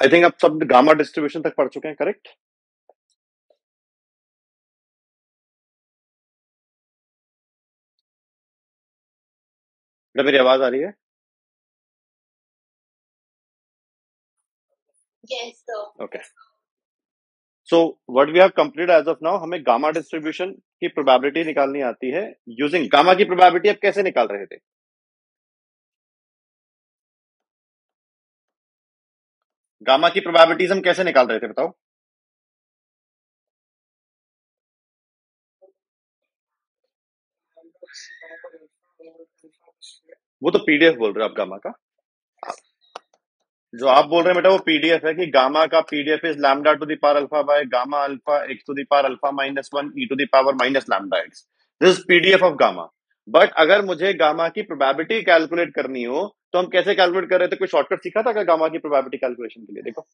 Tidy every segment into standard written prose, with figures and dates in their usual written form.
I think आप सब gamma distribution तक पढ़ चुके हैं, करेक्ट? मेरी आवाज आ रही है? Okay, so what we have completed as of now, हमें गामा डिस्ट्रीब्यूशन की प्रोबेबिलिटी निकालनी आती है यूजिंग गामा की प्रोबेबिलिटी। आप कैसे निकाल रहे थे? गामा की प्रोबेबिलिटीज हम कैसे निकाल रहे थे, बताओ? वो तो पीडीएफ बोल रहे हो आप गामा का। जो आप बोल रहे हैं बेटा वो पीडीएफ है कि गामा का PDF is lambda to the power alpha by gamma alpha X to the power alpha minus one E to the power minus lambda X. This PDF of gamma. But अगर मुझे gamma की probability calculate करनी हो तो हम कैसे calculate कर रहे थे? कोई शॉर्टकट सीखा था क्या गामा की प्रोबेबिलिटी कैलकुलेशन के लिए? देखो,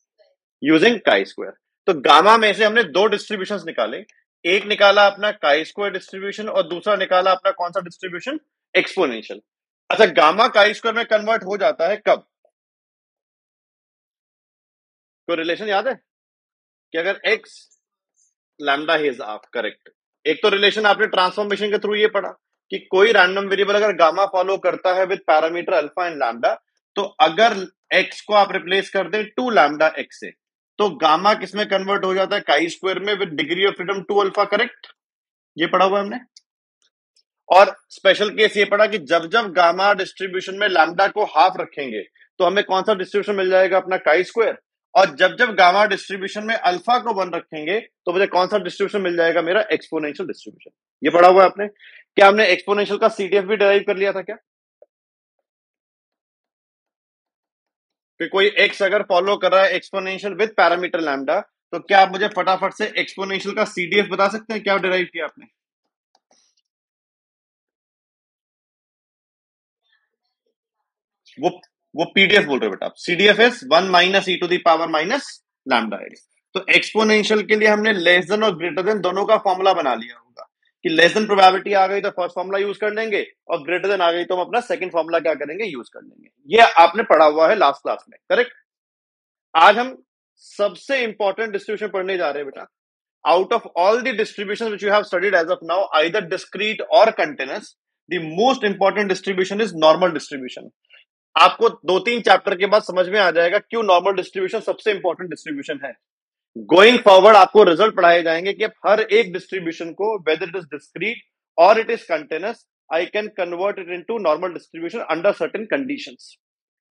यूजिंग काई स्क्वायर। तो गामा में से हमने दो डिस्ट्रीब्यूशंस निकाले। एक निकाला अपना काई स्क्वायर डिस्ट्रीब्यूशन और दूसरा निकाला अपना कौन सा डिस्ट्रीब्यूशन? एक्सपोनेंशियल। अच्छा, गामा काई स्क्वायर में कन्वर्ट हो जाता है कब? कोई रिलेशन याद है कि अगर x lambda is half, correct. एक तो रिलेशन आपने ट्रांसफॉर्मेशन के थ्रू ये पढ़ा कि कोई रैंडम वेरिएबल अगर गामा फॉलो करता है with parameter alpha and lambda, तो अगर एक्स को आप रिप्लेस कर दें टू लैम्डा एक्स से, तो गामा किस में कन्वर्ट हो जाता है? काई स्क्वायर में with degree of freedom two alpha, correct. ये पढ़ा हुआ हमने। और स्पेशल केस ये पढ़ा कि जब जब गामा डिस्ट्रीब्यूशन में लैम्डा को हाफ रखेंगे तो हमें कौन सा डिस्ट्रीब्यूशन मिल जाएगा? अपना काई स्क्वायर। और जब जब गामा डिस्ट्रीब्यूशन में अल्फा को वन रखेंगे तो मुझे कौन सा डिस्ट्रीब्यूशन मिल जाएगा? मेरा एक्सपोनेंशियल डिस्ट्रीब्यूशन। ये पढ़ा हुआ है आपने। क्या हमने एक्सपोनेंशियल का सीडीएफ भी डिराइव कर लिया था क्या? कि कोई एक्स अगर फॉलो कर रहा है एक्सपोनेंशियल विद पैरामीटर लैम्डा, तो क्या आप मुझे फटाफट से एक्सपोनेंशियल का सीडीएफ बता सकते हैं? क्या डिराइव किया आपने? वो वो पीडीएफ बोल रहे हो बेटा आप। CDF is one minus E to the power minus lambda X. तो एक्सपोनेंशियल के लिए हमने लेस देन और ग्रेटर देन दोनों का फॉर्मूला बना लिया होगा कि लेस देन प्रोबेबिलिटी आ गई तो फर्स्ट फॉर्मूला यूज कर लेंगे, और ग्रेटर देन आ गई तो हम अपना सेकंड फॉर्मूला क्या करेंगे? यूज कर लेंगे। ये आपने पढ़ा हुआ है लास्ट क्लास में, करेक्ट। आज हम सबसे इंपॉर्टेंट डिस्ट्रीब्यूशन पढ़ने जा रहे हैं बेटा। Out of all the distributions which you have studied as of now, either discrete or continuous, the most important distribution is normal distribution. आपको दो तीन चैप्टर के बाद समझ में आ जाएगा क्यों नॉर्मल डिस्ट्रीब्यूशन सबसे इंपॉर्टेंट डिस्ट्रीब्यूशन है। गोइंग फॉरवर्ड आपको रिजल्ट पढ़ाए जाएंगे कि हर एक डिस्ट्रीब्यूशन को, वेदर इट इज डिस्क्रीट और it is continuous, I can convert it into normal distribution under certain conditions.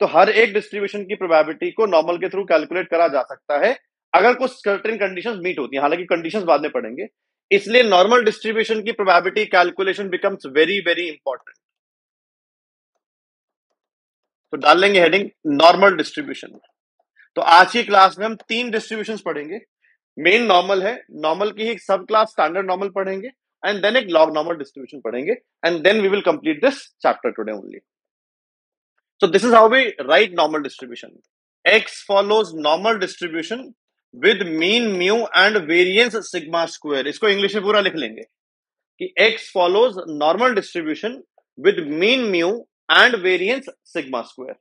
तो हर एक डिस्ट्रीब्यूशन की प्रोबेबिलिटी को नॉर्मल के थ्रू कैलकुलेट करा जा सकता है अगर कुछ सर्टेन कंडीशंस मीट होती हैं। हालांकि कंडीशंस बाद में पढ़ेंगे। इसलिए नॉर्मल डिस्ट्रीब्यूशन की probability calculation becomes very very important. तो डाल लेंगे हेडिंग नॉर्मल डिस्ट्रीब्यूशन। तो आज की क्लास में हम तीन डिस्ट्रीब्यूशंस पढ़ेंगे। मेन नॉर्मल है, नॉर्मल की ही सब क्लास स्टैंडर्ड नॉर्मल पढ़ेंगे, एंड देन एक लॉग नॉर्मल डिस्ट्रीब्यूशन पढ़ेंगे, and then we will complete this chapter today only. So this is how we write normal distribution. X follows normal distribution with mean mu and variance sigma square. इसको English में पूरा लिख लेंगे कि X follows normal distribution with mean mu and variance sigma square.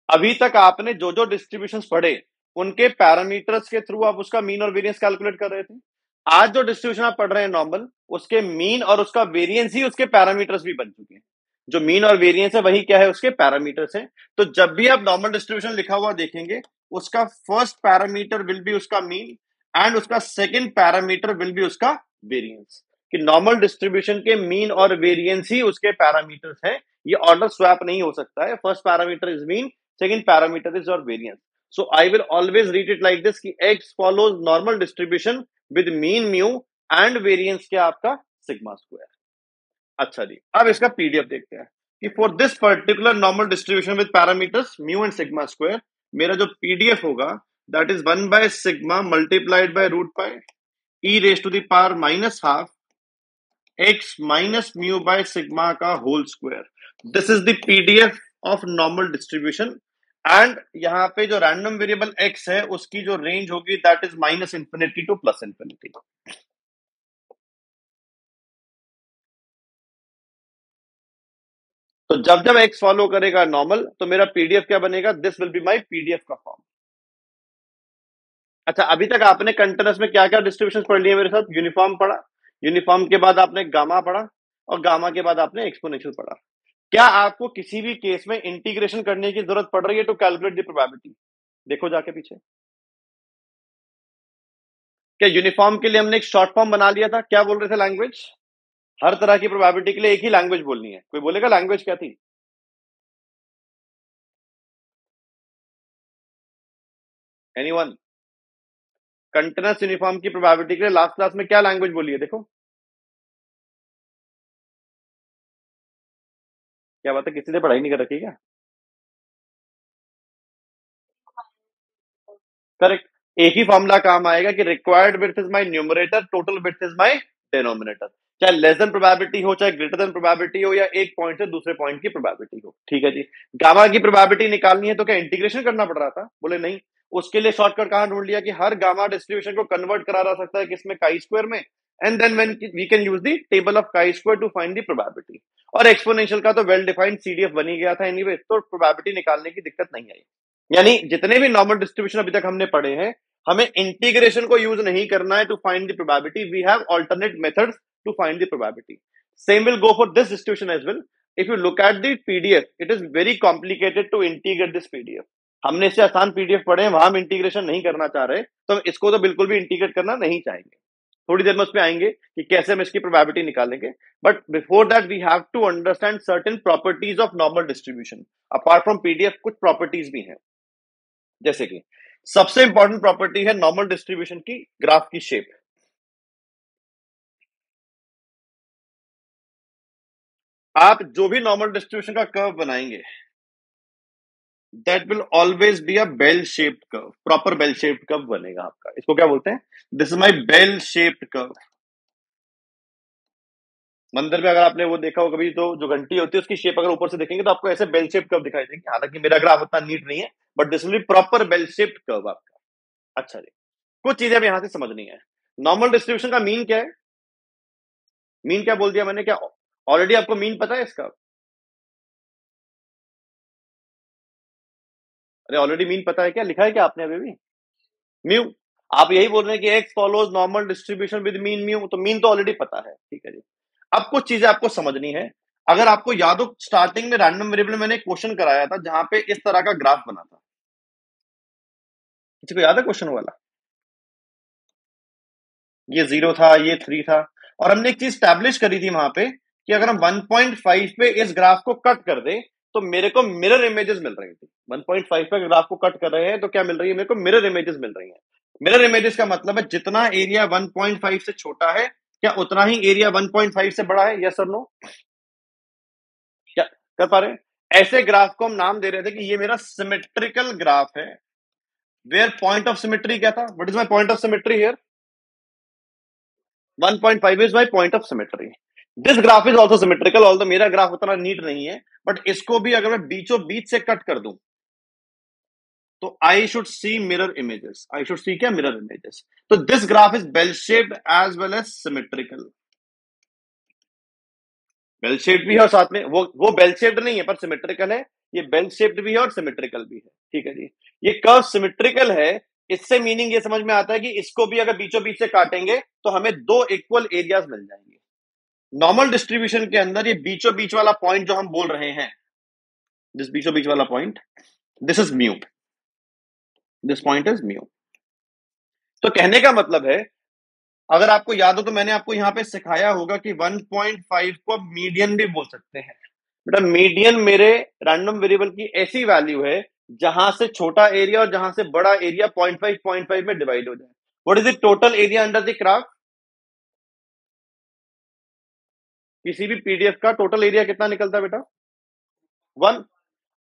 अभी तक आपने जो जो डिस्ट्रीब्यूशंस पढ़े उनके पैरामीटर्स के थ्रू आप उसका मीन और वेरियंस कैलकुलेट कर रहे थे। आज जो डिस्ट्रीब्यूशन आप पढ़ रहे हैं नॉर्मल, उसके मीन और उसका वेरियंस ही उसके पैरामीटर्स भी बन चुके हैं। जो मीन और वेरियंस है वही क्या है? उसके पैरामीटर्स हैं। तो जब भी आप नॉर्मल डिस्ट्रीब्यूशन लिखा हुआ देखेंगे, उसका फर्स्ट पैरामीटर विल बी उसका मीन एंड उसका सेकंड पैरामीटर विल बी उसका वेरियंस। कि नॉर्मल डिस्ट्रीब्यूशन के मीन और वेरियंस ही उसके पैरामीटर्स है। ये ऑर्डर स्वैप नहीं हो सकता है। First parameter is mean, second parameter is your variance. So I will always read it like this कि x follows normal distribution with mean mu and variance क्या आपका sigma square। अच्छा जी, अब इसका पीडीएफ देखते हैं कि for this particular normal distribution with parameters mu and sigma square, मेरा जो पीडीएफ होगा that is 1 by sigma multiplied by root pi e raised to the power minus half x minus mu by sigma का whole square. This is the PDF of normal distribution. And यहाँ पे जो random variable x है उसकी जो range होगी that is minus infinity to plus infinity. तो जब जब एक्स फॉलो करेगा नॉर्मल तो मेरा पीडीएफ क्या बनेगा, this will be my PDF का फॉर्म। अच्छा, अभी तक आपने कंटिन्यूअस में क्या क्या डिस्ट्रीब्यूशन पढ़ लिए मेरे साथ? यूनिफॉर्म पढ़ा, यूनिफॉर्म के बाद आपने गामा पढ़ा, और गामा के बाद आपने एक्सपोनेंशियल पढ़ा। क्या आपको किसी भी केस में इंटीग्रेशन करने की जरूरत पड़ रही है टू कैलकुलेट द प्रोबेबिलिटी? देखो जाके पीछे, क्या यूनिफॉर्म के लिए हमने एक शॉर्ट फॉर्म बना लिया था? क्या बोल रहे थे लैंग्वेज? हर तरह की प्रोबेबिलिटी के लिए एक ही लैंग्वेज बोलनी है। कोई बोलेगा लैंग्वेज क्या थी? एनीवन? कंटिन्यूअस यूनिफॉर्म की प्रोबेबिलिटी के लिए लास्ट क्लास में क्या लैंग्वेज बोली है? देखो क्या बात है, किसी ने पढ़ाई नहीं कर रखी क्या? करेक्ट। एक ही फॉर्मूला काम आएगा कि required width is my numerator, total width is my denominator. चाहे लेस देन प्रोबेबिलिटी हो, चाहे ग्रेटर देन प्रोबेबिलिटी हो, या एक पॉइंट से दूसरे पॉइंट की प्रोबेबिलिटी हो। ठीक है जी। गामा की प्रोबेबिलिटी निकालनी है तो क्या इंटीग्रेशन करना पड़ रहा था? बोले नहीं। उसके लिए शॉर्टकट कहां ढूंढ लिया कि हर गामा डिस्ट्रीब्यूशन को कन्वर्ट करा जा सकता है किसमें, काई स्क्वायर में, and then when we can use the table of chi square to find the probability. और एक्सपोनेंशियल का तो वेल डिफाइंड सीडीएफ बन ही गया था एनीवे, तो प्रोबेबिलिटी निकालने की दिक्कत नहीं आई। यानी जितने भी नॉर्मल डिस्ट्रीब्यूशन अभी तक हमने पढ़े हैं, हमें इंटीग्रेशन को यूज नहीं करना है to find the probability. We have alternate methods to find the probability. Same will go for this distribution as well. If you look at the PDF, it is very complicated to integrate this PDF. हमने इससे आसान PDF पढ़े हैं, वहां हम integration नहीं करना चाह रहे, तो इसको तो बिल्कुल भी इंटीग्रेट करना नहीं चाहेंगे। थोड़ी देर में उसमें आएंगे कि कैसे हम इसकी प्रोबेबिलिटी निकालेंगे। But before that we have to understand certain properties of normal distribution. Apart from PDF कुछ प्रॉपर्टीज भी हैं, जैसे कि सबसे इंपॉर्टेंट प्रॉपर्टी है नॉर्मल डिस्ट्रीब्यूशन की, ग्राफ की शेप। आप जो भी नॉर्मल डिस्ट्रीब्यूशन का कर्व बनाएंगे, that will always be a bell shaped curve. Proper bell shaped curve बनेगा आपका। इसको क्या बोलते हैं? This is my bell shaped curve. मंदिर में अगर आपने वो देखा हो कभी, तो जो घंटी होती है उसकी शेप अगर ऊपर से देखेंगे तो आपको ऐसे बेल शेप कर्व दिखाई देगी। हालांकि मेरा ग्राफ उतना नीट नहीं है, but this will be proper bell shaped curve आपका। अच्छा जी, कुछ चीजें अब यहां से समझनी है। नॉर्मल डिस्ट्रीब्यूशन का मीन क्या है? मीन क्या बोल दिया मैंने? क्या ऑलरेडी आपको मीन पता है इसका? अरे ऑलरेडी मीन पता है क्या? लिखा है क्या आपने अभी भी? म्यू। आप यही बोल रहे हैं कि x follows normal distribution with mean mu, तो मीन तो ऑलरेडी पता है। ठीक है जी। अब कुछ चीजें आपको समझनी है। अगर आपको याद हो, स्टार्टिंग में रैंडम वेरिएबल मैंने क्वेश्चन कराया था जहां पे इस तरह का ग्राफ बना था। किसी को याद है क्वेश्चन वाला? ये 0 था, ये 3 था, और हमने एक चीज स्टैब्लिश करी थी वहां पे कि अगर हम 1.5 पे इस ग्राफ को कट कर दे तो मेरे को मिरर इमेजेस मिल रही थी। 1.5 पे ग्राफ को कट कर रहे हैं तो क्या मिल रही है मेरे को? मिरर इमेजेस मिल रही है। मिरर इमेजेस का मतलब है जितना एरिया 1.5 से छोटा है, क्या उतना ही एरिया 1.5 से बड़ा है? यस और नो? क्या कर पा रहे हैं? ऐसे ग्राफ को हम नाम दे रहे थे कि ये मेरा सिमेट्रिकल ग्राफ है। वेयर पॉइंट ऑफ सिमेट्री क्या था? What is my point of symmetry here? 1.5 is my point of symmetry. This graph is also symmetrical, although मेरा ग्राफ उतना नीट नहीं है, बट इसको भी अगर मैं बीचों बीच से कट कर दूं तो I should see mirror images. I should see क्या? Mirror images. तो this graph is bell shaped as well as symmetrical. Bell shaped भी है और साथ में वो बेल शेप्ड नहीं है पर सिमेट्रिकल है। ये बेल शेप्ड भी है और सिमेट्रिकल भी है। ठीक है जी। ये कर्व सिमेट्रिकल है। इससे मीनिंग ये समझ में आता है कि इसको भी अगर बीचों बीच से काटेंगे तो हमें दो इक्वल एरियाज मिल जाएंगे। नॉर्मल डिस्ट्रीब्यूशन के अंदर ये बीचों बीच वाला पॉइंट जो हम बोल रहे हैं, दिस बीचों बीच वाला point, this is mu. This point is mu. तो कहने का मतलब है, अगर आपको याद हो तो मैंने आपको यहां पे सिखाया होगा कि 1.5 को आप मीडियन भी बोल सकते हैं। बेटा मीडियन मेरे रैंडम वेरिएबल की ऐसी वैल्यू है जहां से छोटा एरिया और जहां से बड़ा एरिया 0.5 में डिवाइड हो जाए। What is the total area under the graph? किसी भी पीडीएफ का टोटल एरिया कितना निकलता है बेटा? 1।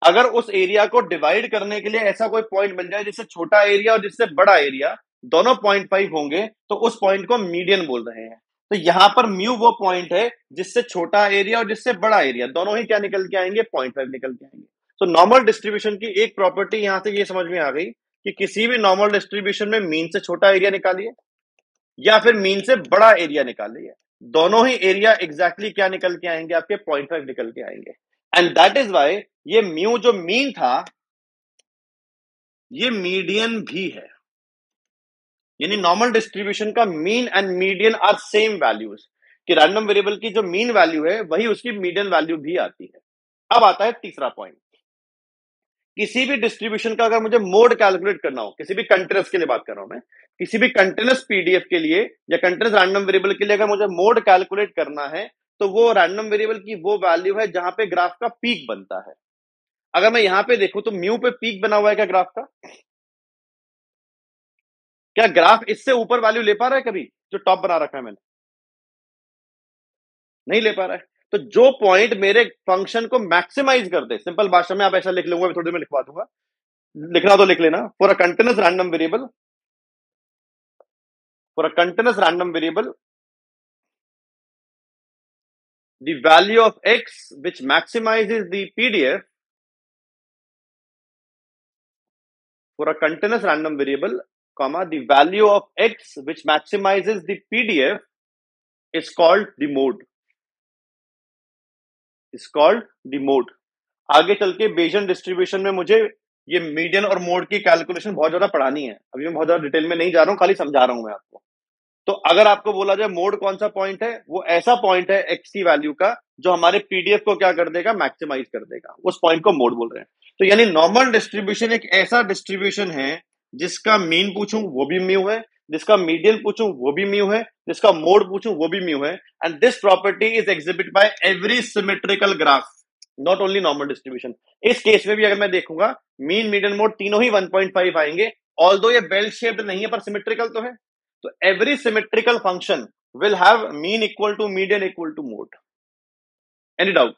अगर उस एरिया को डिवाइड करने के लिए ऐसा कोई पॉइंट मिल जाए जिससे छोटा एरिया और जिससे बड़ा एरिया दोनों 0.5 होंगे, तो उस पॉइंट को मीडियन बोल रहे हैं। तो यहां पर म्यू वो पॉइंट है जिससे छोटा एरिया और जिससे बड़ा एरिया दोनों ही क्या निकल के आएंगे? 0.5 निकल के आएंगे। तो नॉर्मल डिस्ट्रीब्यूशन की एक प्रॉपर्टी यहां से ये समझ में आ गई कि किसी भी नॉर्मल डिस्ट्रीब्यूशन में मीन से छोटा एरिया निकालिए या फिर मीन से बड़ा एरिया निकालिए, दोनों ही एरिया एग्जैक्टली क्या निकल के आएंगे? आपके 0.5 निकल के आएंगे। एंड दैट इज वाई ये म्यू जो मीन था ये मीडियन भी है, यानी नॉर्मल डिस्ट्रीब्यूशन का mean and median are same values, कि रैंडम वेरिएबल की जो मीन वैल्यू है वही उसकी मीडियन वैल्यू भी आती है। अब आता है तीसरा पॉइंट, किसी भी डिस्ट्रीब्यूशन का अगर मुझे मोड कैलकुलेट करना हो, किसी भी कंटिन्यूअस के लिए बात कर रहा हूं मैं, किसी भी कंटिन्यूअस पीडीएफ के लिए या कंटिन्यूअस रैंडम वेरिएबल के लिए अगर मुझे मोड कैलकुलेट करना है, तो वो रैंडम वेरिएबल की वो वैल्यू है जहां पे ग्राफ का पीक बनता है। अगर मैं यहां पे देखूं तो म्यू पे पीक बना हुआ है क्या ग्राफ का? क्या ग्राफ इससे ऊपर वैल्यू ले पा रहा है कभी, जो टॉप बना रखा है मैंने? नहीं ले पा रहा है। तो जो पॉइंट मेरे फंक्शन को मैक्सिमाइज कर दे, सिंपल भाषा में आप ऐसा लिख लूंगा, थोड़ी देर में लिखवा दूंगा, लिखना तो लिख लेना, for a continuous random variable, for a continuous random variable the value of x which maximizes the PDF, for a continuous random variable comma the value of x which maximizes the PDF is called the mode, is called the mode। आगे चल के Bayesian distribution में मुझे ये median और mode की calculation बहुत ज्यादा पढ़ानी है, अभी मैं बहुत ज्यादा डिटेल में नहीं जा रहा हूं, खाली समझा रहा हूं मैं आपको। तो अगर आपको बोला जाए मोड कौन सा पॉइंट है, वो ऐसा पॉइंट है एक्स की वैल्यू का जो हमारे पीडीएफ को क्या कर देगा, मैक्सिमाइज कर देगा, उस पॉइंट को मोड बोल रहे हैं। तो यानी नॉर्मल डिस्ट्रीब्यूशन एक ऐसा डिस्ट्रीब्यूशन है जिसका मीन पूछूं वो भी म्यू है, जिसका मीडियन पूछूं वो भी म्यू है, जिसका मोड पूछूं वो भी म्यू है, and this property is exhibit by every symmetrical graph, not only normal distribution. इस केस में भी अगर मैं देखूंगा मीन मीडियन मोड तीनों ही 1.5 आएंगे, ऑल्दो ये बेल शेप्ड नहीं है पर सिमेट्रिकल तो है। तो every symmetrical function will have mean equal to median equal to mode। Any doubt?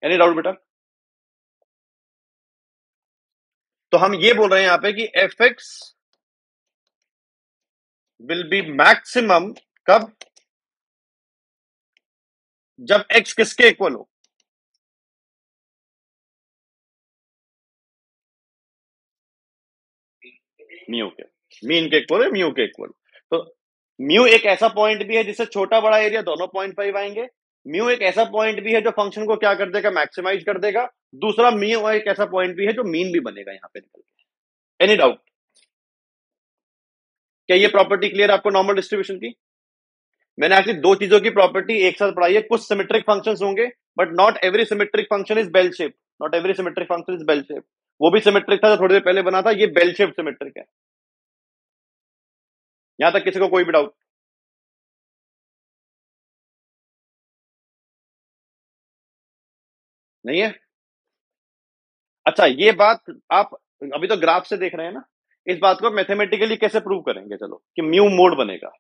Any doubt बेटा? तो हम ये बोल रहे हैं यहां पे कि fx will be maximum कब? जब x किसके इक्वल हो? म्यू के, मीन के इक्वल है, म्यू के इक्वल। तो म्यू एक ऐसा पॉइंट भी है जिससे छोटा बड़ा एरिया दोनों 0.5 आएंगे। म्यू एक ऐसा पॉइंट भी है जो फंक्शन को क्या कर देगा, मैक्सिमाइज कर देगा। दूसरा म्यू एक ऐसा पॉइंट भी है जो मीन भी बनेगा यहां पे निकल के। Any doubt? क्या ये प्रॉपर्टी क्लियर आपको नॉर्मल डिस्ट्रीब्यूशन की? मैंने एक्चुअली दो चीजों की प्रॉपर्टी एक साथ पढ़ाई है। कुछ सिमेट्रिक फंक्शंस होंगे but not every symmetric function is bell shape, not every symmetric function is bell shape. वो भी सिमेट्रिक था जो थोड़ी देर पहले बना था, ये बेल शेप सिमेट्रिक है। यहां तक किसी को कोई भी डाउट नहीं है? अच्छा, ये बात आप अभी तो ग्राफ से देख रहे हैं ना, इस बात को मैथमेटिकली कैसे प्रूव करेंगे, चलो, कि म्यू मोड बनेगा।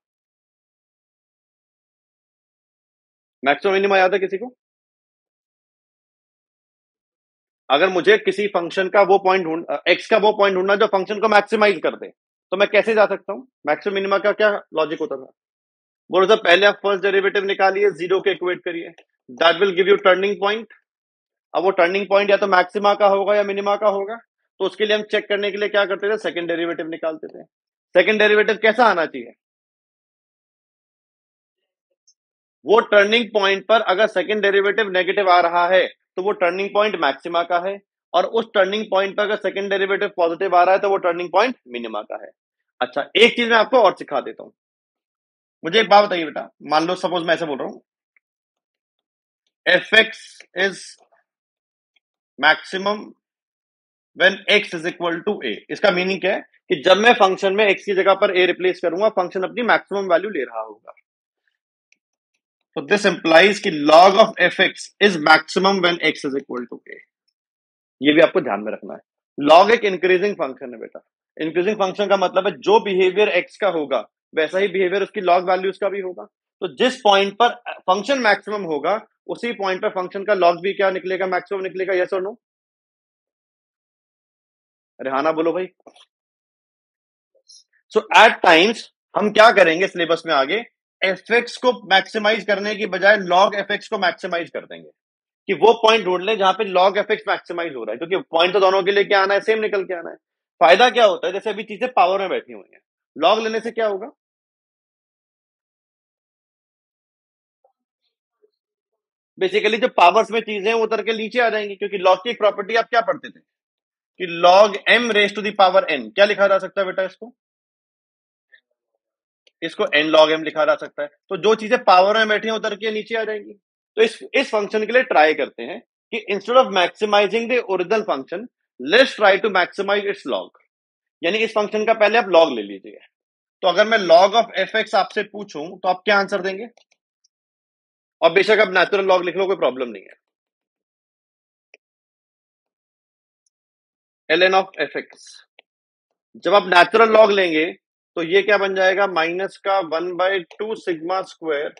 मैक्सिमम मिनिमम याद है किसी को? अगर मुझे किसी फंक्शन का वो पॉइंट ढूंढ, एक्स का वो पॉइंट ढूंढना जो फंक्शन को मैक्सिमाइज कर दे, तो मैं कैसे जा सकता हूं? मैक्सिमम मिनिमा का क्या लॉजिक होता था? बोलो सर, पहले आप फर्स्ट डेरिवेटिव निकालिए, जीरो के इक्वेट करिए, that will give you turning point. अब वो टर्निंग पॉइंट या तो मैक्सिमा का होगा या मिनिमा का होगा, तो उसके लिए हम चेक करने के लिए क्या करते थे, सेकंड डेरिवेटिव निकालते थे। सेकंड डेरिवेटिव कैसा आना चाहिए? वो टर्निंग पॉइंट पर अगर सेकंड डेरिवेटिव नेगेटिव आ रहा है तो वो टर्निंग पॉइंट मैक्सिमा का है, और उस टर्निंग पॉइंट पर अगर सेकंड डेरिवेटिव पॉजिटिव आ रहा है तो वो टर्निंग पॉइंट मिनिमा का है। अच्छा, एक चीज मैं आपको और सिखा देता हूं। मुझे एक बात बताइए बेटा, मान लो सपोज मैं ऐसे बोल रहा हूं, F X is maximum when X is equal to A. इसका मीनिंग क्या है कि जब मैं फंक्शन में एक्स की जगह पर ए रिप्लेस करूंगा, फंक्शन अपनी मैक्सिमम वैल्यू ले रहा होगा। तो दिस इंप्लाइज कि log of F X is maximum when X is equal to A. ये भी आपको ध्यान में रखना है। log एक इंक्रीजिंग फंक्शन है बेटा। इंक्रीजिंग फंक्शन का मतलब है जो बिहेवियर एक्स का होगा वैसा ही बिहेवियर उसकी log वैल्यूज का भी होगा। तो जिस पॉइंट पर फंक्शन मैक्सिमम होगा उसी पॉइंट पर फंक्शन का log भी क्या निकलेगा, मैक्सिमम निकलेगा। यस और नो? अरे हाँ ना बोलो भाई। सो एट टाइम्स हम क्या करेंगे सिलेबस में आगे, एफ एक्स को मैक्सिमाइज करने की बजाय log एफ एक्स को मैक्सिमाइज कर देंगे, कि वो पॉइंट ढूंढ ले जहां पे log एफ एक्स मैक्सिमाइज हो रहा है, क्योंकि पॉइंट तो दोनों के लिए क्या आना है, सेम निकल के आना है। फायदा क्या होता है, जैसे अभी चीजें पावर में बैठी हुई हैं, log लेने से क्या होगा, बेसिकली जो पावर्स में चीजें हैं वो उतर के नीचे आ जाएंगी, क्योंकि लॉग की एक प्रॉपर्टी आप क्या पढ़ते थे कि log m raise to the power n, क्या लिखा जा सकता है बेटा इसको? इसको n log m लिखा जा सकता है। तो जो चीजें पावर में बैठी हैं उतर के नीचे आ जाएंगी। तो इस फंक्शन के लिए ट्राई करते हैं कि instead of maximising the original function, let's try to maximise its log. यानी इस फंक्शन का पहले आप लॉग ले लीजिए। तो अगर मैं log ऑफ एफ एक्स आपसे पूछूं तो आप क्या आंसर देंगे? और बेशक आप नेचुरल लॉग लिख लो, कोई प्रॉब्लम नहीं है। ln ऑफ एफ एक्स, जब आप नेचुरल लॉग लेंगे तो ये क्या बन जाएगा? माइनस का 1/2 sigma square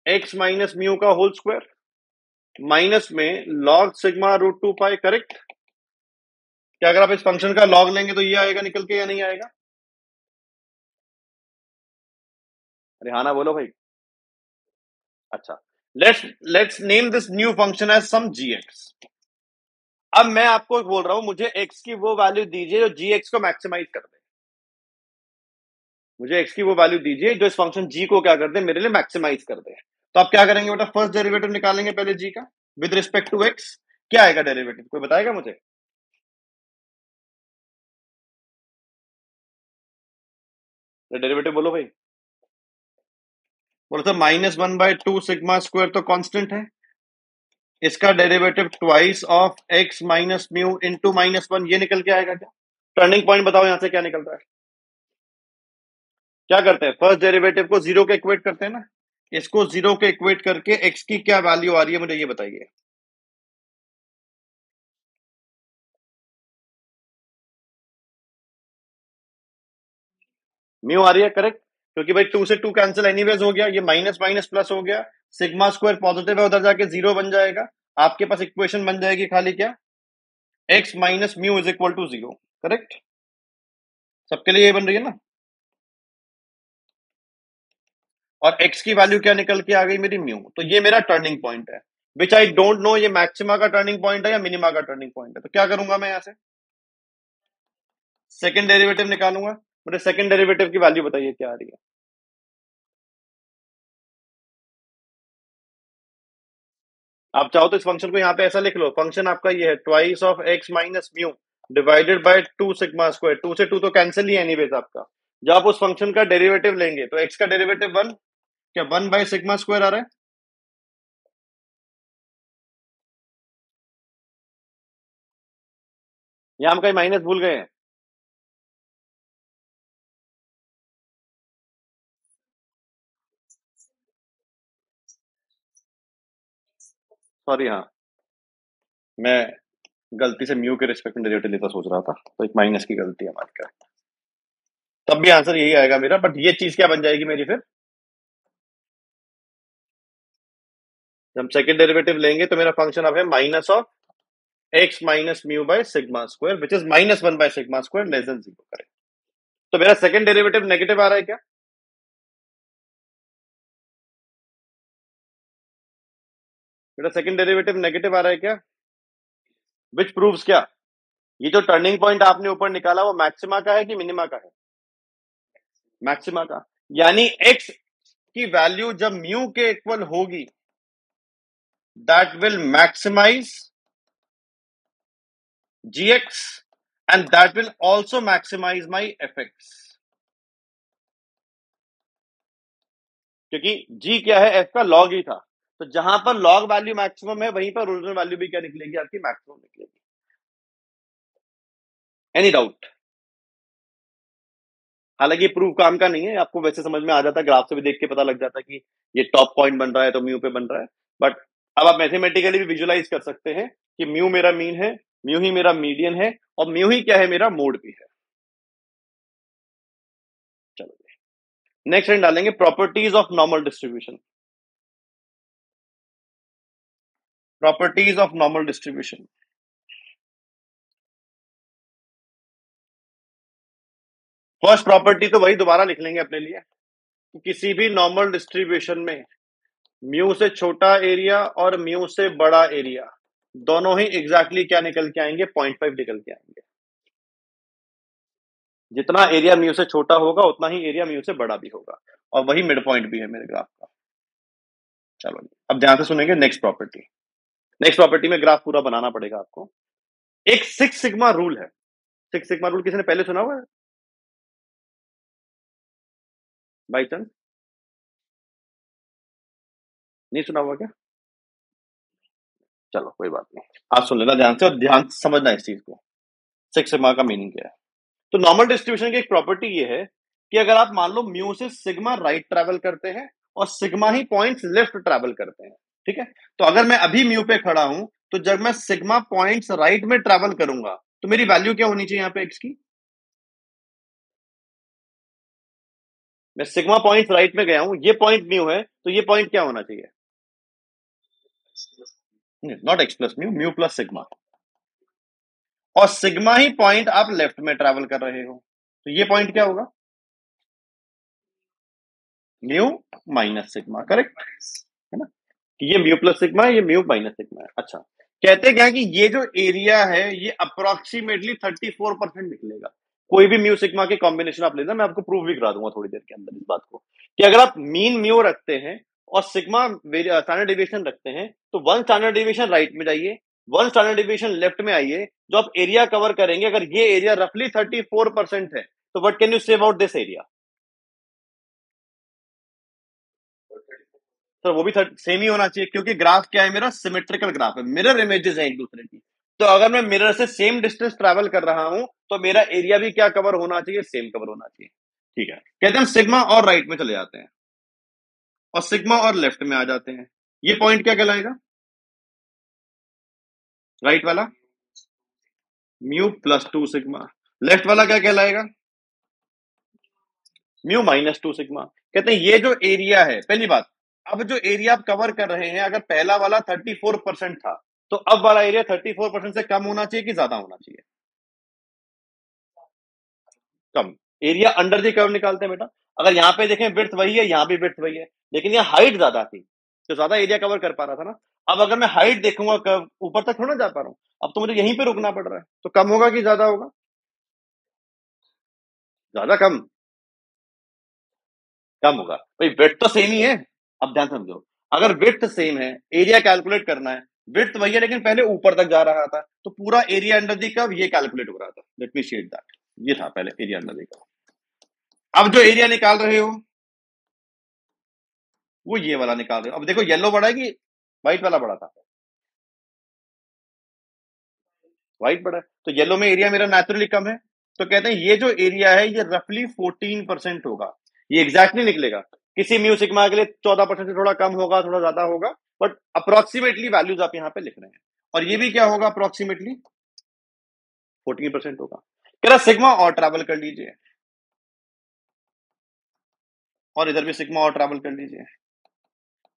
x minus mu का होल स्क्वायर, माइनस में log सिग्मा रूट 2 पाई। करेक्ट? क्या अगर आप इस फंक्शन का लॉग लेंगे तो ये आएगा निकल के या नहीं आएगा? अरे हाँ ना बोलो भाई। अच्छा, let's let's name this new function as some G X. अब मैं आपको बोल रहा हूं मुझे एक्स की वो वैल्यू दीजिए जो जी एक्स को मैक्सिमाइज कर दे। मुझे एक्स की वो वैल्यू दीजिए जो इस फंक्शन जी को क्या कर दे, मेरे लिए मैक्सिमाइज कर दे। तो आप क्या करेंगे बेटा? फर्स्ट डेरिवेटिव निकालेंगे पहले जी का विद रिस्पेक्ट टू एक्स। क्या आएगा डेरिवेटिव, कोई बताएगा मुझे? डेरिवेटिव बोलो भाई। बोलो सर, -1/2 सिग्मा स्क्वायर तो कांस्टेंट है, इसका derivative twice of x minus mu into -1, ये निकल के आएगा क्या? टर्निंग पॉइंट बताओ यहां से क्या निकल रहा है? क्या करते हैं? फर्स्ट डेरिवेटिव को जीरो के इक्वेट करते हैं ना, इसको जीरो के इक्वेट करके एक्स की क्या वैल्यू आ रही है मुझे ये बताइए। म्यू आ रही है, करेक्ट? क्योंकि भाई 2 से 2 कैंसिल एनीवेज हो गया, ये माइनस माइनस प्लस हो गया, सिग्मा स्क्वायर पॉजिटिव है उधर जाके जीरो बन जाएगा। आपके पास इक्वेशन बन जाएगी खाली क्या? X minus mu is equal to zero. Correct? सबके लिए ये बन रही है ना। और एक्स की वैल्यू क्या निकल के आ गई मेरी? म्यू। तो ये मेरा टर्निंग पॉइंट है, विच आई डोंट नो ये मैक्सिमा का टर्निंग पॉइंट है या मिनिमा का टर्निंग पॉइंट है। तो क्या करूंगा मैं? यहां से सेकंड डेरिवेटिव निकालूंगा। मुझे सेकंड डेरिवेटिव की वैल्यू बताइए क्या आ रही है। आप चाहो तो इस फंक्शन को यहाँ पे ऐसा लिख लो, फंक्शन आपका ये है twice of x minus mu divided by 2 sigma square. 2 से 2 तो कैंसिल ही एनीवेज आपका। जब आप उस फंक्शन का डेरिवेटिव लेंगे तो एक्स का डेरिवेटिव 1, क्या 1 बाय सिग्मा स्क्वायर आ रहा है? यहाँ हम कहीं माइनस भूल गए हैं? सॉरी, हाँ, मैं गलती से म्यू के रिस्पेक्ट में डेरिवेटिव लेता सोच रहा था, तो एक माइनस की गलती है हमारी का। तब भी आंसर यही आएगा मेरा, बट ये चीज क्या बन जाएगी मेरी फिर? जब हम सेकंड डेरिवेटिव लेंगे तो मेरा फंक्शन अब है minus of x minus mu by sigma square which is -1 by sigma square less than zero. Correct? तो मेरा सेकंड डेरिवेटिव नेगेटिव आ रहा है क्या? मेरा सेकंड डेरिवेटिव नेगेटिव आ रहा है क्या? विच प्रूव्स क्या? ये जो टर्निंग पॉइंट आपने ऊपर निकाला वो मैक्सिमा का है कि मिनिमा का है? मैक्सिमा का। यानी एक्स की वैल्यू जब म्यू के इक्वल होगी, that will maximise gx and that will also maximize my fx, क्योंकि g क्या है? f का log ही था। तो जहां पर log वैल्यू मैक्सिमम है वहीं पर ओरिजिनल वैल्यू भी क्या निकलेगी? आपकी मैक्सिमम निकलेगी। Any doubt? हालांकि प्रूफ काम का नहीं है, आपको वैसे समझ में आ जाता है, ग्राफ से भी देख के पता लग जाता है कि ये टॉप पॉइंट बन रहा है तो म्यू पे बन रहा है। बट अब आप मैथमेटिकली भी विजुलाइज कर सकते हैं कि म्यू मेरा मीन है, म्यू ही मेरा मीडियन है, और म्यू ही क्या है? मेरा मोड भी है। चलो नेक्स्ट लाइन डालेंगे, properties of normal distribution. Properties of normal distribution. First property तो वही दोबारा लिख लेंगे अपने लिए कि किसी भी नॉर्मल डिस्ट्रीब्यूशन में म्यू से छोटा एरिया और म्यू से बड़ा एरिया दोनों ही एग्जैक्टली क्या निकल के आएंगे? 0.5 निकल के आएंगे। जितना एरिया म्यू से छोटा होगा उतना ही एरिया म्यू से बड़ा भी होगा, और वही मिड पॉइंट भी है मेरे ग्राफ का। चलो अब ध्यान से सुनेंगे नेक्स्ट प्रॉपर्टी। नेक्स्ट प्रॉपर्टी में ग्राफ पूरा बनाना पड़ेगा आपको। एक सिक्स सिग्मा रूल है। सिक्स सिग्मा रूल किसी ने पहले सुना हुआ है बाई चांस? नहीं सुना हुआ क्या? चलो कोई बात नहीं, आप सुन लेना ध्यान से और ध्यान से समझना इस चीज को, सिक्स सिग्मा का मीनिंग क्या है। तो नॉर्मल डिस्ट्रीब्यूशन की एक प्रॉपर्टी ये है कि अगर आप मान लो म्यू से सिग्मा राइट ट्रैवल करते हैं और सिग्मा ही पॉइंट्स लेफ्ट ट्रैवल करते हैं, ठीक है, तो अगर मैं अभी म्यू पे खड़ा हूं तो जब मैं सिग्मा पॉइंट्स राइट में ट्रैवल करूंगा तो मेरी वैल्यू क्या होनी चाहिए यहाँ पे एक्स की? मैं सिग्मा पॉइंट राइट में गया हूं, ये पॉइंट म्यू है, तो ये पॉइंट क्या होना चाहिए? Not x plus mu, mu plus sigma. और सिग्मा ही पॉइंट आप लेफ्ट में ट्रैवल कर रहे हो, तो ये पॉइंट क्या होगा? म्यू माइनस सिग्मा, करेक्ट है ना? कि ये म्यू प्लस सिग्मा है, ये म्यू माइनस सिग्मा है। अच्छा, कहते क्या कि ये जो एरिया है ये अप्रोक्सीमेटली 34% निकलेगा। कोई भी म्यू सिग्मा के कॉम्बिनेशन आप लेना, मैं आपको प्रूव भी करा दूंगा थोड़ी देर के अंदर इस बात को, कि अगर आप मीन म्यू रखते हैं और सिग्मा स्टैंडर्ड डेविएशन रखते हैं तो वन स्टैंडर्ड डेविएशन राइट में जाइए, वन स्टैंडर्ड डेविएशन लेफ्ट में आइए, जो आप एरिया कवर करेंगे, अगर ये एरिया रफली 34% है तो what can you say about this area? तो वो भी सेम ही होना चाहिए, क्योंकि ग्राफ क्या है मेरा? सिमेट्रिकल ग्राफ है, मिरर इमेजेस हैं एक दूसरे की। तो अगर मैं मिरर से सेम डिस्टेंस ट्रैवल कर रहा हूं तो मेरा एरिया भी क्या कवर होना चाहिए? सेम कवर होना चाहिए। ठीक है, कहते हैं हम सिग्मा और राइट में चले जाते हैं और सिग्मा और लेफ्ट में आ जाते हैं, ये पॉइंट क्या कहलाएगा? राइट वाला म्यू प्लस 2 सिग्मा, लेफ्ट वाला क्या कहलाएगा? Mu minus 2 sigma. कहते हैं ये जो एरिया है, पहली बात, अब जो एरिया आप कवर कर रहे हैं, अगर पहला वाला 34% था तो अब वाला एरिया 34% से कम होना चाहिए कि ज्यादा होना चाहिए? कम। एरिया अंडर दी कर्व निकालते हैं बेटा। अगर यहाँ पे देखें विड्थ वही है, यहाँ भी विड्थ वही है, लेकिन यहाँ हाइट ज्यादा थी तो ज्यादा एरिया कवर कर पा रहा था ना। अब अगर मैं हाइट देखूंगा कर्व, ऊपर तक थोड़ा जा पा रहा हूँ, अब तो मुझे यहीं पे रुकना पड़ रहा है, तो कम होगा कि ज्यादा होगा? ज्यादा। कम। कम होगा भाई, विड्थ तो सेम ही है। अब ध्यान समझो, अगर विड्थ सेम है, एरिया कैलकुलेट करना है, विड्थ वही है लेकिन पहले ऊपर तक जा रहा था, तो पूरा एरिया अंडर दी कर्व ये कैलकुलेट हो रहा था। लेट मी शेड दैट, ये था पहले एरिया अंडर दी कर्व। अब जो एरिया निकाल रहे हो वो ये वाला निकाल रहे हो। अब देखो येलो बड़ा है कि व्हाइट वाला बड़ा था? व्हाइट बड़ा है, तो येलो में एरिया मेरा नेचुरली कम है, तो कहते हैं ये जो एरिया है ये रफली 14% होगा। ये एग्जैक्टली निकलेगा, किसी म्यू सिग्मा के लिए 14% से थोड़ा कम होगा, थोड़ा ज्यादा होगा, बट अप्रोक्सीमेटली वैल्यूज आप यहाँ पे लिख रहे हैं। और ये भी क्या होगा? अप्रोक्सीमेटली 14% होगा। कह रहा सिग्मा और ट्रैवल कर लीजिए, और इधर भी सिग्मा और ट्रैवल कर लीजिए,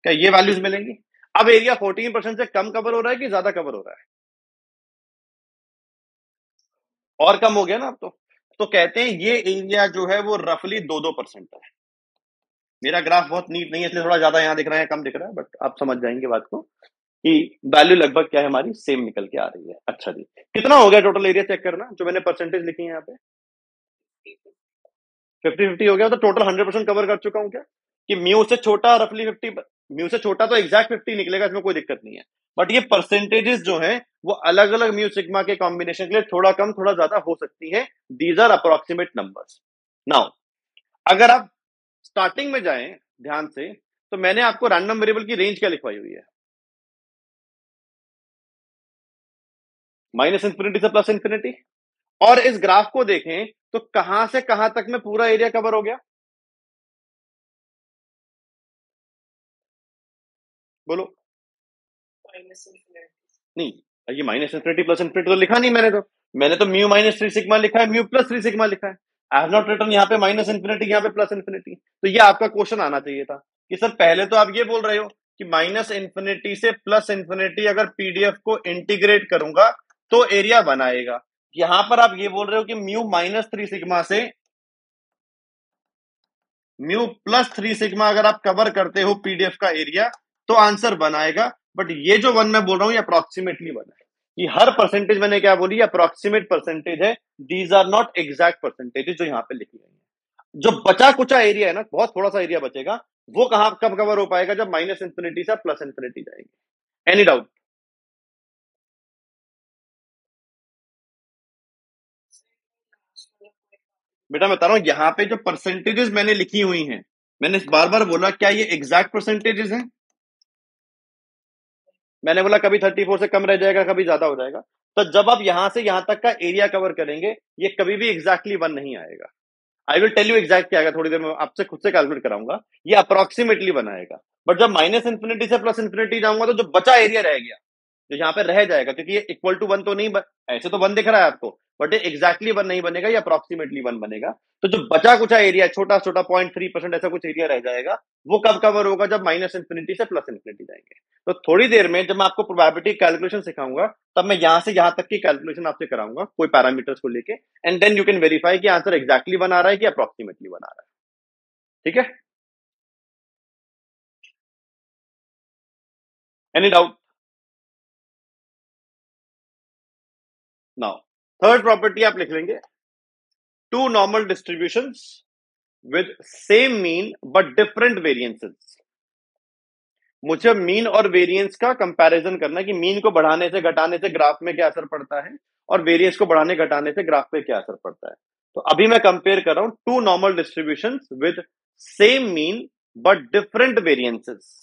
क्या ये वैल्यूज मिलेंगी? अब एरिया 14% से कम कवर हो रहा है कि ज्यादा कवर हो रहा है? और कम हो गया ना अब तो कहते हैं ये एरिया जो है वो रफली 2-2% है। मेरा ग्राफ बहुत नीट नहीं है इसलिए थोड़ा ज्यादा यहाँ दिख रहा है, कम दिख रहा है, बट आप समझ जाएंगे बात को कि वैल्यू लगभग क्या है हमारी, सेम निकल के आ रही है। अच्छा जी, कितना हो गया टोटल एरिया? चेक करना, जो मैंने परसेंटेज लिखी है यहाँ पे 50-50 हो गया, तो टोटल 100% कवर कर चुका हूँ क्या? कि म्यू से छोटा रफली 50, म्यू से छोटा तो एग्जैक्ट 50 निकलेगा, इसमें कोई दिक्कत नहीं है, बट ये परसेंटेजेस जो हैं वो अलग अलग म्यू सिग्मा के कॉम्बिनेशन के लिए थोड़ा कम थोड़ा ज्यादा हो सकती है। These are approximate numbers. Now अगर आप स्टार्टिंग में जाएं ध्यान से, तो मैंने आपको रैंडम वेरिएबल की रेंज क्या लिखवाई हुई है? माइनस इंफिनिटी से प्लस इंफिनिटी। और इस ग्राफ को देखें तो कहां से कहां तक में पूरा एरिया कवर हो गया? बोलो। नहीं, ये माइनस इंफिनिटी प्लस इंफिनिटी तो लिखा नहीं मैंने तो म्यू माइनस 3 सिग्मा लिखा है, म्यू प्लस 3 सिग्मा लिखा है। आई हैव नॉट रिटन यहाँ पे माइनस इंफिनिटी, यहाँ पे प्लस इंफिनिटी। तो ये आपका क्वेश्चन आना चाहिए था कि सर पहले तो आप ये बोल रहे हो कि माइनस इंफिनिटी से प्लस इंफिनिटी अगर पीडीएफ को इंटीग्रेट करूंगा तो एरिया बनाएगा। यहां पर आप ये बोल रहे हो कि म्यू माइनस 3 सिग्मा से म्यू प्लस 3 सिग्मा अगर आप कवर करते हो पीडीएफ का एरिया तो आंसर बनाएगा। बट ये जो वन मैं बोल रहा हूं ये अप्रोक्सीमेटली बना है, कि हर परसेंटेज मैंने क्या बोली, अप्रोक्सीमेट परसेंटेज है। These are not exact percentages जो यहाँ पे लिखी गई है। जो बचा कुचा एरिया है ना, बहुत थोड़ा सा एरिया बचेगा, वो कहां कब कवर हो पाएगा? जब माइनस इंफिनिटी से प्लस इंफिनिटी जाएंगे। Any doubt? बेटा मैं बता रहा हूं, यहां पे जो परसेंटेजेस मैंने लिखी हुई हैं, मैंने बार बार बोला क्या ये एग्जैक्ट परसेंटेजेस हैं? मैंने बोला कभी 34 से कम रह जाएगा, कभी ज्यादा हो जाएगा। तो जब आप यहां से यहां तक का एरिया कवर करेंगे, ये कभी भी एग्जैक्टली 1 नहीं आएगा। I will tell you exact क्या आएगा, थोड़ी देर में आपसे खुद से कैलकुलेट कराऊंगा। ये अप्रोक्सीमेटली बनाएगा। बट जब माइनस इंफिनिटी से प्लस इंफिनिटी जाऊंगा, तो जो बचा एरिया रह गया, जो यहाँ पे रह जाएगा, क्योंकि ये इक्वल टू 1 तो नहीं ऐसे तो 1 दिख रहा है आपको, बट ये एग्जैक्टली 1 नहीं बनेगा, ये अप्रोक्सीमेटली 1 बनेगा। तो जो बचा कुचा एरिया, छोटा छोटा 0.3% ऐसा कुछ एरिया रह जाएगा, वो कब कवर होगा? जब माइनस इंफिनिटी से प्लस इंफिनिटी जाएंगे। तो थोड़ी देर में जब मैं आपको प्रोबेबिलिटी कैलकुलेशन सिखाऊंगा, तब मैं यहां से यहां तक की कैलकुलेशन आपसे कराऊंगा कोई पैरामीटर्स को लेके, and then you can verify कि आंसर एग्जैक्टली 1 आ रहा है कि अप्रोक्सीमेटली 1 आ रहा है। ठीक है? Any doubt? Now third property आप लिख लेंगे, two normal distributions with same mean but different variances। मुझे मीन और वेरिएंस का कंपैरिजन करना है कि मीन को बढ़ाने से घटाने से ग्राफ में क्या असर पड़ता है, और वेरिएंस को बढ़ाने घटाने से ग्राफ पे क्या असर पड़ता है। तो अभी मैं कंपेयर कर रहा हूं two normal distributions with same mean but different variances.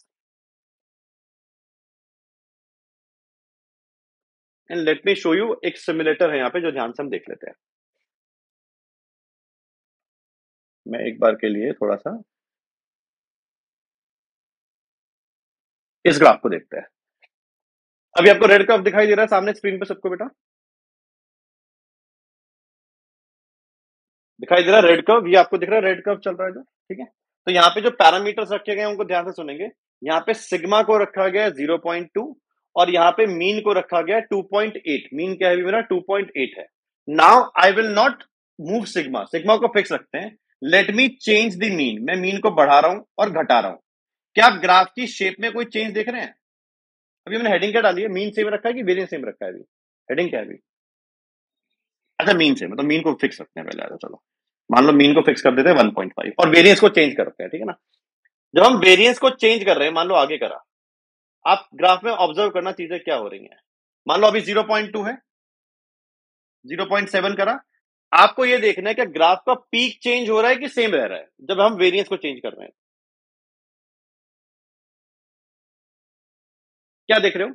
And let me show you, एक सिमुलेटर है यहाँ पे जो ध्यान से हम देख लेते हैं। मैं एक बार के लिए थोड़ा सा इस ग्राफ को देखते हैं। अभी आपको रेड कर्व दिखाई दे रहा है सामने स्क्रीन पे सबको बेटा? दिखाई दे रहा है रेड कर्व? ये आपको दिख रहा है रेड कर्व चल रहा है जो, ठीक है? तो यहाँ पे जो पैरामीटर्स रखे गए हैं उनको ध्यान से सुनेंगे। यहाँ पे सिग्मा को रखा गया है 0.2, और यहाँ पे मीन को रखा गया है 2.8। मीन क्या है मेरा? 2.8 है। Now I will not move sigma, sigma को फिक्स रखते हैं। Let me change the mean. मैं मीन को बढ़ा रहा हूं और घटा रहा हूं। क्या आप ग्राफ की शेप में कोई चेंज देख रहे हैं? अभी मैंने हेडिंग क्या डाली है? मीन सेम रखा है कि वेरिएंस सेम रखा है? अभी हेडिंग क्या है अभी? अच्छा मीन सेम, तो मीन को फिक्स रखते हैं पहले। आ चलो, मान लो मीन को फिक्स कर देते हैं 1.5 और वेरिएंस को चेंज करते हैं, ठीक है ना? जब हम वेरिएंस को चेंज कर रहे हैं, मान लो आगे करा, आप ग्राफ में ऑब्जर्व करना चीजें क्या हो रही हैं। मान लो अभी 0.2 है, 0.7 करा। आपको ये देखना है कि ग्राफ का पीक चेंज हो रहा है कि सेम रह रहा है जब हम वेरिएंस को चेंज कर रहे हैं। क्या देख रहे हो?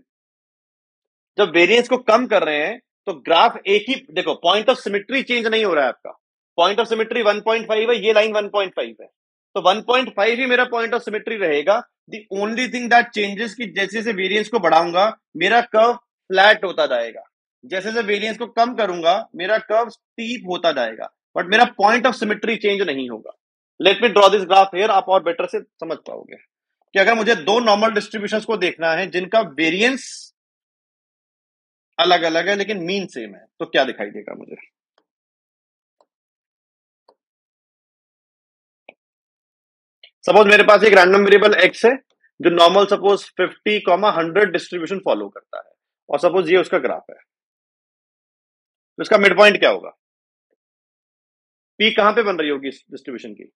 जब वेरिएंस को कम कर रहे हैं तो ग्राफ एक ही, देखो पॉइंट ऑफ सिमेट्री चेंज नहीं हो रहा है आपका। पॉइंट ऑफ सिमेट्री 1.5 है, ये लाइन 1.5 है, तो 1.5 ही मेरा पॉइंट ऑफ सिमेट्री रहेगा। The only thing that changes कि जैसे जैसे वेरिएंस को बढ़ाऊंगा मेरा कर्व फ्लैट होता जाएगा, जैसे जैसे वेरिएंस को कम करूंगा मेरा कर्व स्टीप होता जाएगा, बट मेरा पॉइंट ऑफ सिमेट्री चेंज नहीं होगा। Let me draw this graph here, आप और बेटर से समझ पाओगे कि अगर मुझे दो नॉर्मल डिस्ट्रीब्यूशंस को देखना है जिनका वेरिएंस अलग अलग है लेकिन मीन सेम है, तो क्या दिखाई देगा मुझे? सपोज मेरे पास एक रैंडम वेरिएबल एक्स है जो नॉर्मल सपोज 50, 100 डिस्ट्रीब्यूशन फॉलो करता है, और सपोज ये उसका ग्राफ है, तो इसका मिड पॉइंट क्या होगा? पी कहां पे बन रही होगी इस डिस्ट्रीब्यूशन की?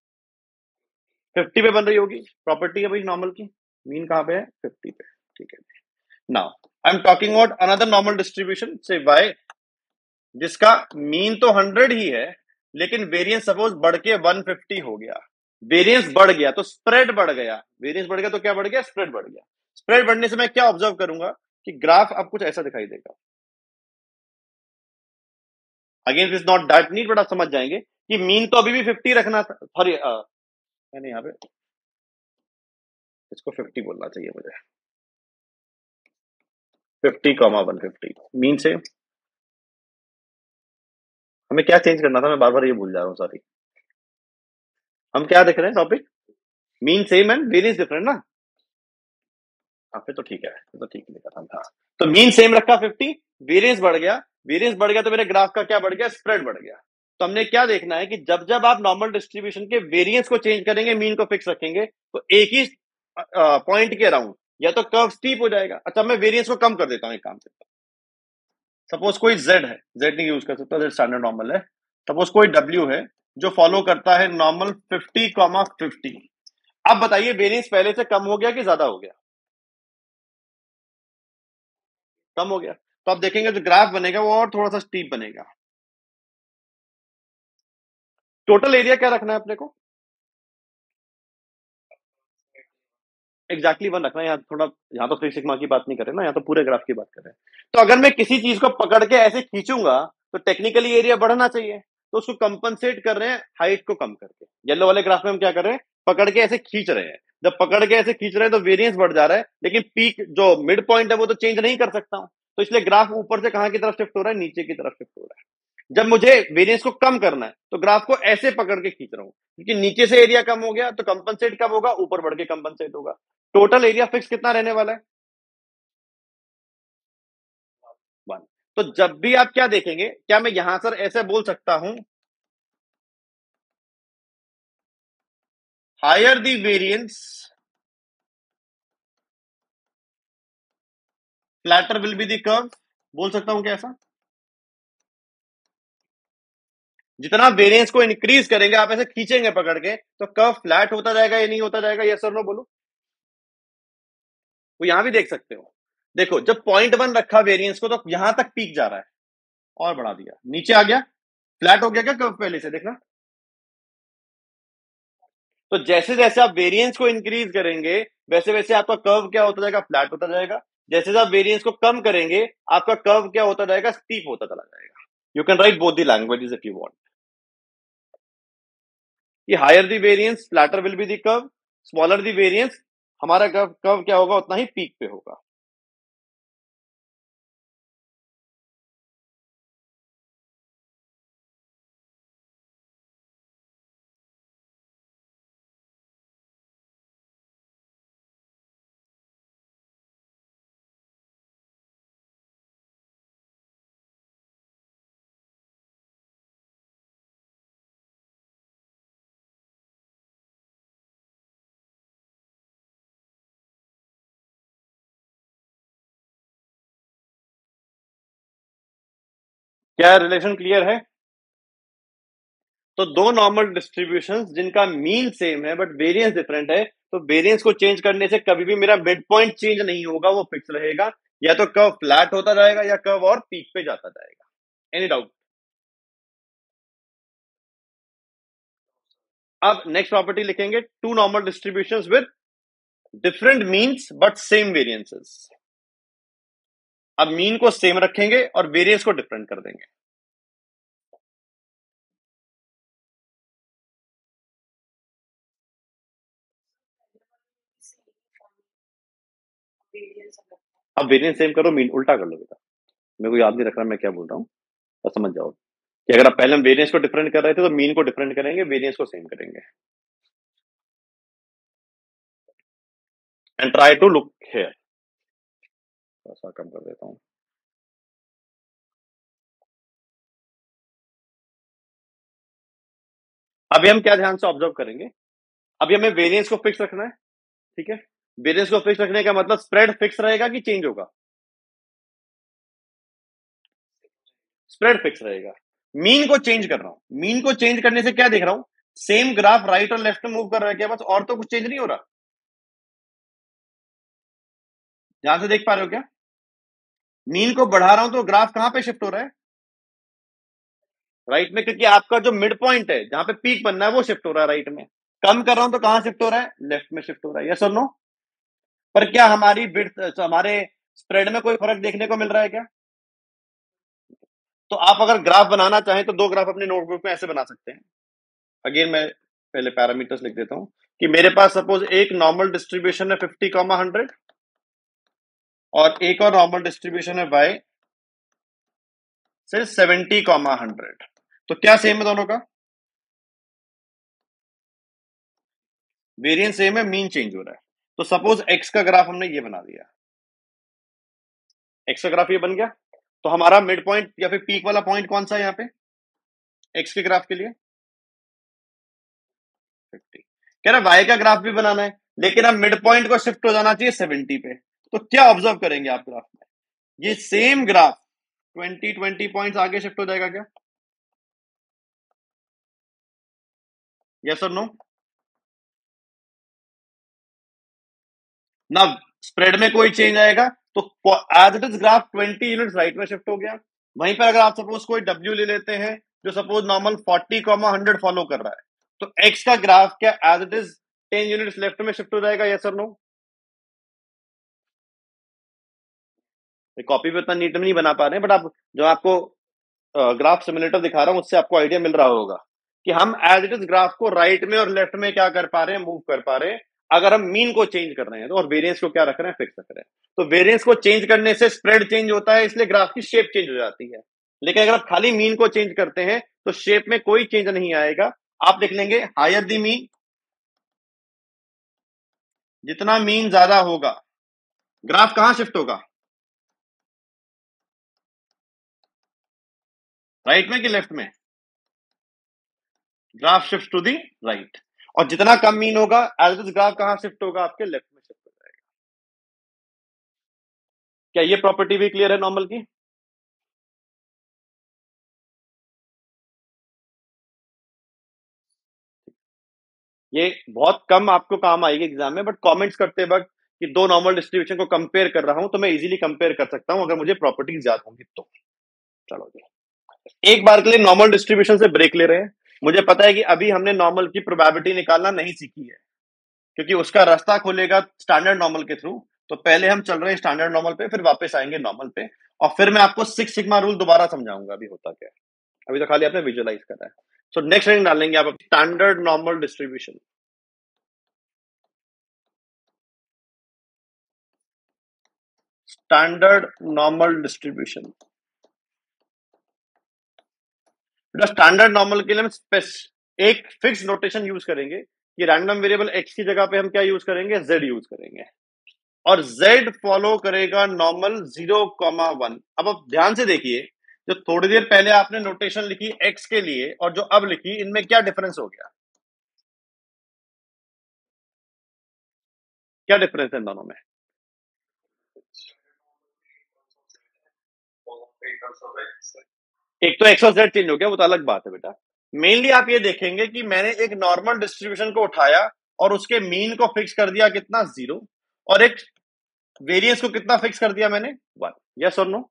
50 पे बन रही होगी। प्रॉपर्टी है भाई नॉर्मल की, मीन कहां पे है? 50 पे, ठीक है। Now I am talking about another normal distribution से वाई, जिसका मीन तो 100 ही है लेकिन वेरिएंस सपोज बढ़ के 150 हो गया। वेरिएंस बढ़ गया तो स्प्रेड बढ़ गया, वेरिएंस बढ़ गया तो क्या बढ़ गया? स्प्रेड बढ़ गया। स्प्रेड बढ़ने से मैं क्या ऑब्जर्व करूंगा कि ग्राफ अब कुछ ऐसा दिखाई देगा। Again is not that neat, but आप समझ जाएंगे कि मीन तो अभी भी 50 रखना था। सॉरी मैंने यहाँ पे इसको 50 बोलना चाहिए मुझे। 50, 150 मीन से हमें क्या चेंज करना था? मैं बार बार ये भूल जा रहा हूँ, सॉरी। हम क्या देख रहे हैं topic? Mean same and variance different ना? हाँ फिर तो ठीक है, फिर तो ठीक लिखा था। हाँ, तो मीन सेम रखा 50, वेरिएंस बढ़ गया। वेरिएंस बढ़ गया तो मेरे ग्राफ का क्या बढ़ गया? स्प्रेड बढ़ गया। तो हमने क्या देखना है कि जब जब आप नॉर्मल डिस्ट्रीब्यूशन के वेरिएंस को चेंज करेंगे, मीन को फिक्स रखेंगे, तो एक ही पॉइंट के अराउंड या तो कर्व स्टीप हो जाएगा। अच्छा मैं वेरिएंस को कम कर देता हूं एक काम से। सपोज कोई जेड है, जेड नहीं यूज कर सकता, जेड स्टैंडर्ड नॉर्मल है। सपोज कोई डब्ल्यू है जो फॉलो करता है नॉर्मल 50, 50। अब बताइए वेरिएंस पहले से कम हो गया कि ज्यादा हो गया? कम हो गया। तो आप देखेंगे जो ग्राफ बनेगा वो और थोड़ा सा स्टीप बनेगा। टोटल एरिया क्या रखना है अपने को? एग्जैक्टली 1 रखना है। यहाँ थोड़ा, यहाँ तो थ्री सिग्मा की बात नहीं कर रहे ना, यहाँ तो पूरे ग्राफ की बात कर रहे हैं। तो अगर मैं किसी चीज को पकड़ के ऐसे खींचूंगा तो टेक्निकली एरिया बढ़ना चाहिए, तो उसको कंपनसेट कर रहे हैं हाइट को कम करके। येलो वाले ग्राफ में हम क्या कर रहे हैं, पकड़ के ऐसे खींच रहे हैं। जब पकड़ के ऐसे खींच रहे हैं तो वेरिएंस बढ़ जा रहा है, लेकिन पीक जो मिड पॉइंट है वो तो चेंज नहीं कर सकता हूं। तो इसलिए ग्राफ ऊपर से कहां की तरफ शिफ्ट हो रहा है, नीचे की तरफ शिफ्ट हो रहा है। जब मुझे वेरिएंस को कम करना है तो ग्राफ को ऐसे पकड़ के खींच रहा हूं, क्योंकि नीचे से एरिया कम हो गया तो कंपनसेट कब होगा, ऊपर बढ़ के कंपनसेट होगा। टोटल एरिया फिक्स कितना रहने वाला है? 1। तो जब भी आप क्या देखेंगे, क्या मैं यहां सर ऐसे बोल सकता हूं, higher the variance flatter will be the curve, बोल सकता हूं क्या ऐसा? जितना वेरिएंस को इंक्रीज करेंगे, आप ऐसे खींचेंगे पकड़ के, तो कर्व फ्लैट होता जाएगा या नहीं होता जाएगा? यस और नो बोलो। वो यहां भी देख सकते हो। देखो जब 0.1 रखा वेरिएंस को तो यहां तक पीक जा रहा है, और बढ़ा दिया नीचे आ गया, फ्लैट हो गया क्या कर्व पहले से? देखना। तो जैसे जैसे आप वेरिएंस को इंक्रीज करेंगे वैसे वैसे आपका कर्व क्या होता जाएगा, फ्लैट होता जाएगा। जैसे जैसे आप वेरिएंस को कम करेंगे आपका कर्व क्या होता जाएगा, स्टीप होता चला जाएगा। You can write both the languages if you want. कि higher the variance flatter will be the curve, smaller the variance हमारा कर्व कर्व क्या होगा, उतना ही पीक पे होगा। क्या रिलेशन क्लियर है? तो दो नॉर्मल डिस्ट्रीब्यूशन जिनका मीन सेम है बट वेरिएंस डिफरेंट है, तो वेरिएंस को चेंज करने से कभी भी मेरा मिड पॉइंट चेंज नहीं होगा, वो फिक्स रहेगा। या तो कर्व फ्लैट होता जाएगा या कर्व और पीक पे जाता जाएगा। Any doubt? अब नेक्स्ट प्रॉपर्टी लिखेंगे, two normal distributions with different means but same variances. अब मीन को सेम रखेंगे और वेरिएंस को डिफरेंट कर देंगे। अब वेरिएंस सेम करो, मीन उल्टा कर लो बेटा। मेरे को याद नहीं रख रहा मैं क्या बोल रहा हूँ, बस समझ जाओ कि अगर आप पहले हम वेरिएंस को डिफरेंट कर रहे थे तो मीन को डिफरेंट करेंगे, वेरिएंस को सेम करेंगे। And try to look here, ऐसा कम कर देता हूँ। अभी हम क्या ध्यान से ऑब्जर्व करेंगे, अभी हमें वेरिएंस को फिक्स रखना है, ठीक है। वेरिएंस को फिक्स रखने का मतलब स्प्रेड फिक्स रहेगा कि चेंज होगा? स्प्रेड फिक्स रहेगा। मीन को चेंज कर रहा हूं, मीन को चेंज करने से क्या देख रहा हूं, सेम ग्राफ राइट और लेफ्ट में मूव कर रहा है क्या, बस, और तो कुछ चेंज नहीं हो रहा। ध्यान से देख पा रहे हो क्या? मीन को बढ़ा रहा हूं तो ग्राफ कहां पे शिफ्ट हो रहा है, राइट में, क्योंकि आपका जो मिड पॉइंट है जहां पे पीक बनना है वो शिफ्ट हो रहा है राइट में। कम कर रहा हूं तो कहां शिफ्ट हो रहा है, लेफ्ट में शिफ्ट हो रहा है। यस और नो? पर क्या हमारी विड्थ, हमारे स्प्रेड में कोई फर्क देखने को मिल रहा है क्या? तो आप अगर ग्राफ बनाना चाहें तो दो ग्राफ अपने नोटबुक में ऐसे बना सकते हैं। अगेन मैं पहले पैरामीटर्स लिख देता हूं कि मेरे पास सपोज एक नॉर्मल डिस्ट्रीब्यूशन है 50, 100 और एक और नॉर्मल डिस्ट्रीब्यूशन है y से 70, 100। तो क्या सेम है दोनों का? वेरिएंस सेम है, मीन चेंज हो रहा है। तो सपोज x का ग्राफ हमने ये बना दिया, x का ग्राफ ये बन गया। तो हमारा मिड पॉइंट या फिर पीक वाला पॉइंट कौन सा है यहाँ पे x के ग्राफ के लिए? 50। कह रहा y का ग्राफ भी बनाना है, लेकिन अब मिड पॉइंट को शिफ्ट हो जाना चाहिए 70 पे। तो क्या ऑब्जर्व करेंगे आप ग्राफ में, ये सेम ग्राफ 20 पॉइंट्स आगे शिफ्ट हो जाएगा क्या? यस और नो? ना स्प्रेड में कोई चेंज आएगा, तो as it is graph 20 units right में शिफ्ट हो गया। वहीं पर अगर आप सपोज कोई डब्ल्यू ले लेते हैं जो सपोज नॉर्मल 40, 100 फॉलो कर रहा है, तो एक्स का ग्राफ क्या as it is 10 units left में शिफ्ट हो जाएगा, यस और नो? कॉपी पे इतना नीट में नहीं बना पा रहे हैं, बट आप जो आपको ग्राफ सिमुलेटर दिखा रहा हूं उससे आपको आइडिया मिल रहा होगा कि हम एज इट इज ग्राफ को राइट में और लेफ्ट में क्या कर पा रहे हैं, मूव कर पा रहे हैं। अगर हम मीन को चेंज कर रहे हैं तो, और वेरिएंस को क्या रख रहे हैं, फिक्स रख रहे हैं, तो वेरिएंस को चेंज करने से स्प्रेड चेंज होता है, इसलिए ग्राफ की शेप चेंज हो जाती है। लेकिन अगर आप खाली मीन को चेंज करते हैं तो शेप में कोई चेंज नहीं आएगा। आप देख लेंगे हायर द मीन, जितना मीन ज्यादा होगा ग्राफ कहां शिफ्ट होगा, राइट में कि लेफ्ट में? Graph shift to the right. और जितना कम मीन होगा एज इट ग्राफ कहां शिफ्ट होगा, आपके लेफ्ट में शिफ्ट हो जाएगा। क्या ये प्रॉपर्टी भी क्लियर है नॉर्मल की? ये बहुत कम आपको काम आएगी एग्जाम में, बट कमेंट्स करते वक्त कि दो नॉर्मल डिस्ट्रीब्यूशन को कंपेयर कर रहा हूं तो मैं इजीली कंपेयर कर सकता हूं अगर मुझे प्रॉपर्टीज याद होंगी तो। चलो जी, एक बार के लिए नॉर्मल डिस्ट्रीब्यूशन से ब्रेक ले रहे हैं। मुझे पता है कि अभी हमने नॉर्मल की प्रोबेबिलिटी निकालना नहीं सीखी है, क्योंकि उसका रास्ता खुलेगा स्टैंडर्ड नॉर्मल के थ्रू। तो पहले हम चल रहे हैं स्टैंडर्ड नॉर्मल पे, फिर वापस आएंगे नॉर्मल पे, और फिर मैं आपको सिक्स सिग्मा रूल दोबारा समझाऊंगा अभी होता क्या है। अभी तो खाली आपने विजुअलाइज करा है। सो नेक्स्ट हेडिंग डालेंगे आप standard normal distribution. Standard normal distribution, standard normal के लिए हम एक फिक्स नोटेशन यूज करेंगे कि रैंडम वेरिएबल एक्स की जगह पे हम क्या यूज करेंगे, जेड यूज करेंगे, और z फॉलो करेगा नॉर्मल 0,1। अब आप ध्यान से देखिए, जो थोड़ी देर पहले आपने नोटेशन लिखी x के लिए और जो अब लिखी, इनमें क्या डिफरेंस हो गया, क्या डिफरेंस है इन दोनों में? एक तो x और z चेंज हो गया, वो तो अलग बात है बेटा। मेनली आप ये देखेंगे कि मैंने एक नॉर्मल डिस्ट्रीब्यूशन को उठाया और उसके मीन को फिक्स कर दिया कितना, 0, और एक वेरिएंस को कितना फिक्स कर दिया मैंने, 1। यस और नो?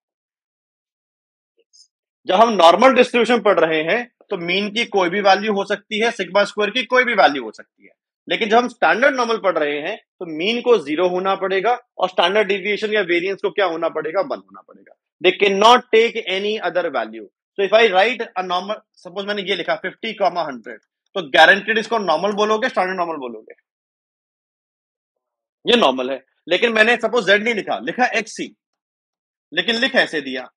जब हम नॉर्मल डिस्ट्रीब्यूशन पढ़ रहे हैं तो मीन की कोई भी वैल्यू हो सकती है, सिग्मा स्क्वायर की कोई भी वैल्यू हो सकती है। लेकिन जब हम स्टैंडर्ड नॉर्मल पढ़ रहे हैं तो मीन को 0 होना पड़ेगा और स्टैंडर्ड डिविएशन या वेरिएंस को क्या होना पड़ेगा, 1 होना पड़ेगा। They can not take any other value. So if I write a normal, suppose मैंने ये लिखा 50, 100, तो गारंटेड इसको नॉर्मल बोलोगे, स्टैंडर्ड नॉर्मल बोलोगे? ये नॉर्मल है। लेकिन मैंने सपोज जेड नहीं लिखा, लिखा एक्सी, लेकिन लिख ऐसे दिया,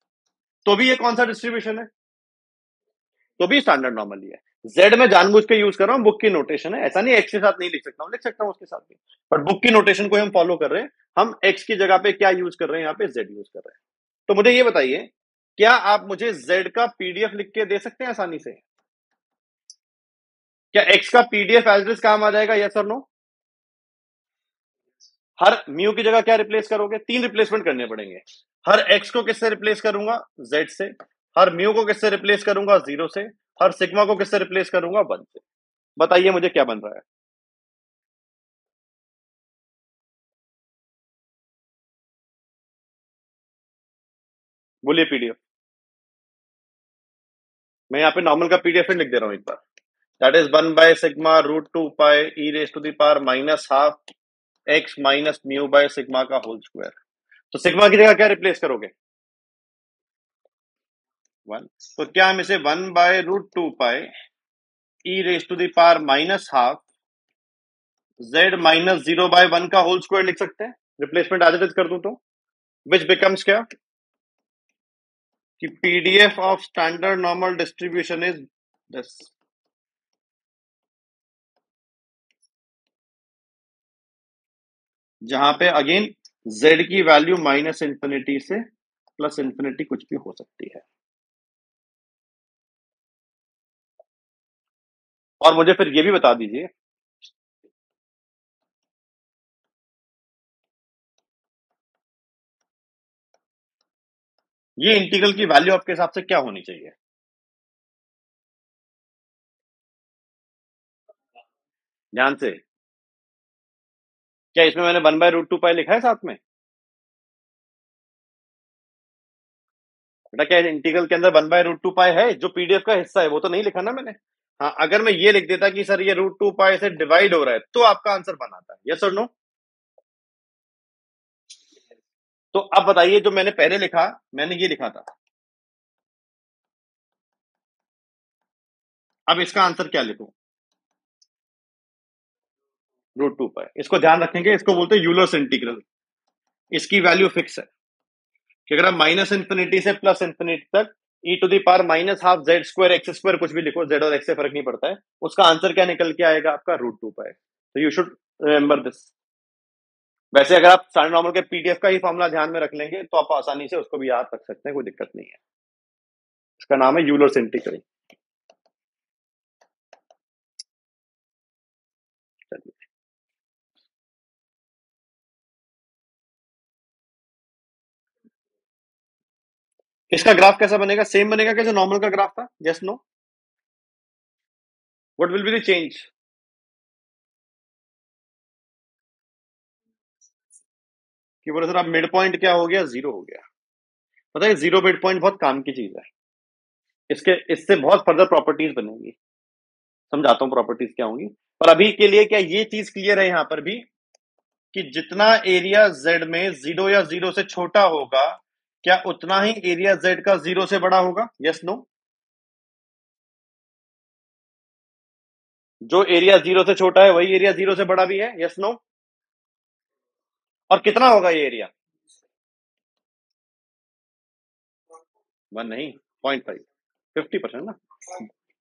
तो भी ये कौन सा डिस्ट्रीब्यूशन है, तो भी स्टैंडर्ड नॉर्मल ही है। जेड में जानबूझ के यूज कर रहा हूं, बुक की नोटेशन है, ऐसा नहीं एक्स के साथ नहीं लिख सकता हूं, लिख सकता हूं उसके साथ भी, बट बुक की नोटेशन को हम फॉलो कर रहे हैं। हम एक्स की जगह पे क्या यूज कर रहे हैं, यहाँ पे जेड यूज कर रहे हैं। तो मुझे ये बताइए, क्या आप मुझे जेड का पीडीएफ लिख के दे सकते हैं आसानी से? क्या एक्स का पीडीएफ एड्रेस काम आ जाएगा, यस और नो? हर म्यू की जगह क्या रिप्लेस करोगे, 3 रिप्लेसमेंट करने पड़ेंगे। हर एक्स को किससे रिप्लेस करूंगा, जेड से। हर म्यू को किससे रिप्लेस करूंगा, 0 से। हर सिग्मा को किससे रिप्लेस करूंगा, 1 से। बताइए मुझे क्या बन रहा है? बोलिए पीडीएफ। मैं यहाँ पे नॉर्मल का पीडीएफ लिख दे रहा हूँ एक बार। That is 1/σ√2π e⁻⁻ ½ x minus mu by sigma का होल स्क्वायर। तो सिग्मा की जगह क्या रिप्लेस करोगे, 1। तो क्या हम इसे 1/√2π e⁻⁻½ z-0/1 का होल स्क्वायर लिख सकते हैं? रिप्लेसमेंट एज इट इज कर दूं तो विच बिकम्स क्या, कि PDF of standard normal distribution is this. जहां पे अगेन z की वैल्यू -∞ से +∞ कुछ भी हो सकती है। और मुझे फिर ये भी बता दीजिए, ये इंटीग्रल की वैल्यू आपके हिसाब से क्या होनी चाहिए? ध्यान से। क्या इसमें मैंने 1/√2 पाई लिखा है साथ में? बेटा क्या इंटीग्रल के अंदर 1/√2 पाई है? जो पीडीएफ का हिस्सा है वो तो नहीं लिखा ना मैंने। हाँ, अगर मैं ये लिख देता कि सर ये √2 पाई से डिवाइड हो रहा है तो आपका आंसर बनाता है, यस और नो? तो अब बताइए, जो मैंने पहले लिखा, मैंने ये लिखा था, अब इसका आंसर क्या लिखूं? √2 पाई। इसको ध्यान रखेंगे, इसको बोलते हैं यूलर्स इंटीग्रल। इसकी वैल्यू फिक्स है कि अगर आप माइनस इंफिनिटी से प्लस इंफिनिटी तक e⁻½ z² x² कुछ भी लिखो, z और x से फर्क नहीं पड़ता है, उसका आंसर क्या निकल के आएगा? आपका √2 पाई। तो यू शुड रिमेंबर दिस। वैसे अगर आप स्टैंडर्ड नॉर्मल के पीडीएफ का ही फॉर्मूला ध्यान में रख लेंगे तो आप आसानी से उसको भी याद रख सकते हैं, कोई दिक्कत नहीं है। इसका नाम है यूलर्स इंटीग्रल। चलिए, इसका ग्राफ कैसा बनेगा? सेम बनेगा कैसे नॉर्मल का ग्राफ था? Yes no? What will be the change? कि बोले सर आप मिड पॉइंट क्या हो गया? जीरो हो गया। पता है जीरो मिड पॉइंट बहुत काम की चीज है। इसके इससे बहुत फर्दर प्रॉपर्टीज बनेंगी, समझाता हूँ प्रॉपर्टीज क्या होंगी। पर अभी के लिए क्या ये चीज क्लियर है यहां पर भी कि जितना एरिया जेड में जीरो या जीरो से छोटा होगा, क्या उतना ही एरिया जेड का जीरो से बड़ा होगा? Yes no? जो एरिया जीरो से छोटा है वही एरिया जीरो से बड़ा भी है, यस नो? और कितना होगा ये एरिया? 1 नहीं, 0.5। 50% ना,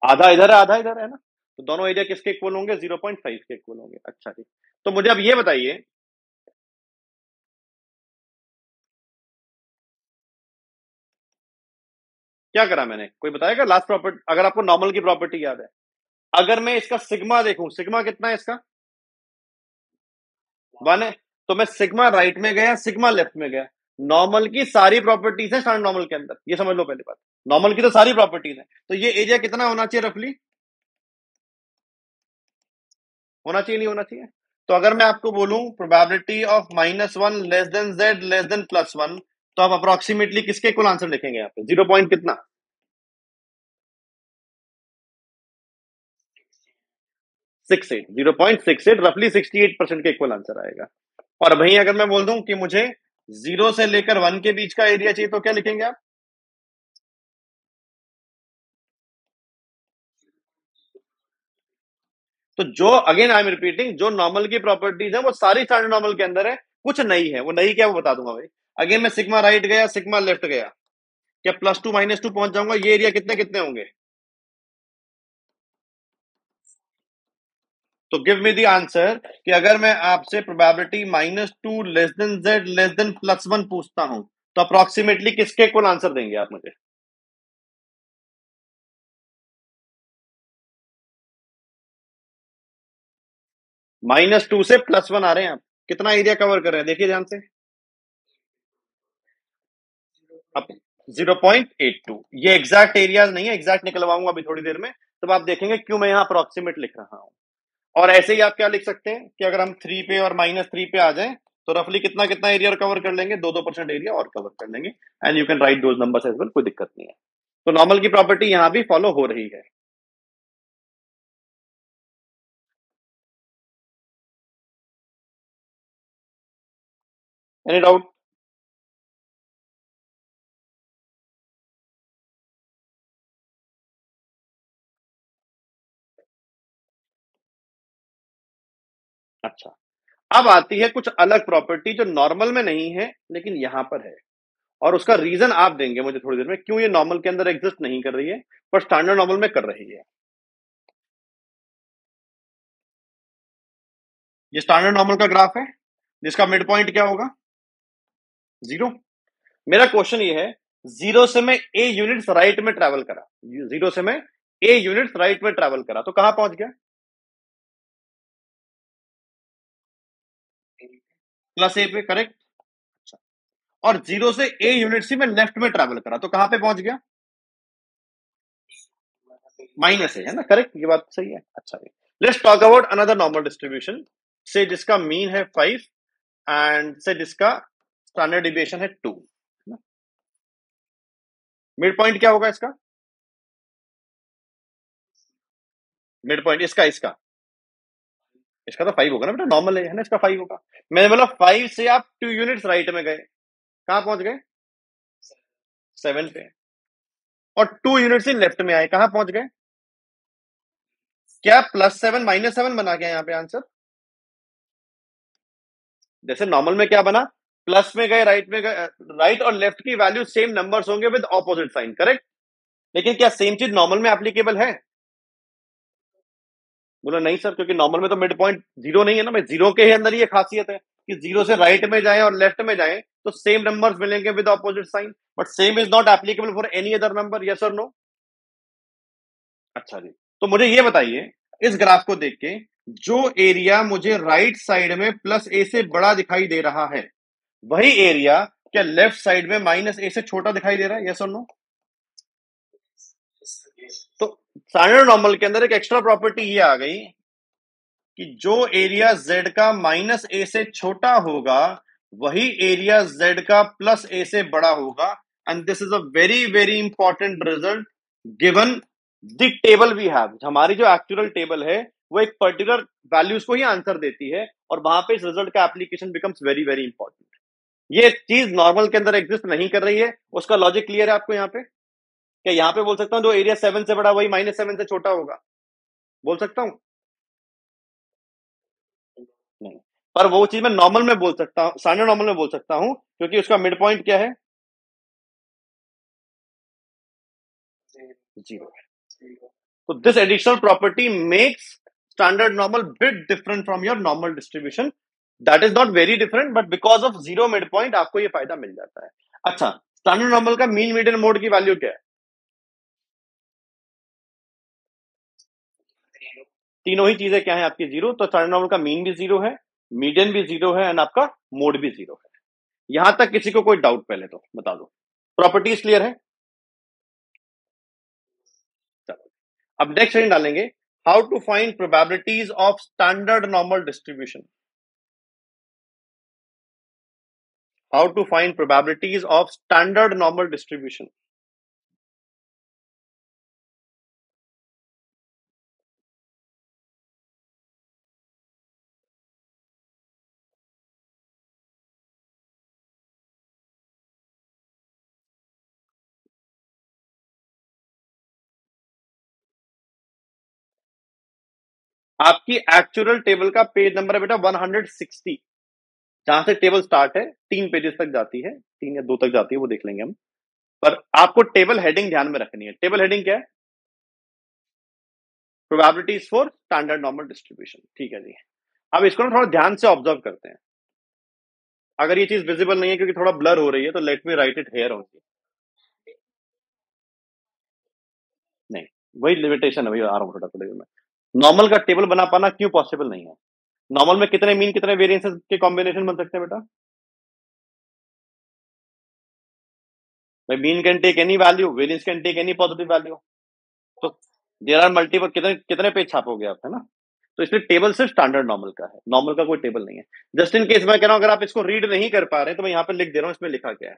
आधा इधर है आधा इधर है ना, तो दोनों एरिया किसके इक्वल होंगे? 0.5 के इक्वल होंगे। अच्छा जी, तो मुझे अब ये बताइए, क्या करा मैंने? कोई बताएगा लास्ट प्रॉपर्टी, अगर आपको नॉर्मल की प्रॉपर्टी याद है? अगर मैं इसका सिग्मा देखूं, सिग्मा कितना है इसका? 1 है। तो मैं सिग्मा राइट में गया, सिग्मा लेफ्ट में गया। नॉर्मल की सारी प्रॉपर्टीज है स्टैंडर्ड नॉर्मल के अंदर, ये समझ लो पहली बात। नॉर्मल की तो सारी प्रॉपर्टीज है, तो ये एरिया कितना होना चाहिए रफली? होना चाहिए नहीं होना चाहिए? तो अगर मैं आपको बोलूं probability of -1 less than Z less then +1, तो आप अप्रोक्सीमेटली किसके इक्वल आंसर लिखेंगे यहाँ पे? 0 पॉइंट कितना? 68। 0.68 रफली 68% के इक्वल आंसर आएगा। और वहीं अगर मैं बोल दूं कि मुझे 0 से लेकर 1 के बीच का एरिया चाहिए, तो क्या लिखेंगे आप? तो जो, अगेन आई एम रिपीटिंग, जो नॉर्मल की प्रॉपर्टीज है वो सारी स्टैंडर्ड नॉर्मल के अंदर है, कुछ नई है। वो नई क्या वो बता दूंगा भाई। अगेन मैं सिग्मा राइट गया, सिग्मा लेफ्ट गया, क्या +2 -2 पहुंच जाऊंगा? ये एरिया कितने कितने होंगे? तो गिव मी द आंसर कि अगर मैं आपसे probability -2 less than Z less then +1 पूछता हूं, तो अप्रोक्सीमेटली किसके इक्वल आंसर देंगे आप मुझे? -2 से +1 आ रहे हैं आप, कितना एरिया कवर कर रहे हैं देखिए ध्यान से। अब 0.82, ये एग्जैक्ट एरिया नहीं है, एग्जैक्ट निकलवाऊंगा अभी थोड़ी देर में, तब आप देखेंगे क्यों मैं यहां अप्रोक्सीमेट लिख रहा हूं। और ऐसे ही आप क्या लिख सकते हैं कि अगर हम 3 पे और -3 पे आ जाएं, तो रफली कितना कितना एरिया कवर कर लेंगे? 2-2% एरिया और कवर कर लेंगे। And you can write those numbers as well, कोई दिक्कत नहीं है। तो नॉर्मल की प्रॉपर्टी यहां भी फॉलो हो रही है। Any doubt? अच्छा, अब आती है कुछ अलग प्रॉपर्टी जो नॉर्मल में नहीं है लेकिन यहां पर है, और उसका रीजन आप देंगे मुझे थोड़ी देर में, क्यों ये नॉर्मल के अंदर एग्जिस्ट नहीं कर रही है पर स्टैंडर्ड नॉर्मल में कर रही है। ये स्टैंडर्ड नॉर्मल का ग्राफ है जिसका मिड पॉइंट क्या होगा? 0। मेरा क्वेश्चन ये है, 0 से मैं ए यूनिट्स राइट में ट्रेवल करा, 0 से मैं ए यूनिट्स राइट में ट्रेवल करा, तो कहां पहुंच गया? +a पे, करेक्ट। अच्छा, और 0 से ए यूनिट से मैं लेफ्ट में ट्रेवल करा, तो कहां पे पहुंच गया? -a है ना, करेक्ट, ये बात सही है। अच्छा, let's talk about another normal distribution. से जिसका मीन है 5 एंड से जिसका स्टैंडर्ड डिविएशन है 2। मिड पॉइंट क्या होगा इसका? मिड पॉइंट इसका इसका इसका तो 5 होगा ना बेटा, नॉर्मल है ना, इसका 5 होगा। मैंने बोला 5 से आप 2 यूनिट्स राइट में गए, कहां पहुंच गए? 7 पे। और 2 यूनिट्स ही लेफ्ट में आए, कहां पहुंच गए? क्या +7 -7 बना गया यहाँ पे आंसर? जैसे नॉर्मल में क्या बना, प्लस में गए, राइट में गए, राइट और लेफ्ट की वैल्यू सेम नंबर्स होंगे विद ऑपोजिट साइन, करेक्ट? लेकिन क्या सेम चीज नॉर्मल में एप्लीकेबल है? बोला नहीं सर, क्योंकि नॉर्मल में तो मिड पॉइंट 0 नहीं है ना भाई, 0 के ही अंदर ये खासियत है कि 0 से राइट में जाए और लेफ्ट में जाए तो सेम नंबर्स मिलेंगे with opposite sign, but same is not applicable for any other number, yes और नो? अच्छा जी, तो मुझे ये बताइए, इस ग्राफ को देख के जो एरिया मुझे राइट साइड में +a से बड़ा दिखाई दे रहा है, वही एरिया क्या लेफ्ट साइड में -a से छोटा दिखाई दे रहा है, यस और नो? तो स्टैंडर्ड नॉर्मल के अंदर एक एक्स्ट्रा प्रॉपर्टी ये आ गई कि जो एरिया z का -a से छोटा होगा वही एरिया z का +a से बड़ा होगा, and this is a very very important result given the table we have. हमारी जो एक्चुअल टेबल है वो एक पर्टिकुलर वैल्यूज को ही आंसर देती है, और वहां पे इस रिजल्ट का application becomes very very important. ये चीज नॉर्मल के अंदर एग्जिस्ट नहीं कर रही है, उसका लॉजिक क्लियर है आपको यहाँ पे? क्या यहाँ पे बोल सकता हूँ जो एरिया 7 से बड़ा वही -7 से छोटा होगा, बोल सकता हूँ? नहीं, पर वो चीज मैं नॉर्मल में बोल सकता हूँ, स्टैंडर्ड नॉर्मल में बोल सकता हूँ, क्योंकि उसका मिड पॉइंट क्या है? 0 है। तो this additional property makes standard normal bit different from your normal distribution. That is not very different, but because of 0 mid point आपको ये फायदा मिल जाता है। अच्छा, स्टैंडर्ड नॉर्मल का मीन मीडियन मोड की वैल्यू क्या है? तीनों ही चीजें क्या है आपकी? 0। तो स्टैंडर्ड नॉर्मल का मीन भी 0 है, मीडियन भी 0 है, एंड आपका मोड भी 0 है। यहां तक किसी को कोई डाउट पहले तो बता दो, प्रॉपर्टीज क्लियर है? चलो, अब नेक्स्ट सेकंड डालेंगे, how to find probabilities of standard normal distribution. How to find probabilities of standard normal distribution. आपकी एक्चुअल टेबल का पेज नंबर है बेटा 160, जहां से टेबल स्टार्ट है 3 पेजेस तक जाती है, 3 या 2 तक जाती है, वो देख लेंगे हम। पर आपको टेबल हेडिंग ध्यान में रखनी है। टेबल हेडिंग क्या है? Probabilities for standard normal distribution. ठीक है जी, अब इसको ना थोड़ा ध्यान से ऑब्जर्व करते हैं। अगर ये चीज विजिबल नहीं है क्योंकि थोड़ा ब्लर हो रही है, तो let me right it here only. नहीं, वही लिमिटेशन है, वही आ रहा हूँ थोड़ा थोड़ा में। नॉर्मल का टेबल बना पाना क्यों पॉसिबल नहीं है? नॉर्मल में कितने मीन कितने वेरिएंसेस के कॉम्बिनेशन बन सकते हैं बेटा? भाई mean can take any value, variance can take any positive value. तो देयर आर मल्टीपल, कितने कितने पेज छापोगे आप, है ना? तो इसलिए टेबल सिर्फ स्टैंडर्ड नॉर्मल का है, नॉर्मल का कोई टेबल नहीं है। जस्ट इन केस मैं कह रहा हूं अगर आप इसको रीड नहीं कर पा रहे तो मैं यहां पे लिख दे रहा हूं, इसमें लिखा क्या है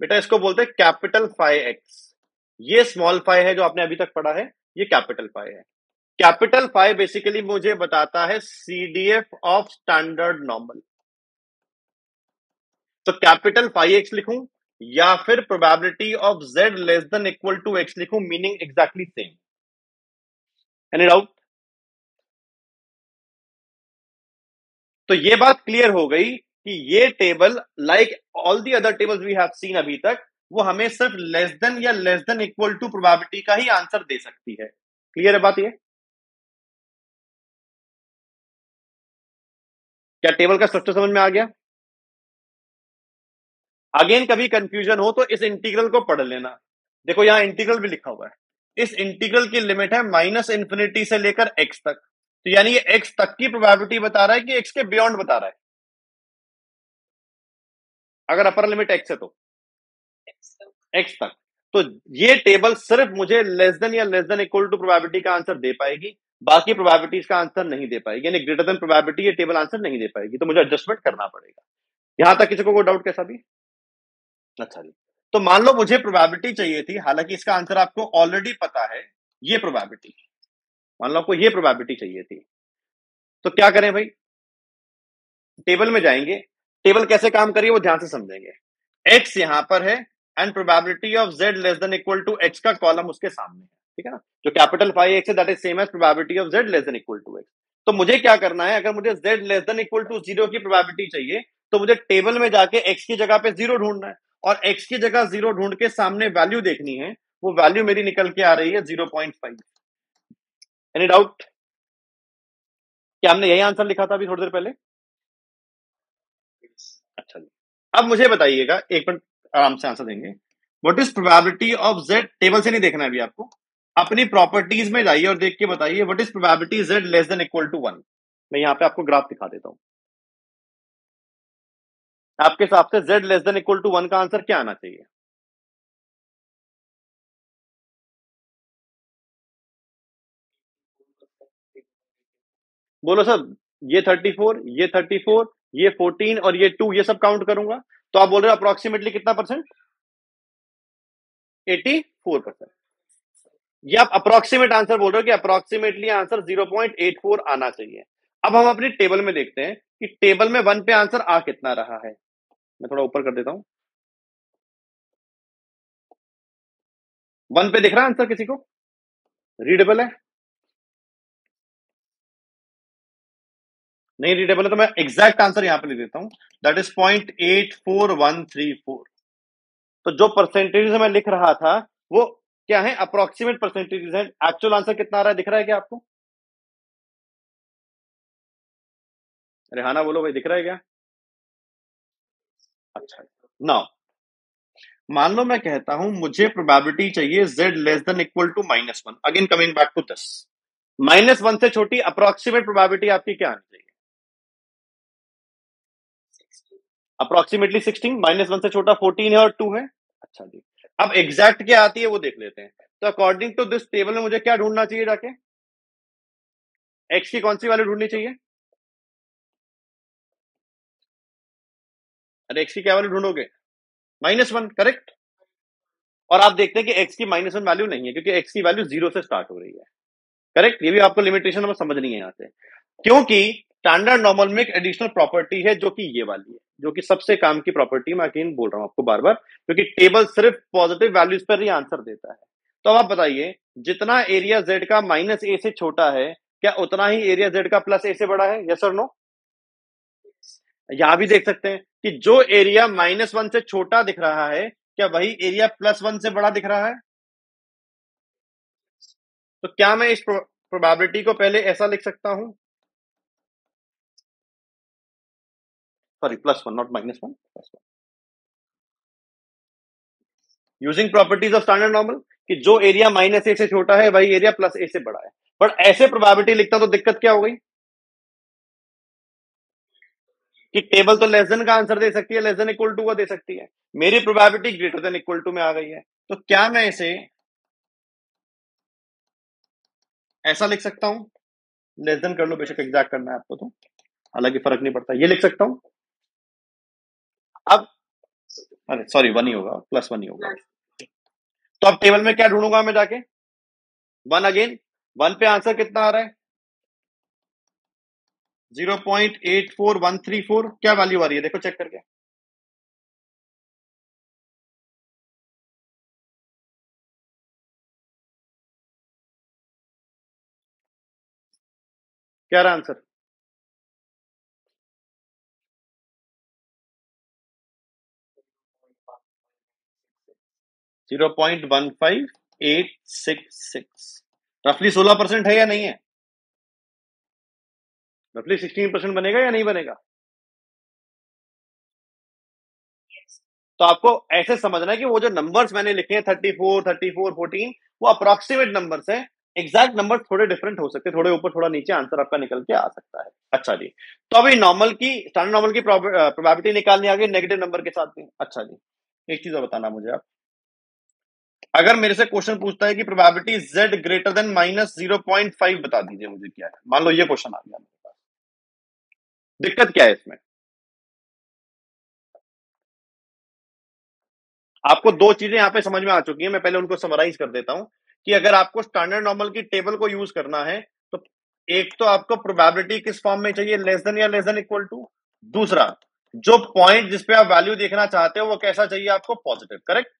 बेटा। इसको बोलते हैं कैपिटल फाई एक्स। ये स्मॉल फाई है जो आपने अभी तक पढ़ा है, ये कैपिटल फाई है। कैपिटल फाई बेसिकली मुझे बताता है सीडीएफ ऑफ स्टैंडर्ड नॉर्मल। तो कैपिटल फाई एक्स लिखूं या फिर probability of Z less than equal to X लिखूं, meaning exactly same. Any doubt? तो ये बात क्लियर हो गई कि ये table like all the other tables we have seen अभी तक, वो हमें सिर्फ लेस देन या less than equal to probability का ही आंसर दे सकती है। क्लियर है बात ये? क्या टेबल का स्ट्रक्चर समझ में आ गया? अगेन कभी कंफ्यूजन हो तो इस इंटीग्रल को पढ़ लेना। देखो यहां इंटीग्रल भी लिखा हुआ है, इस इंटीग्रल की लिमिट है -इन्फिनिटी से लेकर एक्स तक। तो यानी ये एक्स तक की प्रोबेबिलिटी बता रहा है कि एक्स के बियॉन्ड बता रहा है, अगर अपर लिमिट एक्स है तो एक्स तक। तो ये टेबल सिर्फ मुझे लेस देन या less than equal to probability का आंसर दे पाएगी, बाकी प्रोबेबिलिटीज का आंसर नहीं दे पाएगी, यानी ग्रेटर देन प्रोबेबिलिटी ये टेबल आंसर नहीं दे पाएगी, तो मुझे एडजस्टमेंट करना पड़ेगा। यहां तक किसी को कोई डाउट कैसा भी? अच्छा जी, तो मान लो मुझे प्रोबेबिलिटी चाहिए थी, हालांकि इसका आंसर आपको ऑलरेडी पता है, ये प्रोबेबिलिटी, मान लो आपको ये प्रोबेबिलिटी चाहिए थी, तो क्या करें भाई? टेबल में जाएंगे, टेबल कैसे काम करिए वो ध्यान से समझेंगे। एक्स यहां पर है and probability of Z less than equal to x का कॉलम उसके सामने है, ठीक है ना? जो कैपिटल फाइव एक्स है that is same as probability of Z less than equal to x. तो मुझे क्या करना है, अगर मुझे Z less than equal to zero की प्रोबेबिलिटी चाहिए, तो मुझे टेबल में जाके एक्स की जगह पे जीरो ढूंढना है, और एक्स की जगह जीरो ढूंढ के सामने वैल्यू देखनी है, वो वैल्यू मेरी निकल के आ रही है 0.5। Any doubt? क्या हमने यही आंसर लिखा था अभी थोड़ी देर पहले? अच्छा जी, अब मुझे बताइएगा, एक मिनट आराम से आंसर देंगे। What is probability of Z? Table से नहीं देखना है अभी आपको, अपनी प्रॉपर्टीज में जाइए और देख के बताइए what is probability Z less than equal to 1। मैं यहां पे आपको ग्राफ दिखा देता हूं। आपके हिसाब से Z less than equal to 1 का आंसर क्या आना चाहिए? बोलो सर। ये 34, ये 34, ये 14 और ये 2, ये सब काउंट करूंगा, तो आप बोल रहे हो अप्रोक्सीमेटली कितना परसेंट? 84%। ये आप अप्रोक्सीमेट आंसर बोल रहे हो कि अप्रोक्सीमेटली आंसर 0.84 आना चाहिए। अब हम अपनी टेबल में देखते हैं कि टेबल में 1 पे आंसर आ कितना रहा है। मैं थोड़ा ऊपर कर देता हूं। 1 पे दिख रहा है आंसर किसी को? रीडेबल है? नहीं रीडेबल है तो मैं एग्जैक्ट आंसर यहां पे लिख देता हूं, दैट इज 0.84134। तो जो परसेंटेज मैं लिख रहा था वो क्या है? अप्रोक्सीमेट परसेंटेज है। एक्चुअल आंसर कितना आ रहा है दिख रहा है क्या आपको? रेहाना बोलो भाई, दिख रहा है क्या? अच्छा, नाउ मान लो मैं कहता हूं मुझे प्रोबेबिलिटी चाहिए z less than equal to -1। Again coming back to this, -1 से छोटी अप्रोक्सीमेट प्रोबेबिलिटी आपकी क्या आनी चाहिए? अप्रोक्सीमेटली 16। -1 से छोटा 14 है और 2 है। अच्छा जी, अब एग्जैक्ट क्या आती है वो देख लेते हैं। तो अकॉर्डिंग टू दिस टेबल में मुझे क्या ढूंढना चाहिए जाके? एक्स की कौन सी वैल्यू ढूंढनी चाहिए? अरे एक्स की क्या वैल्यू ढूंढोगे? -1, करेक्ट। और आप देखते हैं कि एक्स की -1 वैल्यू नहीं है, क्योंकि एक्स की वैल्यू 0 से स्टार्ट हो रही है। करेक्ट, ये भी आपको लिमिटेशन हमें समझनी है यहाँ से, क्योंकि स्टैंडर्ड नॉर्मल में एक एडिशनल प्रॉपर्टी है जो कि ये वाली है, जो कि सबसे काम की प्रॉपर्टी। मैं अगेन बोल रहा हूं आपको बार बार, क्योंकि टेबल सिर्फ पॉजिटिव वैल्यूज पर ही आंसर देता है। तो अब आप बताइए, जितना एरिया जेड का -a से छोटा है, क्या उतना ही एरिया जेड का +a से बड़ा है? यस और नो? यहां भी देख सकते हैं कि जो एरिया -1 से छोटा दिख रहा है, क्या वही एरिया +1 से बड़ा दिख रहा है? तो क्या मैं इस प्रोबेबिलिटी को पहले ऐसा लिख सकता हूं? Sorry, +1, not -1, +1। Using properties of standard normal, कि जो एरिया -a से छोटा है वही एरिया +a से बड़ा है। बट ऐसे प्रोबेबिलिटी लिखता तो दिक्कत क्या हो गई कि टेबल तो लेस देन का आंसर दे सकती है, लेस देन इक्वल टू का दे सकती है। मेरी probability greater than equal to में आ गई है, तो क्या मैं इसे ऐसा लिख सकता हूं? लेस देन कर लो बेशक, एग्जैक्ट करना है आपको तो, हालांकि फर्क नहीं पड़ता, ये लिख सकता हूं। अब अरे सॉरी, 1 ही होगा, +1 ही होगा। तो अब टेबल में क्या ढूंढूंगा मैं जाके? 1 अगेन। 1 पे आंसर कितना आ रहा है? 0.84134। क्या वैल्यू आ रही है देखो चेक करके। क्या रहा आंसर? 0.15866। रफली 16% है या नहीं है? रफली 16% बनेगा या नहीं बनेगा? तो आपको ऐसे समझना है कि वो जो नंबर्स मैंने लिखे हैं 34, 34, 14, वो अप्रोक्सीमेट नंबर्स हैं। एग्जैक्ट नंबर थोड़े डिफरेंट हो सकते हैं, थोड़े ऊपर थोड़ा नीचे आंसर आपका निकल के आ सकता है। अच्छा जी, तो अभी नॉर्मल की, स्टैंडर्ड नॉर्मल की प्रोबेबिलिटी निकालनी आ गई नेगेटिव नंबर के साथ में। अच्छा जी, एक चीज और बताना मुझे आप, अगर मेरे से क्वेश्चन पूछता है कि प्रोबेबिलिटी z ग्रेटर देन -0.5 बता दीजिए मुझे क्या है, मान लो ये क्वेश्चन आ गया मेरे पास, दिक्कत क्या है इसमें? आपको दो चीजें यहां पे समझ में आ चुकी हैं, मैं पहले उनको समराइज कर देता हूं कि अगर आपको स्टैंडर्ड नॉर्मल की टेबल को यूज करना है तो एक तो आपको प्रोबेबिलिटी किस फॉर्म में चाहिए, लेस देन या लेस देन इक्वल टू। दूसरा, जो पॉइंट जिसपे आप वैल्यू देखना चाहते हो वो कैसा चाहिए आपको, पॉजिटिव, करेक्ट।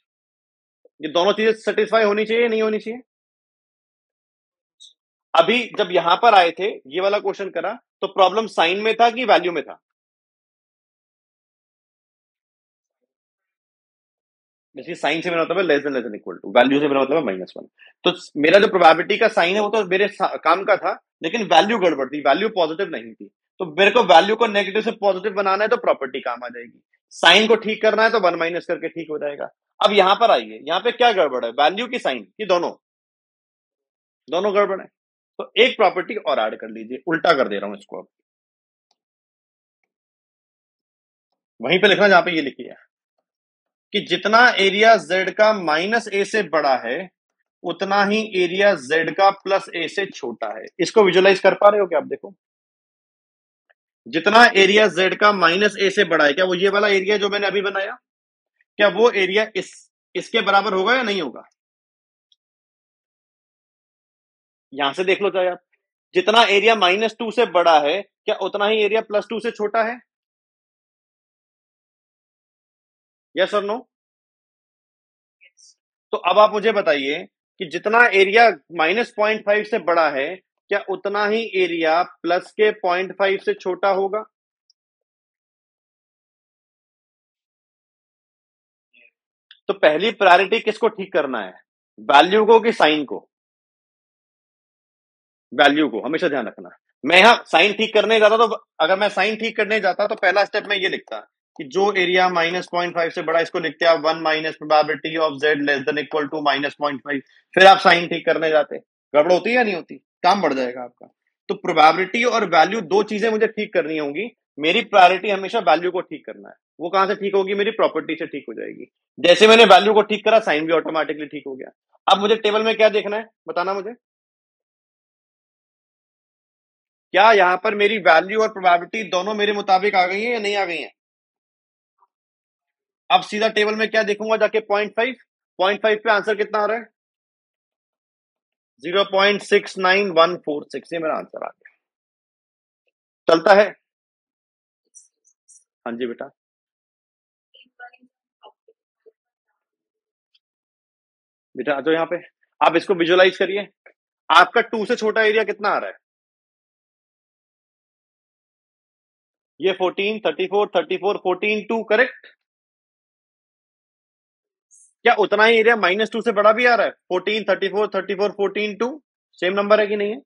ये दोनों चीजें सेटिस्फाई होनी चाहिए, नहीं होनी चाहिए? अभी जब यहां पर आए थे ये वाला क्वेश्चन करा तो प्रॉब्लम साइन में था कि वैल्यू में था? जैसे साइन से मेरा मतलब है less than equal to, value से मेरा मतलब है -1। तो मेरा जो प्रोबेबिलिटी का साइन है वो तो मेरे काम का था, लेकिन वैल्यू गड़बड़ थी, वैल्यू पॉजिटिव नहीं थी। तो मेरे को वैल्यू को नेगेटिव से पॉजिटिव बनाना है तो प्रॉपर्टी काम आ जाएगी। साइन को ठीक करना है तो 1 माइनस करके ठीक हो जाएगा। अब यहां पर आइए, यहां पे क्या गड़बड़ है, वैल्यू की साइन की दोनों? दोनों गड़बड़ है। तो एक प्रॉपर्टी और ऐड कर लीजिए, उल्टा कर दे रहा हूं इसको, अब वहीं पे लिखना जहां पे ये लिखी है कि जितना एरिया z का -a से बड़ा है उतना ही एरिया z का +a से छोटा है। इसको विजुअलाइज कर पा रहे हो क्या आप? देखो, जितना एरिया z का -a से बड़ा है, क्या वो ये वाला एरिया जो मैंने अभी बनाया, क्या वो एरिया इसके बराबर होगा या नहीं होगा? यहां से देख लो चाहे आप, जितना एरिया -2 से बड़ा है क्या उतना ही एरिया +2 से छोटा है? यस और नो? तो अब आप मुझे बताइए कि जितना एरिया -0.5 से बड़ा है क्या उतना ही एरिया प्लस के 0.5 से छोटा होगा? तो पहली प्रायोरिटी किसको ठीक करना है, वैल्यू को कि साइन को? वैल्यू को हमेशा ध्यान रखना। मैं यहां साइन ठीक करने जाता तो अगर मैं साइन ठीक करने जाता तो पहला स्टेप में ये लिखता कि जो एरिया -0.5 से बड़ा, इसको लिखते आप 1 minus probability of z less than equal to -0.5, फिर आप साइन ठीक करने जाते। गड़बड़ होती है या नहीं होती? काम बढ़ जाएगा आपका। तो प्रोबेबिलिटी और वैल्यू दो चीजें मुझे ठीक करनी होंगी। मेरी प्रायोरिटी हमेशा वैल्यू को ठीक करना है। वो कहां से ठीक होगी, मेरी प्रॉपर्टी से ठीक हो जाएगी। जैसे मैंने वैल्यू को ठीक करा साइन भी ऑटोमेटिकली ठीक हो गया। अब मुझे टेबल में क्या देखना है बताना मुझे, क्या यहां पर मेरी वैल्यू और प्रोबेबिलिटी दोनों मेरे मुताबिक आ गई है या नहीं आ गई है? अब सीधा टेबल में क्या देखूंगा जाके, 0.5। 0.5 पे आंसर कितना आ रहा है, 0.69146। ये मेरा आंसर आ गया। चलता है? हाँ जी बेटा। बेटा आ जाओ यहाँ पे, आप इसको विजुअलाइज करिए। आपका 2 से छोटा एरिया कितना आ रहा है? ये 14, 34, 34, 14, 2, करेक्ट। क्या उतना ही एरिया -2 से बड़ा भी आ रहा है, 14, 34, 34, 14, 2? सेम नंबर है कि नहीं है?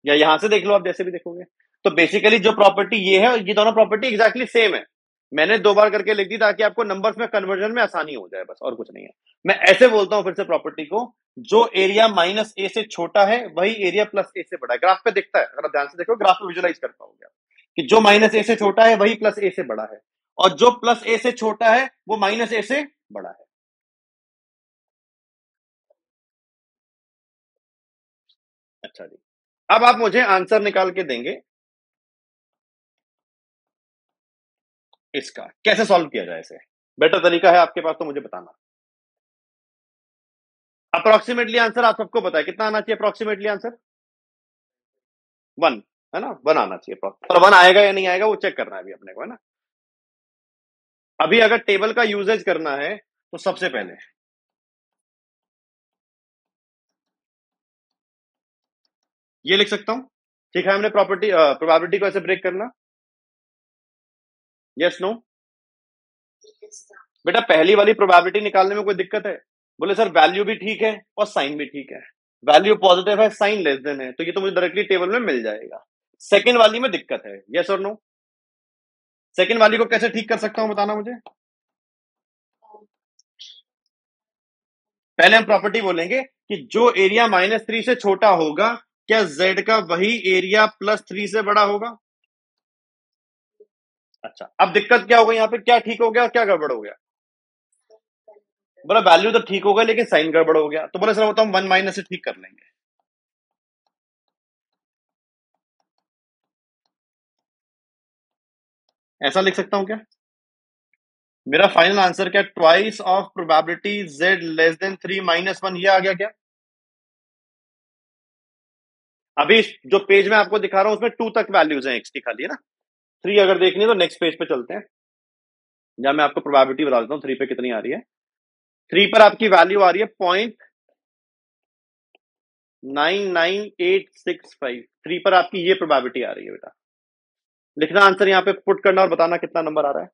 या यहां से देख लो, आप जैसे भी देखोगे। तो बेसिकली जो प्रॉपर्टी ये है, ये दोनों प्रॉपर्टी एग्जैक्टली सेम है। मैंने दो बार करके लिख दी ताकि आपको नंबर्स में कन्वर्जन में आसानी हो जाए, बस और कुछ नहीं है। मैं ऐसे बोलता हूं फिर से प्रॉपर्टी को, जो एरिया -a से छोटा है वही एरिया +a से बड़ा है। ग्राफ पे दिखता है, अगर आप ध्यान से देखो ग्राफ पे विजुअलाइज कर पाओगे आप, कि जो -a से छोटा है वही +a से बड़ा है, और जो +a से छोटा है वो -a से बड़ा है। अच्छा जी, अब आप मुझे आंसर निकाल के देंगे इसका कैसे सॉल्व किया जाए। इसे बेटर तरीका है आपके पास तो मुझे बताना। अप्रोक्सीमेटली आंसर आप सबको पता है कितना आना चाहिए, अप्रोक्सीमेटली आंसर 1 है ना, 1 आना चाहिए। और 1 आएगा या नहीं आएगा वो चेक करना है अभी अपने को, है ना। अभी अगर टेबल का यूजेज करना है तो सबसे पहले ये लिख सकता हूं, ठीक है। हमने प्रॉपर्टी प्रोबेबिलिटी को ऐसे ब्रेक करना, यस नो? बेटा पहली वाली प्रोबेबिलिटी निकालने में कोई दिक्कत है? बोले सर वैल्यू भी ठीक है और साइन भी ठीक है, वैल्यू पॉजिटिव है साइन लेस देन है, तो ये तो मुझे डायरेक्टली टेबल में मिल जाएगा। सेकंड वाली में दिक्कत है, यस और नो? सेकंड वाली को कैसे ठीक कर सकता हूं बताना मुझे। पहले हम प्रॉपर्टी बोलेंगे कि जो एरिया -3 से छोटा होगा क्या z का वही एरिया +3 से बड़ा होगा? अच्छा, अब दिक्कत क्या हो गई यहाँ पे, क्या ठीक हो गया क्या गड़बड़ हो गया? बोला वैल्यू तो ठीक हो गया लेकिन साइन गड़बड़ हो गया, तो बोला सर वो तो हम 1 से ठीक कर लेंगे। ऐसा लिख सकता हूं क्या? मेरा फाइनल आंसर क्या? Twice of probability z less then 3 - 1, ये आ गया क्या? अभी जो पेज में आपको दिखा रहा हूं उसमें 2 तक वैल्यूज हैं x की खाली, है ना। 3 अगर देखनी है तो नेक्स्ट पेज पे चलते हैं, जहां मैं आपको प्रोबेबिलिटी बता देता हूँ 3 पे कितनी आ रही है। 3 पर आपकी वैल्यू आ रही है 0.99865। 3 पर आपकी ये प्रोबेबिलिटी आ रही है बेटा। लिखना आंसर यहाँ पे पुट करना और बताना कितना नंबर आ रहा है।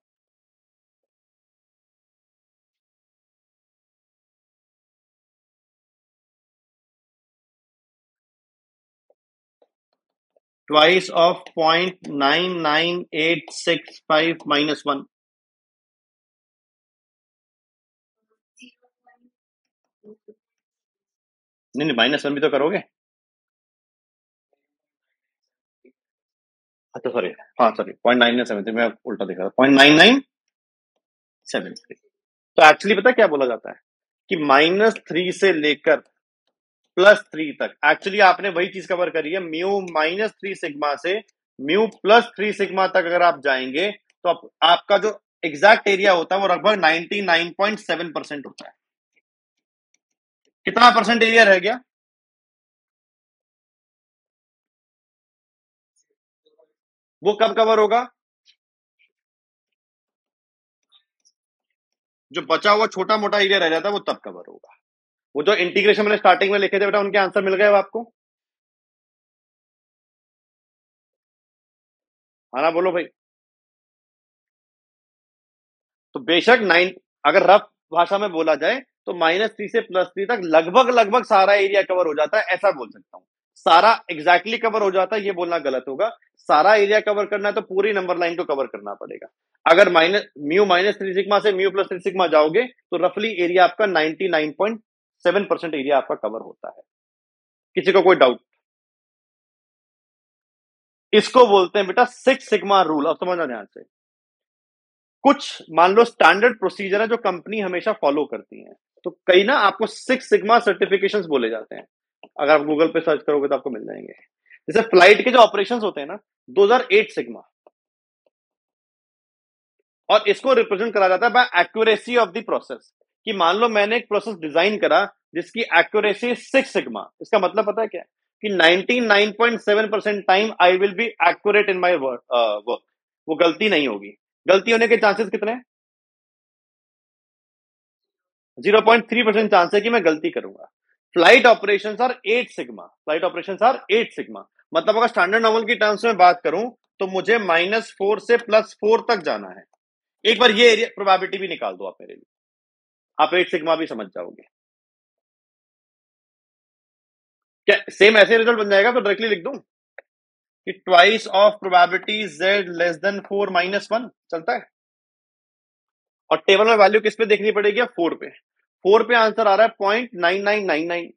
Twice of 0.99865 - 1। नहीं नहीं, -1 भी तो करोगे। अच्छा सॉरी, हाँ सॉरी, 0.997 मैं उल्टा दिखा रहा, 0.9973। तो एक्चुअली पता है क्या बोला जाता है कि -3 से लेकर +3 तक एक्चुअली आपने वही चीज कवर करी है। म्यू -3 सिग्मा से म्यू +3 सिग्मा तक अगर आप जाएंगे तो आपका जो एग्जैक्ट एरिया होता है वो लगभग 99.7% होता है। कितना परसेंट एरिया रह गया? वो कब कवर होगा? जो बचा हुआ छोटा मोटा एरिया रह जाता है वो तब कवर होगा। वो जो इंटीग्रेशन मैंने स्टार्टिंग में लिखे थे बेटा, उनके आंसर मिल गए अब आपको? हाँ ना, बोलो भाई। तो बेशक 9, अगर रफ भाषा में बोला जाए तो -3 से +3 तक लगभग लगभग सारा एरिया कवर हो जाता है, ऐसा बोल सकता हूं। सारा एग्जैक्टली कवर हो जाता है ये बोलना गलत होगा। सारा एरिया कवर करना है तो पूरी नंबर लाइन को कवर करना पड़ेगा। अगर म्यू -3 सिग्मा से म्यू +3 सिग्मा जाओगे तो रफली एरिया आपका 99.7% एरिया आपका कवर होता है। किसी को कोई डाउट? इसको बोलते हैं बेटा 6 सिग्मा रूल। अब समझना ध्यान से। कुछ मान लो स्टैंडर्ड प्रोसीजर है जो कंपनी हमेशा फॉलो करती है, तो कई ना आपको 6 सिग्मा सर्टिफिकेशंस बोले जाते हैं। अगर आप गूगल पे सर्च करोगे तो आपको मिल जाएंगे। जैसे फ्लाइट के जो ऑपरेशंस होते हैं ना, 2008 सिग्मा। और इसको रिप्रेजेंट करा जाता है by accuracy of the process. कि मान लो मैंने एक प्रोसेस डिजाइन करा जिसकी एक्यूरेसी 6 सिग्मा, इसका मतलब पता है क्या? कि 99.7% time I will be accurate in my work. वो गलती नहीं होगी। गलती होने के चांसेस कितने हैं? 0.3% चांस है कि मैं गलती करूंगा। Flight operations are 8 sigma. Flight operations are 8 sigma. मतलब अगर स्टैंडर्ड नॉर्मल की टर्म्स में बात करूं तो मुझे -4 से +4 तक जाना है। एक बार ये एरिया प्रोबेबिलिटी भी निकाल दो आप मेरे लिए, आप 8 सिग्मा भी समझ जाओगे। क्या सेम ऐसे रिजल्ट बन जाएगा? तो डायरेक्टली लिख दूं कि twice of probability z less then 4 - 1 चलता है। और टेबल में वैल्यू किस पे देखनी पड़ेगी? 4 पे। 4 पे आंसर आ रहा है 0.9999।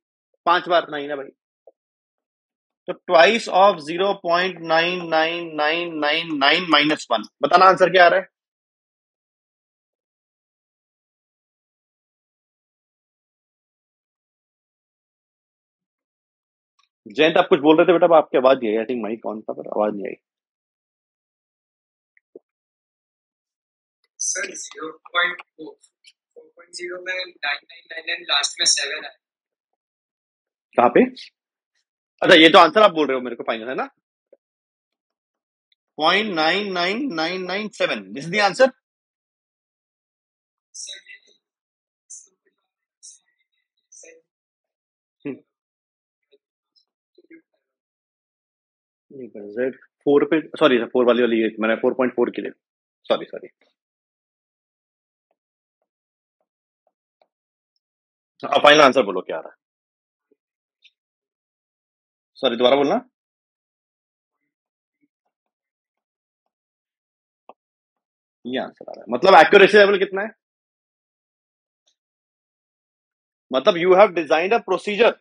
5 बार 9 है भाई। तो ट्वाइस ऑफ 0.99999 - 1। बताना आंसर क्या आ रहा है? जयंत आप कुछ बोल रहे थे बेटा, आपकी आवाज नहीं आई। आई थिंक माइक कौन था पर आवाज नहीं आई। सर 0.4 में 999 लास्ट में 7 है। कहाँ पे? अच्छा ये तो आंसर आप बोल रहे हो मेरे को फाइनल, है ना? 0.99997 this is the answer. Z 4 पे, सॉरी 4 वाली वाली ये मैंने 4.4 के लिए, सॉरी सॉरी। अब फाइनल आंसर बोलो क्या आ रहा है? सॉरी दोबारा बोलना। ये आंसर आ रहा है। मतलब एक्यूरेसी लेवल कितना है? मतलब you have designed a procedure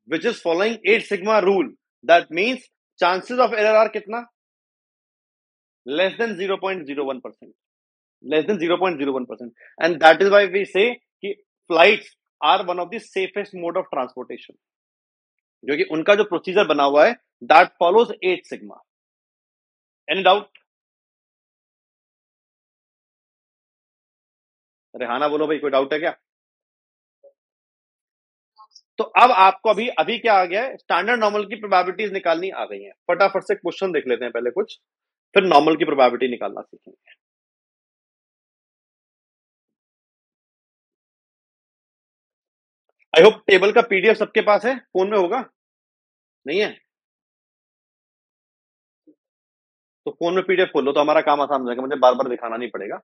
which is following 8 sigma rule. That means chances of error are कितना? Less than 0.01%। Less than 0.01%। And that is why we say कि flights are one of the safest mode of transportation, जो कि उनका जो procedure बना हुआ है that follows 8 sigma. Any doubt? Rehana बोलो भाई, कोई डाउट है क्या? तो अब आपको अभी अभी क्या आ गया है, स्टैंडर्ड नॉर्मल की प्रोबेबिलिटीज निकालनी आ गई हैं। फटाफट से क्वेश्चन देख लेते हैं पहले कुछ, फिर नॉर्मल की प्रोबेबिलिटी निकालना सीखेंगे। आई होप टेबल का पीडीएफ सबके पास है, फोन में होगा, नहीं है तो फोन में पीडीएफ खोल लो, तो हमारा काम आसान हो जाएगा, मुझे बार बार दिखाना नहीं पड़ेगा।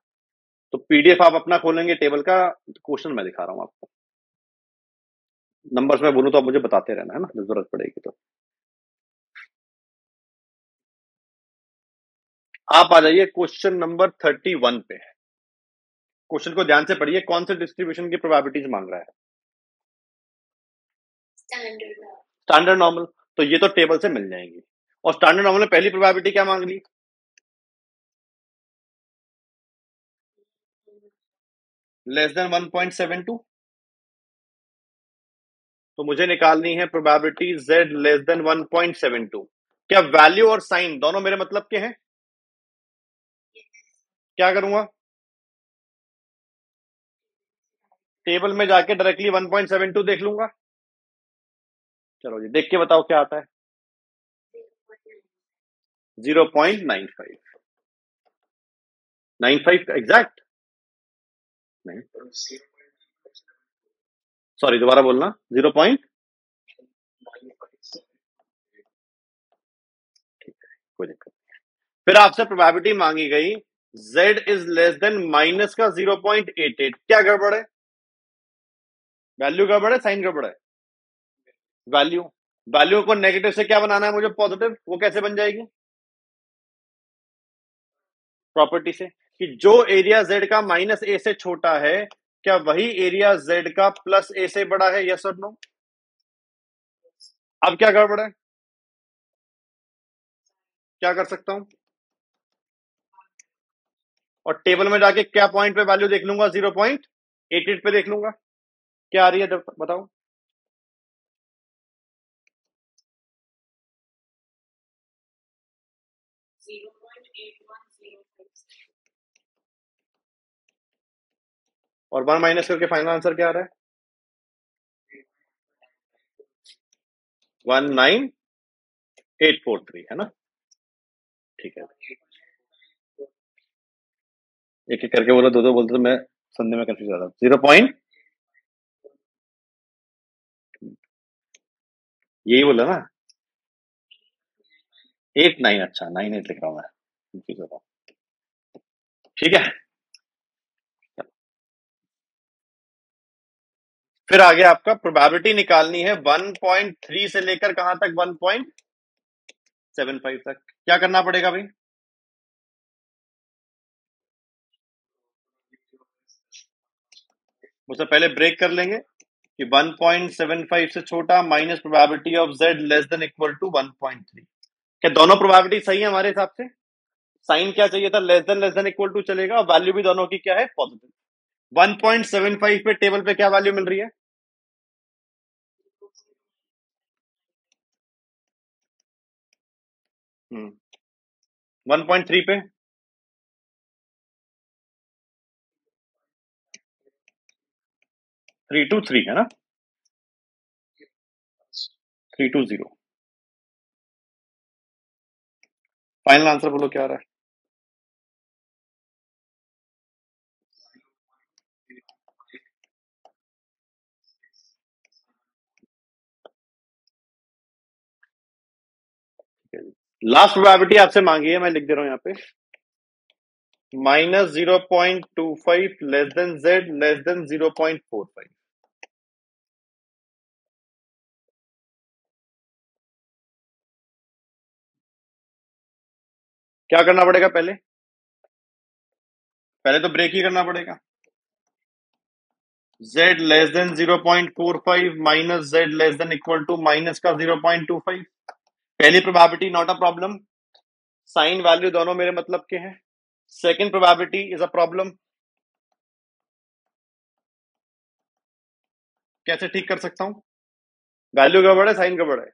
तो पीडीएफ आप अपना खोलेंगे टेबल का, क्वेश्चन मैं दिखा रहा हूं आपको, नंबर्स में बोलूं तो आप मुझे बताते रहना है ना, जरूरत पड़ेगी तो। आप आ जाइए क्वेश्चन नंबर 31 पे। क्वेश्चन को ध्यान से पढ़िए, कौन से डिस्ट्रीब्यूशन की प्रोबेबिलिटीज मांग रहा है? स्टैंडर्ड नॉर्मल, तो ये तो टेबल से मिल जाएंगी। और स्टैंडर्ड नॉर्मल में पहली प्रोबेबिलिटी क्या मांग ली? Less than 1.72। तो मुझे निकालनी है प्रोबेबिलिटी z लेस देन 1.72। क्या वैल्यू और साइन दोनों मेरे मतलब के हैं? क्या करूंगा? टेबल में जाके डायरेक्टली 1.72 देख लूंगा। चलो जी, देख के बताओ क्या आता है। 0.95। 95 एग्जैक्ट? नहीं, सॉरी, दोबारा बोलना। 0. कोई दिक्कत नहीं। फिर आपसे प्रोबेबिलिटी मांगी गई z is less than minus का 0.88। क्या गड़बड़ है? वैल्यू गड़बड़ है, साइन गड़बड़ है? वैल्यू। वैल्यू को नेगेटिव से क्या बनाना है मुझे? पॉजिटिव। वो कैसे बन जाएगी? प्रॉपर्टी से, कि जो एरिया z का माइनस ए से छोटा है, क्या वही एरिया z का प्लस ए से बड़ा है? यस और नो? अब क्या गड़बड़ है? क्या कर सकता हूं? और टेबल में जाके क्या पॉइंट पे वैल्यू देख लूंगा? 0.88 पे देख लूंगा। क्या आ रही है बताओ? और 1 माइनस करके फाइनल आंसर क्या आ रहा है? 19843 है ना? ठीक है, एक एक करके बोलो, दो दो बोलते तो मैं सुनने में कंफ्यूज हो रहा था। 0. यही बोला ना? 89। अच्छा, 98 लिख रहा हूं मैं, कंफ्यूज हो रहा हूं। ठीक है, फिर आगे आपका प्रोबेबिलिटी निकालनी है 1.3 से लेकर कहां तक? 1.75 तक। क्या करना पड़ेगा भाई? उससे पहले ब्रेक कर लेंगे कि 1.75 से छोटा minus probability of z less than equal to 1.3। क्या दोनों प्रोबेबिलिटी सही है हमारे हिसाब से? साइन क्या चाहिए था? लेस देन इक्वल टू चलेगा, और वैल्यू भी दोनों की क्या है? पॉजिटिव। 1.75 पे टेबल पे क्या वैल्यू मिल रही है? 1.3 पे 323 है ना? 320। फाइनल आंसर बोलो क्या आ रहा है? लास्ट प्रोबेबिलिटी आपसे मांगी है, मैं लिख दे रहा हूं यहाँ पे। -0.25 less than z less than 0.45। क्या करना पड़ेगा पहले? पहले तो ब्रेक ही करना पड़ेगा। z less than 0.45 minus z less than equal to minus का 0.25। पहली probability not a problem, sign value दोनों मेरे मतलब के हैं। Second probability is a problem, कैसे ठीक कर सकता हूं? वैल्यू गड़बड़ है, साइन गड़बड़ है?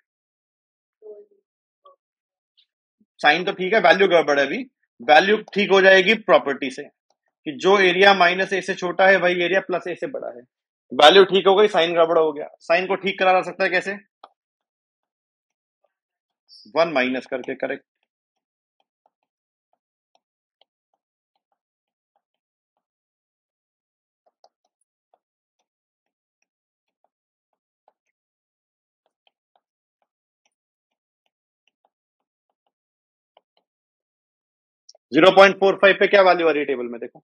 साइन तो ठीक है, वैल्यू गड़बड़ है अभी। वैल्यू ठीक हो जाएगी प्रॉपर्टी से कि जो एरिया माइनस ए से छोटा है वही एरिया प्लस ए से बड़ा है। वैल्यू ठीक हो गई, साइन गड़बड़ हो गया। साइन को ठीक करा जा सकता है कैसे? 1 माइनस करके, करेक्ट। जीरो 0.45 पे क्या वैल्यू आ रही है टेबल में, देखो।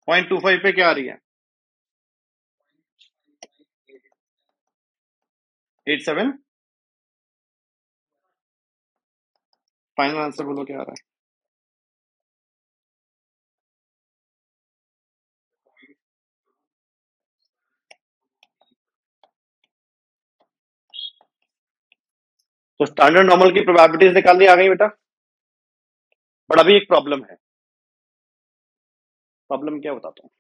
0.25 पे क्या आ रही है? 87। फाइनल आंसर बोलो क्या आ रहा है? तो स्टैंडर्ड नॉर्मल की प्रोबेबिलिटीज निकालनी आ गई बेटा। बट अभी एक प्रॉब्लम है। प्रॉब्लम क्या बताता हूँ।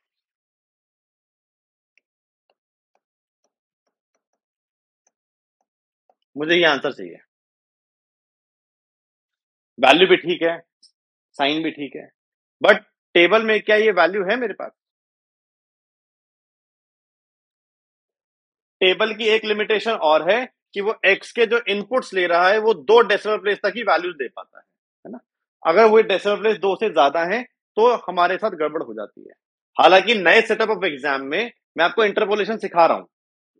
मुझे ये आंसर चाहिए। वैल्यू भी ठीक है, साइन भी ठीक है, बट टेबल में क्या ये वैल्यू है मेरे पास? टेबल की एक लिमिटेशन और है कि वो एक्स के जो इनपुट्स ले रहा है वो 2 डेसिमल प्लेस तक ही वैल्यूज दे पाता है ना। अगर वो डेसिमल प्लेस 2 से ज्यादा है तो हमारे साथ गड़बड़ हो जाती है। हालांकि नए सेटअप ऑफ एग्जाम में मैं आपको इंटरपोलेशन सिखा रहा हूं,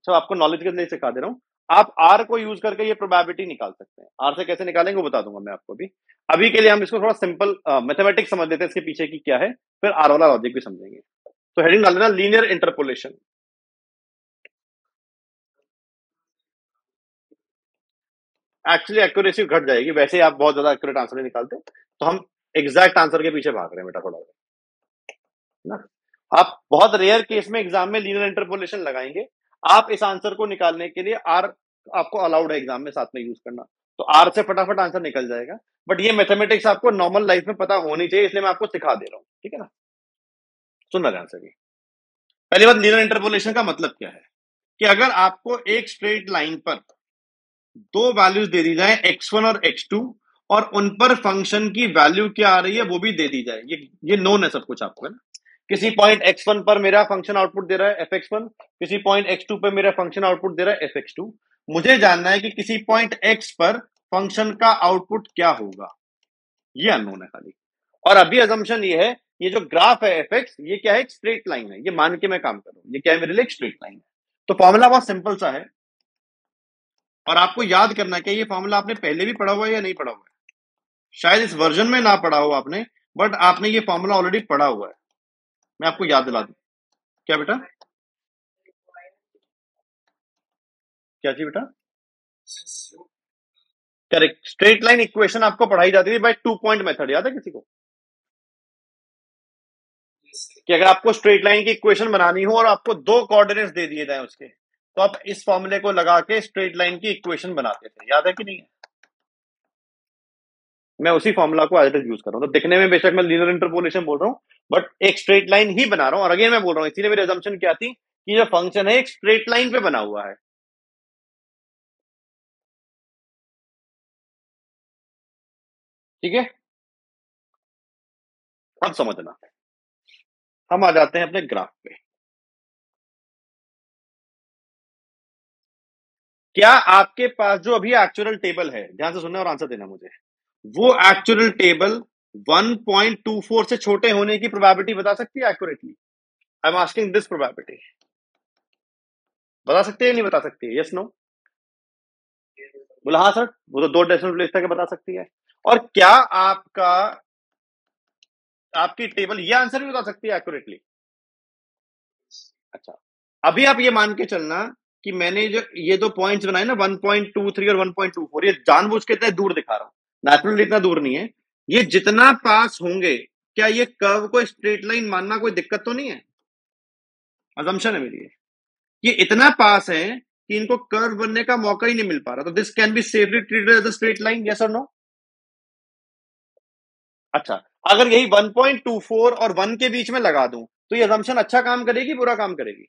तो आपको नॉलेज के लिए सिखा दे रहा हूं। आप आर को यूज करके ये प्रोबेबिलिटी निकाल सकते हैं। आर से कैसे निकालेंगे वो बता दूंगा मैं आपको भी। अभी के लिए हम इसको थोड़ा सिंपल मैथमेटिक्स समझ लेते हैं, इसके पीछे की क्या है, फिर आर वाला लॉजिक भी समझेंगे। तो हेडिंग डाल देना लीनियर इंटरपोलेशन। एक्चुअली एक्यूरेसी घट जाएगी, वैसे ही आप बहुत ज्यादा एक्यूरेट आंसर नहीं निकालते, तो हम एग्जैक्ट आंसर के पीछे भाग रहे हैं बेटा थोड़ा ना। आप बहुत रेयर केस में एग्जाम में लीनियर इंटरपोलेशन लगाएंगे। आप इस आंसर को निकालने के लिए आर आपको अलाउड है एग्जाम में साथ में यूज करना, तो आर से फटाफट आंसर निकल जाएगा। बट ये मैथमेटिक्स आपको नॉर्मल लाइफ में पता होनी चाहिए, इसलिए मैं आपको सिखा दे रहा हूं, ठीक है ना। सुनना ध्यान से भी। पहली बात, लीनियर इंटरपोलेशन का मतलब क्या है कि अगर आपको एक स्ट्रेट लाइन पर दो वैल्यूज दे दी जाए x1 और x2, और उन पर फंक्शन की वैल्यू क्या आ रही है वो भी दे दी जाए, ये नोन है सब कुछ आपको, है ना। किसी पॉइंट x1 पर मेरा फंक्शन आउटपुट दे रहा है fx1, किसी पॉइंट x2 पर मेरा फंक्शन आउटपुट दे रहा है fx2। मुझे जानना है कि किसी पॉइंट x पर फंक्शन का आउटपुट क्या होगा, ये अननोन है खाली। और अभी अजम्पशन ये है, ये जो ग्राफ है fx, ये क्या है? एक स्ट्रेट लाइन है, ये मान के मैं काम कर रहा हूं, ये क्या है मेरे लिए? एक स्ट्रेट लाइन है। तो फॉर्मूला बहुत सिंपल सा है, और आपको याद करना है कि ये फॉर्मूला आपने पहले भी पढ़ा हुआ है या नहीं पढ़ा हुआ है। शायद इस वर्जन में ना पढ़ा हो आपने, बट आपने ये फॉर्मूला ऑलरेडी पढ़ा हुआ है। मैं आपको याद दिला दूं। क्या बेटा? क्या चीज बेटा? करेक्ट। स्ट्रेट लाइन इक्वेशन आपको पढ़ाई जाती थी बाय 2 पॉइंट मेथड, याद है किसी को? कि अगर आपको स्ट्रेट लाइन की इक्वेशन बनानी हो और आपको दो कोऑर्डिनेट्स दे दिए जाए उसके, तो आप इस फॉर्मूले को लगा के स्ट्रेट लाइन की इक्वेशन बनाते थे, याद है कि नहीं है? मैं उसी फॉर्मूला को एज इट इज यूज कर रहा हूं। तो दिखने में बेशक मैं लीनियर इंटरपोलेशन बोल रहा हूं, बट एक स्ट्रेट लाइन ही बना रहा हूं। और अगेन मैं बोल रहा हूं, इसीलिए मेरी assumption क्या थी कि जो फंक्शन है एक स्ट्रेट लाइन पे बना हुआ है। ठीक है, अब समझना। हम आ जाते हैं अपने ग्राफ पे। क्या आपके पास जो अभी एक्चुअल टेबल है, ध्यान से सुनना और आंसर देना मुझे, वो एक्चुअल टेबल 1.24 से छोटे होने की प्रोबेबिलिटी बता सकती है accurately? I am asking this probability. बता सकती है नहीं बता सकती है? Yes no? बोला हाँ सर, वो तो 2 डेसिमल प्लेस तक बता सकती है। और क्या आपका आपकी टेबल ये आंसर भी बता सकती है एक्यूरेटली? अच्छा, अभी आप ये मान के चलना कि मैंने जो ये दो पॉइंट्स बनाए ना 1.23 और 1.24, ये जानबूझ के इतना दूर दिखा रहा हूं, नेचुरली इतना दूर नहीं है। ये जितना पास होंगे, क्या ये कर्व को स्ट्रेट लाइन मानना कोई दिक्कत तो नहीं है? अजम्पशन है मेरी ये इतना पास है कि इनको कर्व बनने का मौका ही नहीं मिल पा रहा, तो this can be safely treated as a straight line, yes और नो? अच्छा, अगर यही 1.24 और 1 के बीच में लगा दूं तो ये assumption अच्छा काम करेगी बुरा काम करेगी?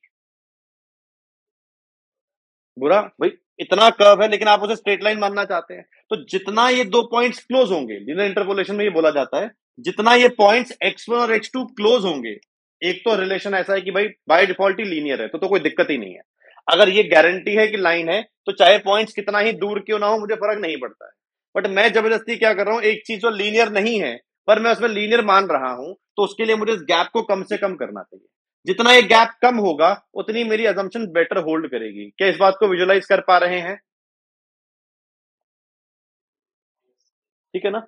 बुरा भाई। इतना कर्व है लेकिन आप उसे स्ट्रेट लाइन मानना चाहते हैं, तो जितना ये दो पॉइंट्स क्लोज होंगे, लिनियर इंटरपोलेशन में ये बोला जाता है, जितना ये पॉइंट्स x1 और x2 क्लोज होंगे, एक तो रिलेशन ऐसा है कि भाई बाय डिफॉल्ट ही लीनियर है, तो कोई दिक्कत ही नहीं है। अगर ये गारंटी है कि लाइन है तो चाहे पॉइंट्स कितना ही दूर क्यों ना हो मुझे फर्क नहीं पड़ता है। बट मैं जबरदस्ती क्या कर रहा हूं, एक चीज जो लीनियर नहीं है पर मैं उसमें लीनियर मान रहा हूं, तो उसके लिए मुझे इस गैप को कम से कम करना चाहिए। जितना ये गैप कम होगा उतनी मेरी अजम्पशन बेटर होल्ड करेगी। क्या इस बात को विजुअलाइज कर पा रहे हैं? ठीक है ना?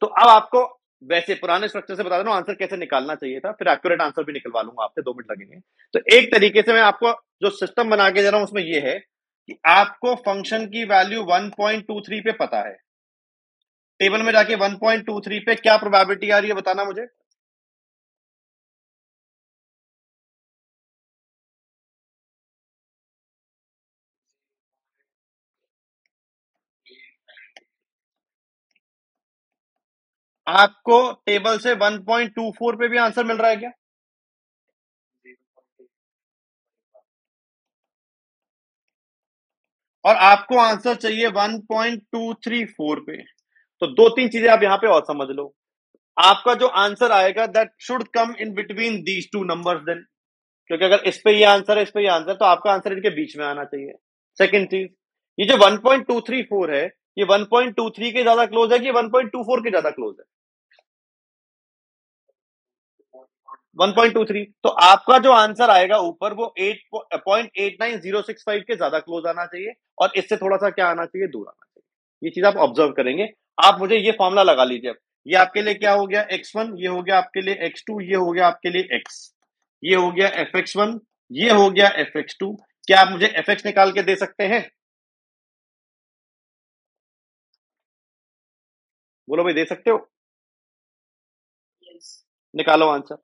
तो अब आपको वैसे पुराने स्ट्रक्चर से बता देना आंसर कैसे निकालना चाहिए था, फिर एक्यूरेट आंसर भी निकलवा लूंगा आपसे, 2 मिनट लगेंगे। तो एक तरीके से मैं आपको जो सिस्टम बना के दे रहा हूं उसमें यह है कि आपको फंक्शन की वैल्यू 1.23 पे पता है। टेबल में जाके 1.23 पे क्या प्रोबेबिलिटी आ रही है बताना मुझे। आपको टेबल से 1.24 पे भी आंसर मिल रहा है क्या? और आपको आंसर चाहिए 1.234 पे। तो दो तीन चीजें आप यहां पे और समझ लो। आपका जो आंसर आएगा that should come in between these two numbers then, क्योंकि अगर इस पे ये आंसर है इस पे ये आंसर, तो आपका आंसर इनके बीच में आना चाहिए। सेकंड चीज, ये जो 1.234 है, ये 1.23 के ज्यादा क्लोज है कि 1.24 के ज्यादा क्लोज है? 1.23। तो आपका जो आंसर आएगा ऊपर वो 8.89065 के ज्यादा क्लोज आना चाहिए, और इससे थोड़ा सा क्या आना चाहिए, दूर आना चाहिए। ये चीज आप ऑब्जर्व करेंगे। आप मुझे ये फॉर्मूला लगा लीजिए। ये आपके लिए क्या हो गया, x1, ये हो गया आपके लिए x2, ये हो गया आपके लिए x, ये हो गया fx1, ये हो गया fx2। क्या आप मुझे fx निकाल के दे सकते हैं? बोलो भाई, दे सकते हो? निकालो आंसर।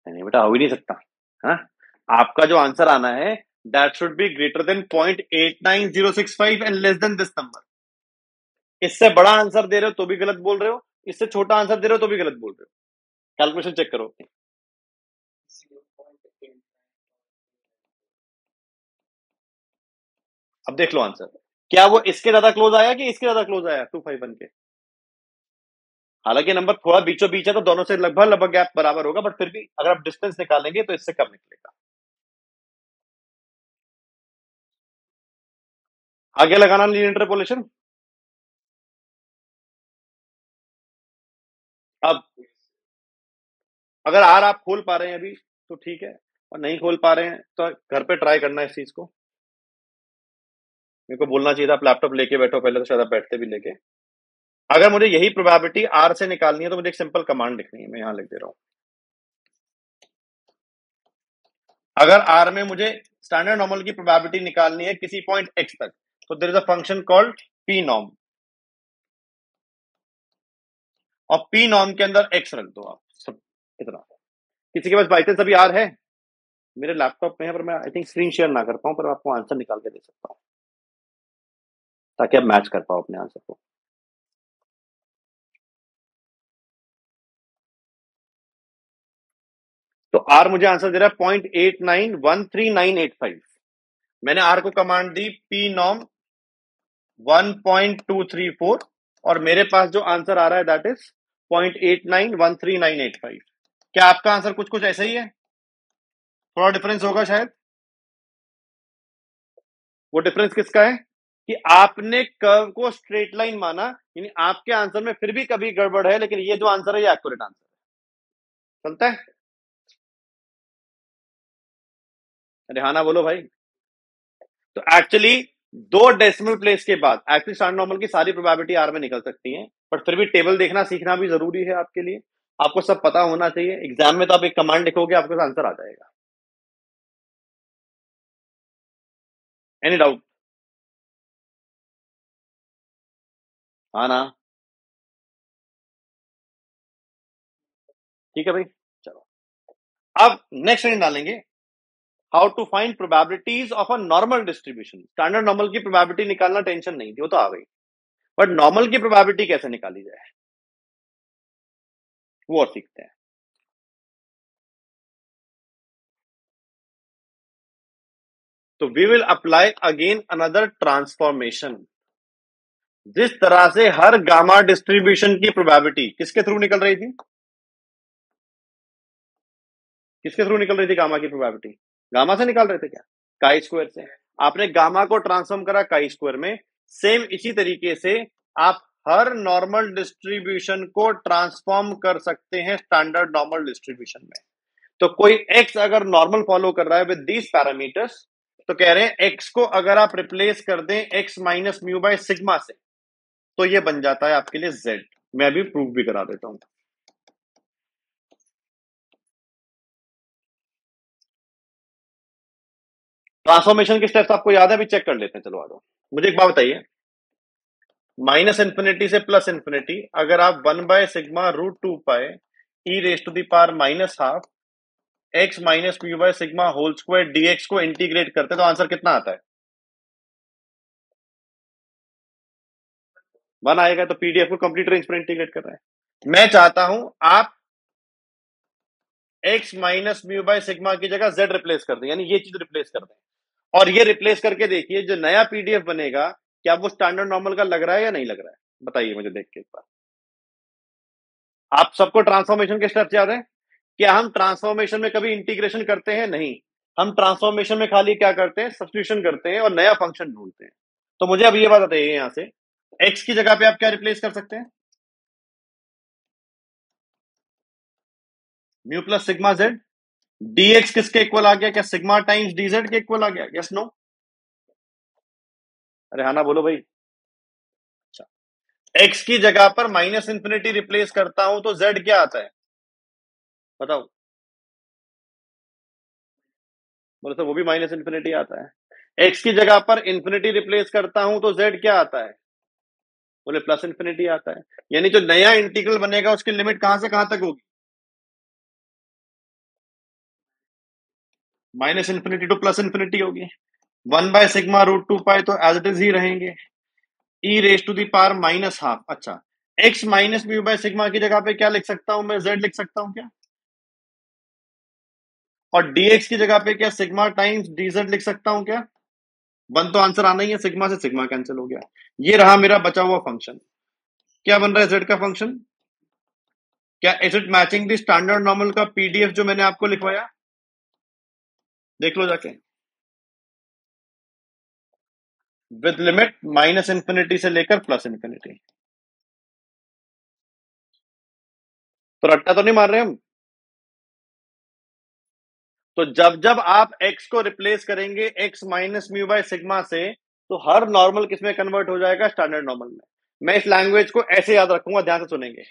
नहीं बेटा, हो ही नहीं सकता। हाँ, आपका जो आंसर आना है that should be greater than 0.89065 and less than this number. इससे बड़ा आंसर दे रहे हो तो भी गलत बोल रहे हो, इससे छोटा आंसर दे रहे हो तो भी गलत बोल रहे हो। कैलकुलेशन चेक करो। अब देख लो आंसर, क्या वो इसके ज्यादा क्लोज आया कि इसके ज्यादा क्लोज आया 251 के? हालांकि नंबर थोड़ा बीचों बीच है तो दोनों से लगभग लगभग गैप बराबर होगा, बट फिर भी अगर आप डिस्टेंस निकालेंगे तो इससे कम निकलेगा। आगे लगाना लीनियर इंटरपोलेशन। अब अगर आर आप खोल पा रहे हैं अभी तो ठीक है, और नहीं खोल पा रहे हैं तो घर पे ट्राई करना है इस चीज को। मेरे को बोलना चाहिए था आप लैपटॉप लेके बैठो पहले, तो शायद आप बैठते भी लेके। अगर मुझे यही प्रोबेबिलिटी आर से निकालनी है तो मुझे एक सिंपल कमांड लिखनी है, मैं यहां लिख दे रहा हूं। अगर आर में मुझे स्टैंडर्ड नॉर्मल की प्रोबेबिलिटी निकालनी है किसी पॉइंट एक्स तक, तो there is a function called P norm, और पी नॉर्म के अंदर एक्स रख दो आप सब। इतना। किसी के पास बाई चांस अभी आर है? मेरे लैपटॉप में है पर मैं आई थिंक स्क्रीन शेयर ना कर पाऊं, पर आपको आंसर निकाल के दे सकता हूं ताकि आप मैच कर पाओ अपने आंसर को। तो आर मुझे आंसर दे रहा है 0.891398 मैंने आर को कमांड दी पी नॉर्म 1.234, और मेरे पास जो आंसर आ रहा है दैट इज 0.891398। क्या आपका आंसर कुछ कुछ ऐसा ही है? थोड़ा डिफरेंस होगा शायद। वो डिफरेंस किसका है कि आपने कर्व को स्ट्रेट लाइन माना, यानी आपके आंसर में फिर भी कभी गड़बड़ है, लेकिन ये जो आंसर है ये एक्यूरेट आंसर है। चलता है? अरे हाँ ना बोलो भाई। तो एक्चुअली दो डेसिमल प्लेस के बाद एक्चुअली स्टैंडर्ड नॉर्मल की सारी प्रोबेबिलिटी आर में निकल सकती है, बट फिर भी टेबल देखना सीखना भी जरूरी है आपके लिए। आपको सब पता होना चाहिए। एग्जाम में तो आप एक कमांड लिखोगे, आपके आंसर आ जाएगा। Any doubt? हाँ ना? ठीक है भाई, चलो अब नेक्स्ट लाइन डालेंगे। How to find probabilities of a normal distribution. Standard normal की प्रोबेबिलिटी निकालना टेंशन नहीं थी, वो तो आ गई, बट नॉर्मल की प्रोबेबिलिटी कैसे निकाली जाए वो और सीखते हैं। तो we will apply again another transformation. जिस तरह से हर गामा डिस्ट्रीब्यूशन की प्रोबेबिलिटी किसके थ्रू निकल रही थी, किसके थ्रू निकल रही थी गामा की प्रोबेबिलिटी? गामा से निकाल रहे थे क्या? काई स्क्वायर से। आपने गामा को ट्रांसफॉर्म करा काई स्क्वायर में। सेम इसी तरीके से आप हर नॉर्मल डिस्ट्रीब्यूशन को ट्रांसफॉर्म कर सकते हैं स्टैंडर्ड नॉर्मल डिस्ट्रीब्यूशन में। तो कोई एक्स अगर नॉर्मल फॉलो कर रहा है विद दीज पैरामीटर्स, तो कह रहे हैं एक्स को अगर आप रिप्लेस कर दें x minus mu by sigma से, तो ये बन जाता है आपके लिए जेड। मैं भी प्रूफ भी करा देता हूं। ट्रांसफॉर्मेशन के स्टेप्स आपको याद है? अभी चेक कर लेते हैं, चलो आ जाओ। मुझे एक बात बताइए, माइनस इंफिनिटी से प्लस इंफिनिटी अगर आप 1/σ√2 pi e raise to the power minus half X minus mu by sigma whole square DX को इंटीग्रेट करते हैं तो आंसर कितना आता है? 1 आएगा। तो पीडीएफ को कंप्लीट रेंज पर इंटीग्रेट कर रहे हैं। मैं चाहता हूं आप x minus mu by sigma की जगह जेड रिप्लेस कर दें, यानी ये चीज रिप्लेस कर दें, और ये रिप्लेस करके देखिए जो नया पीडीएफ बनेगा क्या वो स्टैंडर्ड नॉर्मल का लग रहा है या नहीं लग रहा है? बताइए मुझे देख के एक बार। आप सबको ट्रांसफॉर्मेशन के स्टेप्स याद है? क्या हम ट्रांसफॉर्मेशन में कभी इंटीग्रेशन करते हैं? नहीं। हम ट्रांसफॉर्मेशन में खाली क्या करते हैं? सब्स्टिट्यूशन करते हैं और नया फंक्शन ढूंढते हैं। तो मुझे अब ये बात बताइए, यहां से एक्स की जगह पे आप क्या रिप्लेस कर सकते हैं? Mu plus sigma Z. Dx किसके इक्वल आ गया? क्या सिग्मा टाइम्स डीजेड के इक्वल आ गया? Yes no? अरे हाँ ना बोलो भाई। अच्छा, एक्स की जगह पर माइनस इंफिनिटी रिप्लेस करता हूं तो जेड क्या आता है? बताओ। बोले तो वो भी माइनस इंफिनिटी आता है। एक्स की जगह पर इंफिनिटी रिप्लेस करता हूं तो जेड क्या आता है? बोले प्लस इंफिनिटी आता है। यानी जो नया इंटीग्रल बनेगा उसकी लिमिट कहां से कहां तक होगी? Minus infinity to plus infinity होगी। 1/σ√2 पाई तो एज इट इज ही रहेंगे। E raise to the power minus half. अच्छा, X minus mu by sigma की जगह पे क्या लिख सकता हूं मैं? जेड लिख सकता हूं क्या? और डीएक्स की जगह पे क्या सिग्मा टाइम्स डीजेड लिख सकता हूं क्या? वन तो आंसर आना ही है, सिग्मा से सिग्मा कैंसिल हो गया। ये रहा मेरा बचा हुआ फंक्शन। क्या बन रहा है जेड का फंक्शन? क्या is it matching the standard normal का पीडीएफ जो मैंने आपको लिखवाया? देख लो जाके। विद लिमिट माइनस इंफिनिटी से लेकर प्लस इंफिनिटी। तो रट्टा तो नहीं मार रहे हम? तो जब जब आप x को रिप्लेस करेंगे x minus mu by sigma से, तो हर नॉर्मल किसमें कन्वर्ट हो जाएगा? स्टैंडर्ड नॉर्मल में। मैं इस लैंग्वेज को ऐसे याद रखूंगा, ध्यान से सुनेंगे,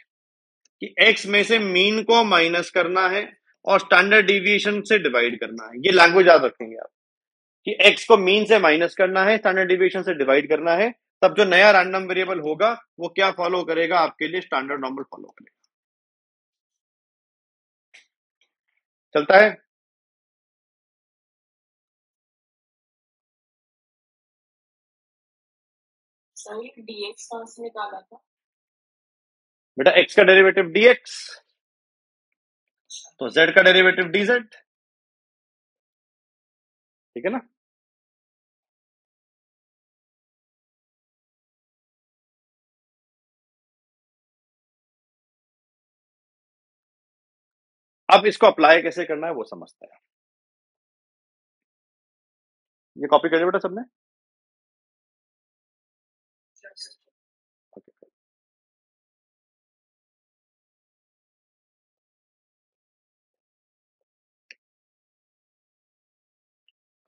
कि x में से मीन को माइनस करना है और स्टैंडर्ड डिविएशन से डिवाइड करना है। ये लैंग्वेज याद रखेंगे आप, कि x को मीन से माइनस करना है, स्टैंडर्ड डिविएशन से डिवाइड करना है। तब जो नया रैंडम वेरिएबल होगा वो क्या फॉलो करेगा आपके लिए? स्टैंडर्ड नॉर्मल फॉलो करेगा। चलता है? सही डीएक्स कहाँ से निकाला था? बेटा x का डेरिवेटिव dx, तो z का डेरिवेटिव dz। ठीक है ना? अब इसको अप्लाई कैसे करना है वो समझते हैं। ये कॉपी कर लिया बेटा सबने? Okay.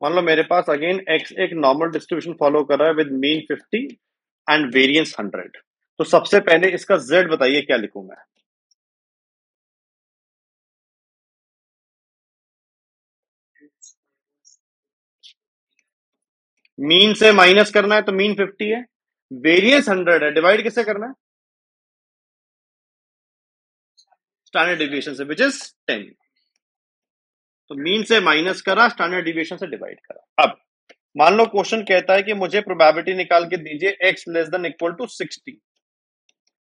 मान लो मेरे पास अगेन एक्स एक नॉर्मल डिस्ट्रीब्यूशन फॉलो कर रहा है विद मीन 50 एंड वेरिएंस 100। तो सबसे पहले इसका जेड बताइए क्या लिखूं मैं? मीन से माइनस करना है तो मीन 50 है, वेरिएंस 100 है, डिवाइड किससे करना है? स्टैंडर्ड डिविएशन से, विच इज 10। तो मीन से माइनस करा, स्टैंडर्ड डिविएशन से डिवाइड करा। अब मान लो क्वेश्चन कहता है कि मुझे प्रोबेबिलिटी निकाल के दीजिए x less than equal to 60।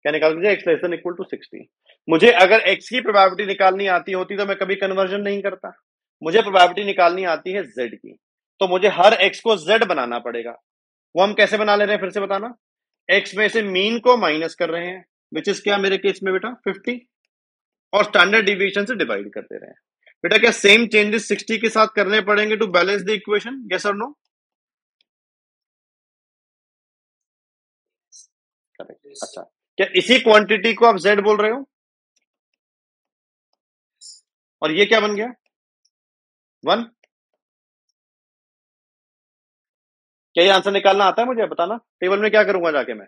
क्या निकाल दीजिए? X less than equal to 60। मुझे अगर एक्स की प्रोबेबिलिटी निकालनी आती होती तो मैं कभी कन्वर्जन नहीं करता। मुझे प्रोबेबिलिटी निकालनी आती है जेड की, तो मुझे हर एक्स को जेड बनाना पड़ेगा। वो हम कैसे बना ले रहे हैं फिर से बताना। एक्स में से मीन को माइनस कर रहे हैं, विच इज क्या मेरे केस में बेटा 50, और स्टैंडर्ड डिविएशन से डिवाइड कर दे रहे हैं। बेटा क्या सेम चेंजेस 60 के साथ करने पड़ेंगे to balance the equation? Yes और नो? करेक्ट। अच्छा, क्या इसी क्वांटिटी को आप जेड बोल रहे हो? और ये क्या बन गया? 1। क्या ये आंसर निकालना आता है मुझे? बताना टेबल में क्या करूंगा जाके मैं।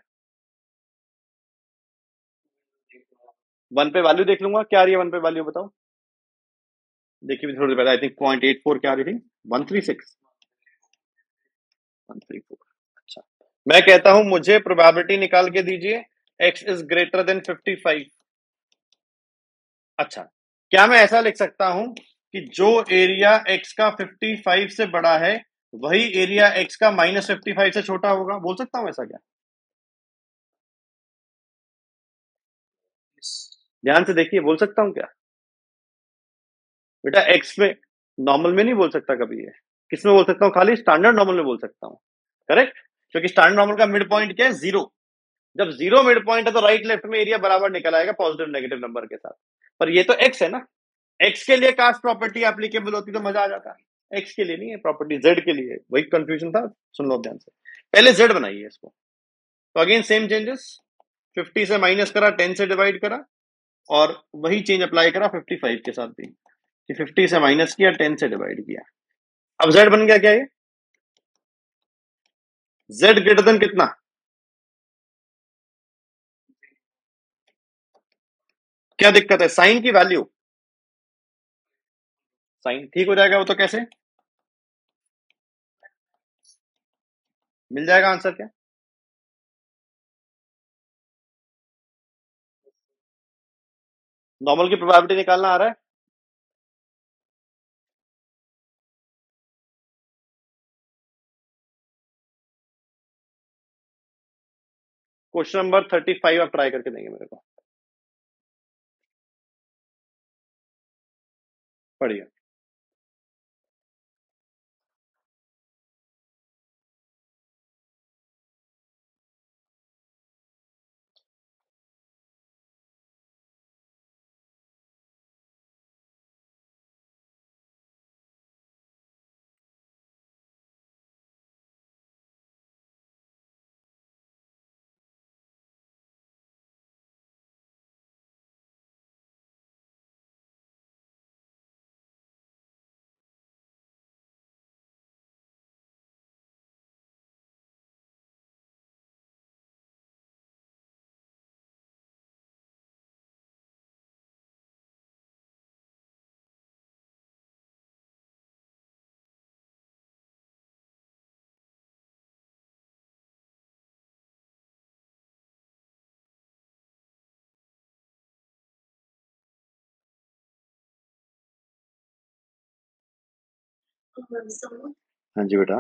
1 पे वैल्यू देख लूंगा, क्या आ रही है 1 पे वैल्यू बताओ। देखिए थोड़ी देर पहले आई थिंक 0.84 क्या आ रही थी? 136, 134। अच्छा, मैं कहता हूं मुझे प्रोबेबिलिटी निकाल के दीजिए x इज ग्रेटर देन 55। अच्छा, क्या मैं ऐसा लिख सकता हूं कि जो एरिया x का 55 से बड़ा है वही एरिया x का -55 से छोटा होगा? बोल सकता हूं ऐसा क्या? ध्यान से देखिए, बोल सकता हूं क्या? बेटा x में, नॉर्मल में नहीं बोल सकता कभी ये। किस में बोल सकता हूं? खाली स्टैंडर्ड नॉर्मल में बोल सकता हूं। करेक्ट, क्योंकि स्टैंडर्ड नॉर्मल का मिड पॉइंट क्या है? 0। जब 0 मिड पॉइंट है तो राइट लेफ्ट में एरिया बराबर निकल आएगा पॉजिटिव नेगेटिव नंबर के साथ। पर ये तो x है ना, x के लिए कास्ट प्रॉपर्टी एप्लीकेबल होती तो मजा आ जाता। x के लिए नहीं है प्रॉपर्टी, z के लिए। वही कंफ्यूजन था, सुन लो ध्यान से। पहले z बनाइए इसको। तो अगेन सेम चेंजेस, 50 से माइनस करा, 10 से डिवाइड करा, और वही चेंज अप्लाई करा 55 के साथ भी, कि 50 से माइनस किया, 10 से डिवाइड किया। अब z बन गया क्या ये? z ग्रेटर देन कितना? क्या दिक्कत है? साइन की वैल्यू, साइन ठीक हो जाएगा वो तो। कैसे मिल जाएगा आंसर? क्या नॉर्मल की प्रोबेबिलिटी निकालना आ रहा है? क्वेश्चन नंबर 35 आप ट्राई करके देंगे मेरे को। पढ़िए। हाँ जी बेटा,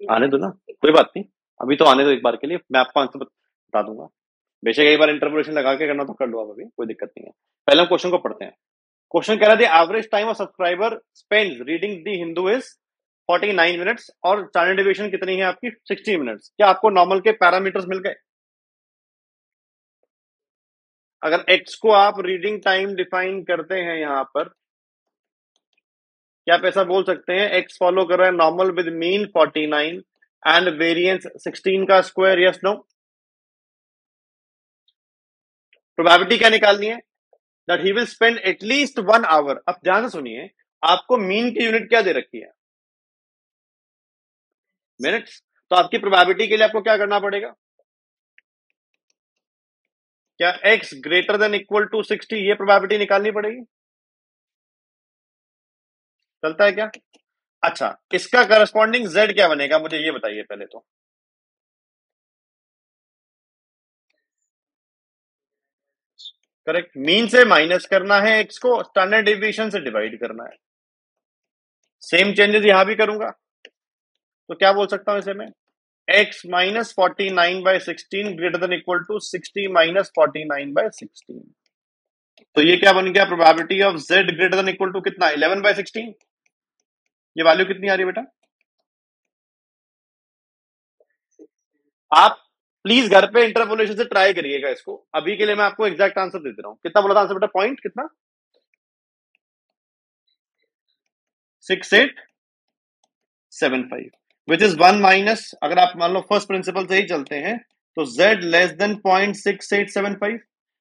आने दो ना, कोई बात नहीं। अभी तो आने दो एक बार के लिए, मैं आपको आंसर बता दूंगा। बेशक एक बार इंटरपोलेशन लगा के करना तो कर लो आप, अभी कोई दिक्कत नहीं है। पहले हम क्वेश्चन को पढ़ते हैं। क्वेश्चन कह रहा है average time of subscriber spends reading the Hindu is 49 minutes, और स्टैंडर्ड डिविएशन कितनी है आपकी? 60 मिनट्स। क्या आपको नॉर्मल के पैरामीटर्स मिल गए? अगर x को आप रीडिंग टाइम डिफाइन करते हैं यहां पर, क्या आप ऐसा बोल सकते हैं x फॉलो कर रहा है normal with mean 49 and variance 16 का स्क्वायर? Yes no? प्रोबेबिलिटी क्या निकालनी है? दैट ही विल स्पेंड एटलीस्ट 1 आवर। अब ध्यान से सुनिए, आपको मीन की यूनिट क्या दे रखी है? मिनट्स। तो आपकी प्रोबेबिलिटी के लिए आपको क्या करना पड़ेगा? क्या x greater than equal to 60 ये प्रोबेबिलिटी निकालनी पड़ेगी? चलता है क्या? अच्छा, इसका करस्पॉन्डिंग z क्या बनेगा, मुझे ये बताइए पहले तो। करेक्ट, मीन से माइनस करना है x को, स्टैंडर्ड डेविएशन से डिवाइड करना है। सेम चेंजेस यहां भी करूंगा, तो क्या बोल सकता हूं इसे मैं? x minus 49/16 greater than equal to 60 minus 49/16। तो ये क्या बन गया? Probability of z greater than equal to कितना? 11/16। ये वैल्यू कितनी आ रही है बेटा? आप प्लीज घर पे इंटरपोलेशन से ट्राई करिएगा इसको। अभी के लिए मैं आपको एग्जैक्ट आंसर दे दे रहा हूं। कितना बोला था आंसर बेटा? पॉइंट कितना? 6875, विच इज 1 माइनस, अगर आप मान लो फर्स्ट प्रिंसिपल से ही चलते हैं तो z लेस देन 0.6875।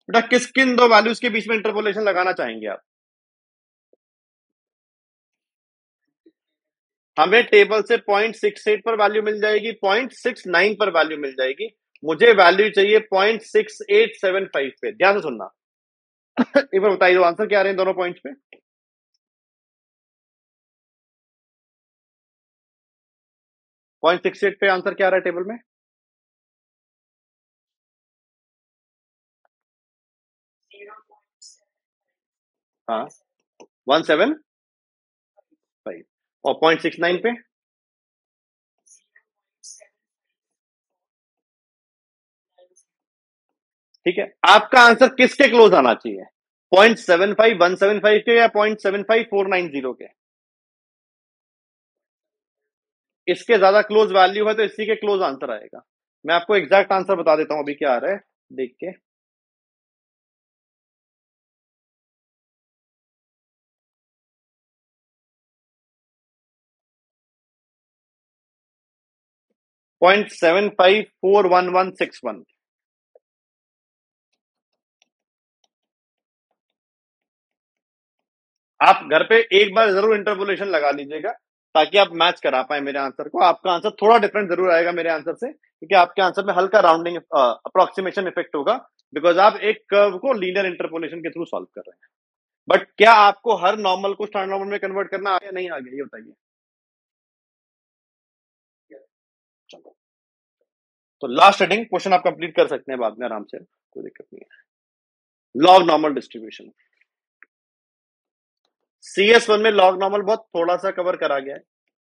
बेटा किस किन दो वैल्यूज के बीच में इंटरपोलेशन लगाना चाहेंगे आप? हमें टेबल से 0.68 पर वैल्यू मिल जाएगी, 0.69 पर वैल्यू मिल जाएगी। मुझे वैल्यू चाहिए 0.6875 पे। ध्यान से सुनना। एक बार बताइए दो आंसर क्या आ रहे हैं दोनों पॉइंट्स पे। 0.68 पे आंसर क्या आ रहा है टेबल में? हाँ, 175। और 0.69 पे? ठीक है, आपका आंसर किसके क्लोज आना चाहिए? 0.75175 के या 0.75490 के? इसके ज्यादा क्लोज वैल्यू है तो इसी के क्लोज आंसर आएगा। मैं आपको एग्जैक्ट आंसर बता देता हूं अभी क्या आ रहा है, देख के। पॉइंट 754161। आप घर पे एक बार जरूर इंटरपोलेशन लगा लीजिएगा ताकि आप मैच करा पाए मेरे आंसर को। आपका आंसर थोड़ा डिफरेंट जरूर आएगा मेरे आंसर से, क्योंकि आपके आंसर में हल्का राउंडिंग अप्रोक्सीमेशन इफेक्ट होगा, बिकॉज आप एक कर्व को लीनियर इंटरपोलेशन के थ्रू सॉल्व कर रहे हैं। बट क्या आपको हर नॉर्मल को स्टैंडर्ड नॉर्मल में कन्वर्ट करना आ गया नहीं आ गया, ये बताइए। चलो, तो लास्ट हेडिंग क्वेश्चन आप कंप्लीट कर सकते हैं बाद में आराम से, कोई दिक्कत नहीं है। Log normal distribution. CS1 में लॉग नॉर्मल बहुत थोड़ा सा कवर करा गया है,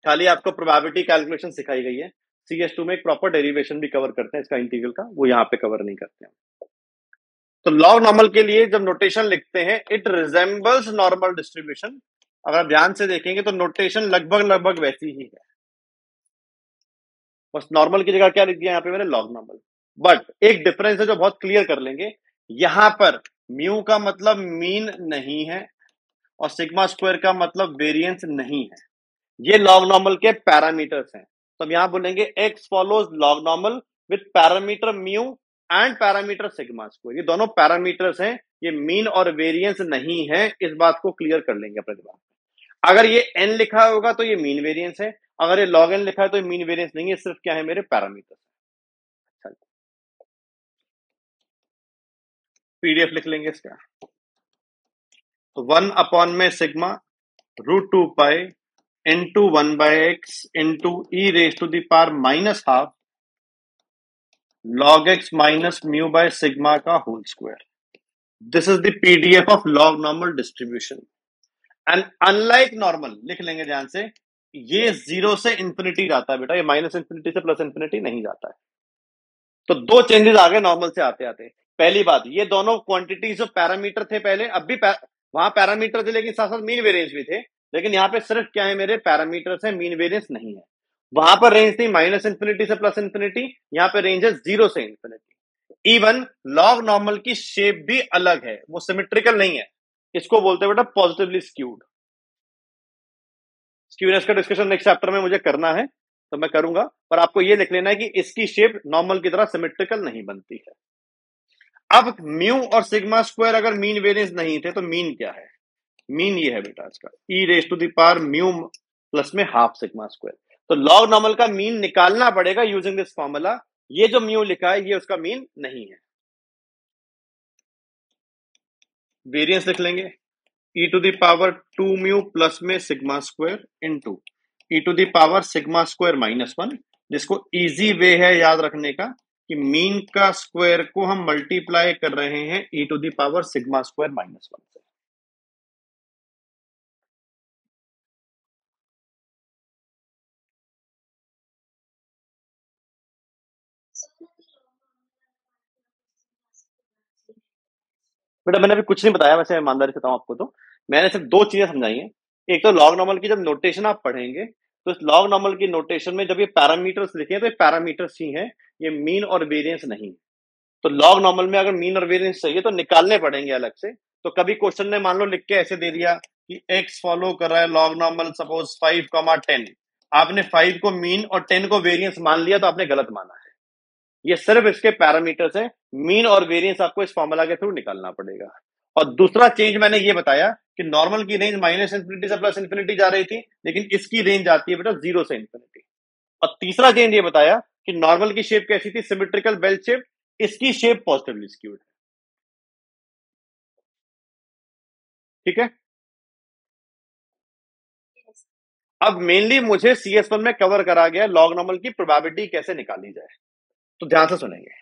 खाली आपको प्रोबेबिलिटी कैलकुलेशन सिखाई गई है। CS2 में एक प्रॉपर डेरिवेशन भी कवर करते हैं इसका इंटीग्रल का, वो यहाँ पे कवर नहीं करते हैं। तो लॉग नॉर्मल के लिए जब नोटेशन लिखते हैं, इट रिजेंबल्स नॉर्मल डिस्ट्रीब्यूशन। अगर ध्यान से देखेंगे तो नोटेशन लगभग लगभग वैसी ही है, बस नॉर्मल की जगह क्या लिख दिया यहाँ पे मैंने? Log normal. बट एक डिफरेंस है जो बहुत क्लियर कर लेंगे, यहां पर म्यू का मतलब मीन नहीं है और सिग्मा स्क्वायर का मतलब वेरिएंस नहीं है। ये लॉग नॉर्मल के पैरामीटर्स हैं। तो हम यहां बोलेंगे x follows log normal with parameter mu and parameter sigma square. ये दोनों पैरामीटर्स हैं, ये मीन और वेरिएंस नहीं है। इस बात को क्लियर कर लेंगे अपने दिमाग में। अगर ये एन लिखा होगा तो ये मीन वेरिएंस है, अगर ये लॉग एन लिखा है तो ये मीन वेरिएंस नहीं है, सिर्फ क्या है मेरे पैरामीटर। पीडीएफ लिख लेंगे इसका। तो 1 में sigma √2 into 1/x into e raised to the power -12 log x minus mu by sigma का whole square. This is the PDF of log normal distribution. And unlike normal लिख लेंगे ध्यान से, ये 0 से इंफिनिटी जाता है बेटा, ये -इंफिनिटी से +इंफिनिटी नहीं जाता है। तो दो चेंजेस आ गए नॉर्मल से आते आते। पहली बात, ये दोनों क्वांटिटीज जो पैरामीटर थे पहले, अब भी वहां पैरामीटर थे लेकिन साथ साथ मीन वेरिएंस भी थे, लेकिन यहाँ पे सिर्फ क्या है मेरे पैरामीटर्स है, मीन वेरिएंस नहीं है। वहां पर रेंज थी -इंफिनिटी से +इंफिनिटी, यहाँ पे रेंज है 0 से इंफिनिटी। इवन लॉग नॉर्मल की शेप भी अलग है, वो सिमेट्रिकल नहीं है, इसको बोलते हैं बेटा पॉजिटिवली स्क्यूड। स्क्यूनेस का डिस्कशन नेक्स्ट चैप्टर में मुझे करना है तो मैं करूंगा, पर आपको ये लिख लेना है कि इसकी शेप नॉर्मल की तरह सिमेट्रिकल नहीं बनती है। अब म्यू और सिग्मा स्क्वायर अगर मीन वेरिएंस नहीं थे तो मीन क्या है? मीन ये है बेटा इसका e raise to the power mu plus में हाफ सिग्मा स्क्वायर। तो लॉग नॉर्मल का मीन निकालना पड़ेगा यूजिंग दिस फॉर्मूला। ये जो म्यू लिखा है ये उसका मीन नहीं है। वेरिएंस लिख लेंगे e to the power 2 mu plus में sigma square into e to the power sigma square -1, जिसको इजी वे है याद रखने का कि मीन का स्क्वायर को हम मल्टीप्लाई कर रहे हैं e to the power sigma square -1 से। बेटा मैंने अभी कुछ नहीं बताया, वैसे ईमानदारी से बताऊं आपको तो मैंने सिर्फ दो चीजें समझाई हैं। एक तो लॉग नॉर्मल की जब नोटेशन आप पढ़ेंगे तो इस लॉग नॉर्मल की नोटेशन में जब ये पैरामीटर्स लिखे हैं तो ये पैरामीटर्स ही हैं, ये मीन और वेरिएंस नहीं। तो लॉग नॉर्मल में अगर मीन और वेरिएंस चाहिए तो निकालने पड़ेंगे अलग से। तो कभी क्वेश्चन ने मान लो लिख के ऐसे दे दिया कि एक्स फॉलो कर रहा है लॉग नॉर्मल सपोज 5, 10, आपने 5 को मीन और 10 को वेरिएंस मान लिया तो आपने गलत माना है। ये सिर्फ इसके पैरामीटर्स है, मीन और वेरिएंस आपको इस फॉर्मूला के थ्रू निकालना पड़ेगा। और दूसरा चेंज मैंने ये बताया कि नॉर्मल की रेंज -इंफिनिटी से +इंफिनिटी जा रही थी, लेकिन इसकी रेंज आती है बेटा 0 से इंफिनिटी। और तीसरा चेंज ये बताया कि नॉर्मल की शेप कैसी थी, सिमेट्रिकल बेल शेप, इसकी शेप पॉजिटिवली स्क्यूड है। ठीक है। अब मेनली मुझे CS1 में कवर करा गया लॉग नॉर्मल की प्रोबेबिलिटी कैसे निकाली जाए, तो ध्यान से सुनेंगे।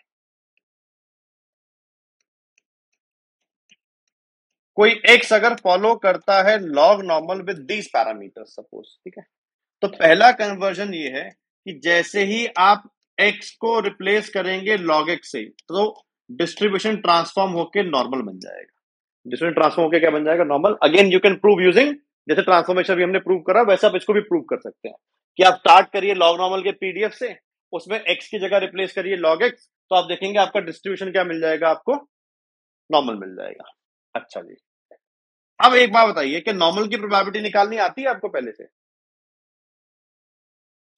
कोई एक्स अगर फॉलो करता है log normal with these parameters suppose, ठीक है, तो पहला कन्वर्जन ये है कि जैसे ही आप x को रिप्लेस करेंगे log x से तो डिस्ट्रीब्यूशन ट्रांसफॉर्म होकर नॉर्मल बन जाएगा। डिस्ट्रीब्यूशन ट्रांसफॉर्म होकर क्या बन जाएगा? Normal. Again you can prove using, जैसे ट्रांसफॉर्मेशन भी हमने प्रूव करा वैसे आप इसको भी प्रूव कर सकते हैं कि आप स्टार्ट करिए लॉग नॉर्मल के पीडीएफ से, उसमें x की जगह रिप्लेस करिए log x, तो आप देखेंगे आपका डिस्ट्रीब्यूशन क्या मिल जाएगा, आपको नॉर्मल मिल जाएगा। अच्छा जी, अब एक बात बताइए कि नॉर्मल की प्रोबेबिलिटी निकालनी आती है आपको पहले से?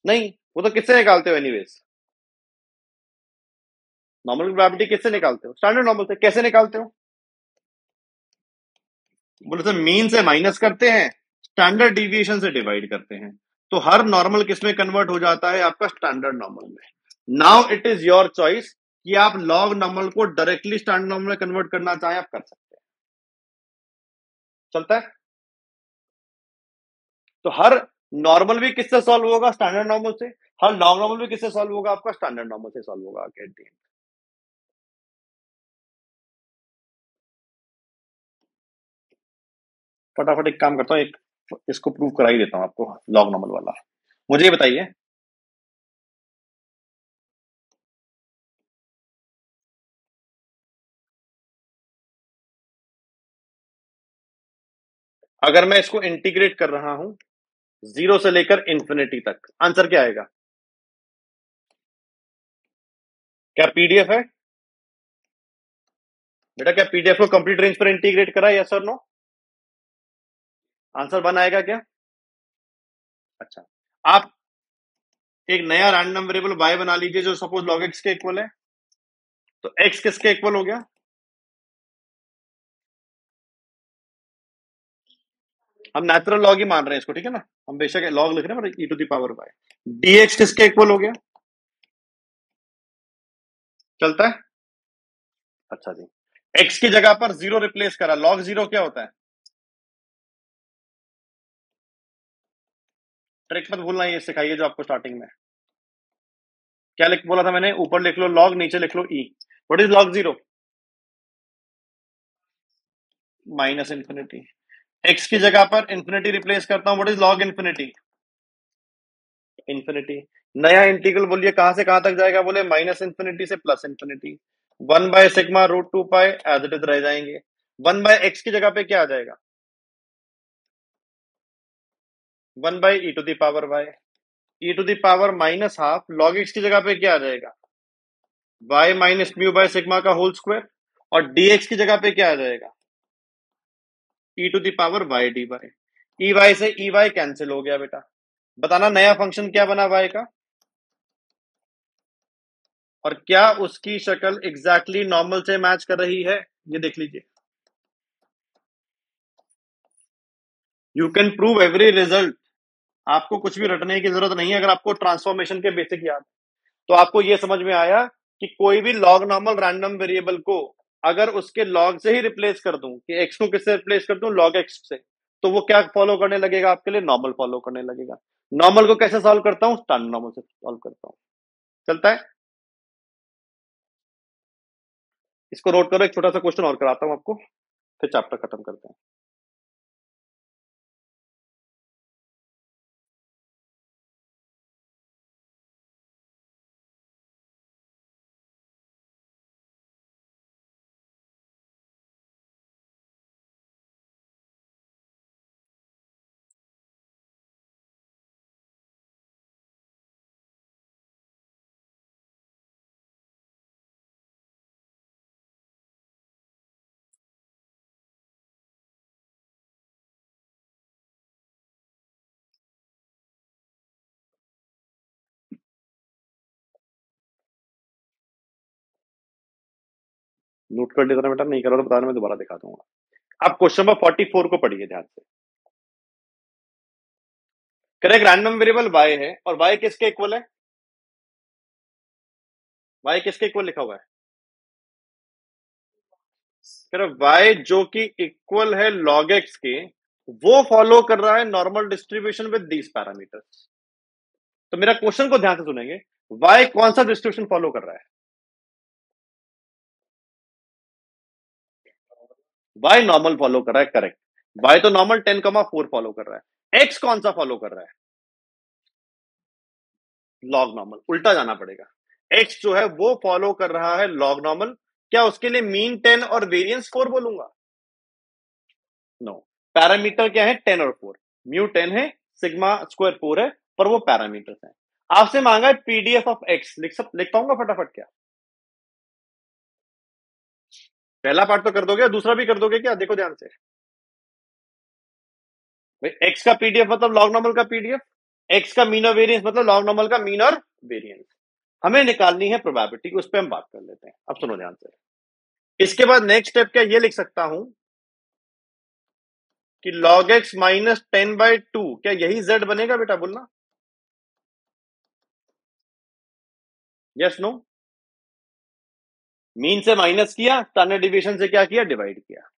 नहीं, वो तो किससे निकालते हो एनीवेज? नॉर्मल की प्रोबेबिलिटी किससे निकालते हो? स्टैंडर्ड नॉर्मल से। कैसे निकालते हो? बोले तो मीन से माइनस करते हैं, स्टैंडर्ड डिविएशन से डिवाइड करते हैं, तो हर नॉर्मल किस में कन्वर्ट हो जाता है? आपका स्टैंडर्ड नॉर्मल में। Now it is your choice कि आप लॉग नॉर्मल को डायरेक्टली स्टैंडर्ड नॉर्मल में कन्वर्ट करना चाहें, आप कर सकते हैं। चलता है। तो हर नॉर्मल भी किससे सॉल्व होगा? स्टैंडर्ड नॉर्मल से। हर लॉग नॉर्मल भी किससे सॉल्व होगा? आपका स्टैंडर्ड नॉर्मल से सॉल्व होगा एट द एंड। फटाफट एक काम करता हूँ, एक इसको प्रूव करा ही देता हूँ आपको, लॉग नॉर्मल वाला। मुझे ये बताइए, अगर मैं इसको इंटीग्रेट कर रहा हूं 0 से लेकर इंफिनिटी तक, आंसर क्या आएगा? क्या पीडीएफ है बेटा? क्या पीडीएफ को कंप्लीट रेंज पर इंटीग्रेट करा? यस और नो? आंसर 1 आएगा क्या? अच्छा, आप एक नया रैंडम वेरिएबल y बना लीजिए जो सपोज log x के इक्वल है, तो x किसके इक्वल हो गया? हम नेचुरल लॉग ही मान रहे हैं इसको, ठीक है ना, हम बेशक लॉग लिख रहे हैं पर e to the power y। dx किसके इक्वल हो गया? चलता है। अच्छा जी, x की जगह पर 0 रिप्लेस करा, log 0 क्या होता है? ट्रिक मत भूलना, ये सिखाइए जो आपको स्टार्टिंग में। क्या लिख बोला था मैंने? ऊपर लिख लो log, नीचे लिख लो e। What is log 0? -Infinity. x की जगह पर इंफिनिटी रिप्लेस करता हूं, what is log infinity? Infinity. नया इंटीग्रल बोलिए कहां से कहां तक जाएगा? बोले -इंफिनिटी से +इंफिनिटी। 1/σ√2π एज इट इज रह जाएंगे। 1/x की जगह पे क्या आ जाएगा? 1/e⁻y। e⁻⁻½ log x की जगह पे क्या आ जाएगा? y minus mu by sigma का होल स्क्वायर। और dx की जगह पे क्या आ जाएगा? e⁻y dy। ey से ey कैंसिल हो गया बेटा। बताना नया फंक्शन क्या बना y का? और क्या उसकी शक्ल एग्जैक्टली नॉर्मल से मैच कर रही है, ये देख लीजिए। You can prove every result, आपको कुछ भी रटने की जरूरत नहीं है अगर आपको ट्रांसफॉर्मेशन के बेसिक याद। तो आपको यह समझ में आया कि कोई भी लॉग नॉर्मल रैंडम वेरिएबल को अगर उसके लॉग से ही रिप्लेस कर दूं, कि एक्स को किससे रिप्लेस कर दूं, लॉग एक्स से, तो वो क्या फॉलो करने लगेगा आपके लिए, नॉर्मल फॉलो करने लगेगा। नॉर्मल को कैसे सॉल्व करता हूं, स्टैंडर्ड नॉर्मल से सॉल्व करता हूं। चलता है। इसको नोट करो, एक छोटा सा क्वेश्चन और कराता हूं आपको, फिर चैप्टर खत्म करते हैं। नोट कर लेता बेटा, नहीं करो तो बताना, मैं दोबारा दिखा दूंगा। आप क्वेश्चन नंबर 44 को पढ़िए ध्यान से। करेक्ट, रैंडम वेरिएबल y है और y किसके इक्वल है, y किसके इक्वल लिखा हुआ है, करेक्ट, y जो कि इक्वल है log x के, वो फॉलो कर रहा है normal distribution with these parameters. तो मेरा क्वेश्चन को ध्यान से सुनेंगे, y कौन सा डिस्ट्रीब्यूशन फॉलो कर रहा है, y नॉर्मल फॉलो कर रहा है, करेक्ट। y तो नॉर्मल 10,4 फॉलो कर रहा है, x कौन सा फॉलो कर रहा है, लॉग नॉर्मल। उल्टा जाना पड़ेगा, x जो है वो फॉलो कर रहा है लॉग नॉर्मल। क्या उसके लिए मीन 10 और वेरिएंस 4 बोलूंगा, नो। पैरामीटर क्या है, 10 और 4, म्यू 10 है, सिग्मा स्क्वायर 4 है, पर वो पैरामीटर्स हैं। आपसे मांगा है पीडीएफ ऑफ एक्स, लिख पाऊंगा फटाफट क्या, पहला पार्ट तो कर दोगे, दूसरा भी कर दोगे क्या, देखो ध्यान से। भाई एक्स का पीडीएफ मतलब लॉग नॉर्मल का पीडीएफ, एक्स का मीन और वेरिएंस मतलब लॉग नॉर्मल का मीन और वेरिएंस। हमें निकालनी है प्रोबेबिलिटी, उस पर हम बात कर लेते हैं। अब सुनो ध्यान से, इसके बाद नेक्स्ट स्टेप क्या, ये लिख सकता हूं कि log x माइनस 10/2, क्या यही z बनेगा बेटा, बोलना यस नो। मीन से माइनस किया, स्टैंडर्ड डिविएशन से क्या किया, डिवाइड किया।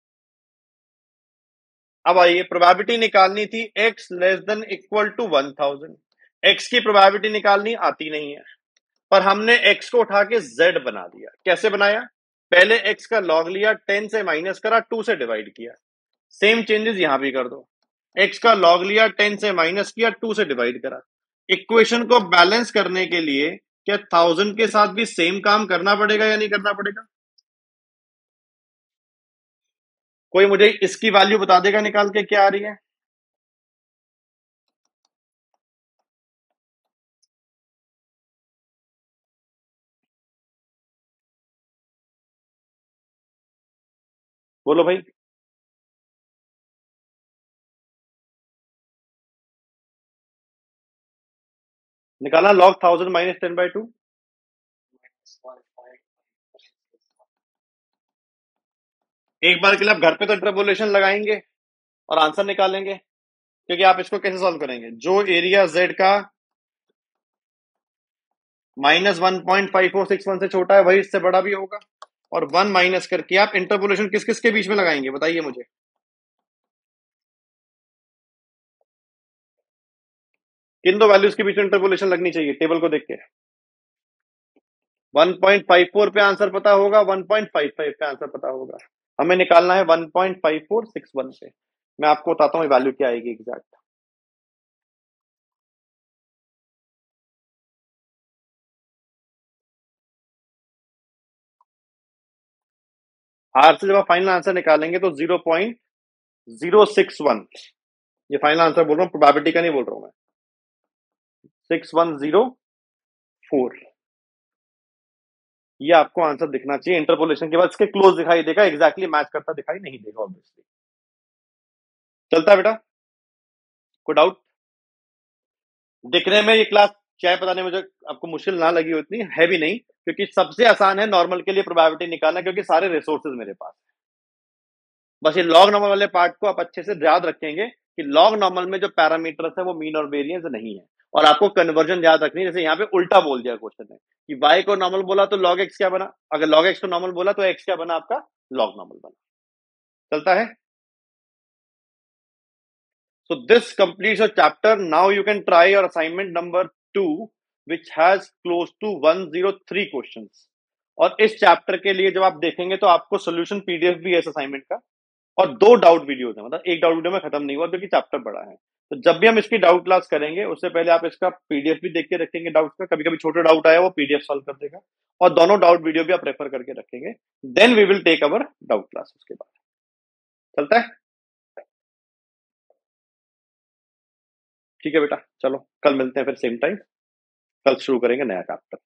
अब आइए, प्रोबेबिलिटी निकालनी थी x less than equal to 1000। x की प्रोबेबिलिटी निकालनी आती नहीं है, पर हमने x को उठा के z बना दिया। कैसे बनाया, पहले x का log लिया, 10 से माइनस करा, 2 से डिवाइड किया। सेम चेंजेस यहां भी कर दो, x का log लिया, 10 से माइनस किया, 2 से डिवाइड करा। इक्वेशन को बैलेंस करने के लिए क्या 1000 के साथ भी सेम काम करना पड़ेगा या नहीं करना पड़ेगा, कोई मुझे इसकी वैल्यू बता देगा निकाल के क्या आ रही है। बोलो भाई, निकालना log 1000 माइनस 10/2। एक बार के लिए आप घर पे तो इंटरपोलेशन लगाएंगे और आंसर निकालेंगे, क्योंकि आप इसको कैसे सॉल्व करेंगे, जो एरिया z का -1.5461 से छोटा है वही इससे बड़ा भी होगा, और 1 माइनस करके आप इंटरपोलेशन किस किस के बीच में लगाएंगे, बताइए मुझे। किन दो वैल्यूज के बीच में इंटरपोलेशन लगनी चाहिए, टेबल को देख के। 1.54 पे आंसर पता होगा, 1.55 पे आंसर पता होगा, हमें निकालना है 1.5461 पे। मैं आपको बताता हूँ वैल्यू क्या आएगी एग्जैक्ट। आर से जब आप फाइनल आंसर निकालेंगे तो 0.061, ये फाइनल आंसर बोल रहा हूँ, प्रोबेबिलिटी का नहीं बोल रहा हूं मैं, 6104, ये आपको आंसर दिखना चाहिए। इंटरपोलेशन के बाद इसके क्लोज दिखाई देगा, एग्जैक्टली मैच करता दिखाई नहीं देगा ऑब्वियसली। चलता है बेटा, कोई डाउट, दिखने में ये क्लास चाहे पता नहीं मुझे आपको मुश्किल ना लगी हो, इतनी है भी नहीं, क्योंकि सबसे आसान है नॉर्मल के लिए प्रोबेबिलिटी निकालना, क्योंकि सारे रिसोर्सेज मेरे पास है। बस ये लॉग नॉर्मल वाले पार्ट को आप अच्छे से याद रखेंगे कि लॉग नॉर्मल में जो पैरामीटर्स है वो मीन और वेरिएंस नहीं है। और आपको कन्वर्जन याद रखनी है, जैसे यहाँ पे उल्टा बोल दिया क्वेश्चन में कि y को नॉर्मल बोला तो log x क्या बना, अगर log x को नॉर्मल बोला तो x क्या बना, आपका log नॉर्मल बना। चलता है। So this completes your chapter. Now you can try your assignment number 2, which has close to 103 questions. और इस चैप्टर के लिए जब आप देखेंगे तो आपको सोल्यूशन पीडीएफ भी है इस असाइनमेंट का, और 2 डाउट वीडियोस है, मतलब एक डाउट वीडियो में खत्म नहीं हुआ क्योंकि चैप्टर बड़ा है। तो जब भी हम इसकी डाउट क्लास करेंगे उससे पहले आप इसका पीडीएफ भी देख के रखेंगे डाउट का, कभी कभी छोटा डाउट आया वो पीडीएफ सॉल्व कर देगा, और दोनों डाउट वीडियो भी आप रेफर करके रखेंगे। Then we will take our doubt class उसके बाद। चलता है। ठीक है बेटा, चलो कल मिलते हैं फिर सेम टाइम, कल शुरू करेंगे नया चैप्टर।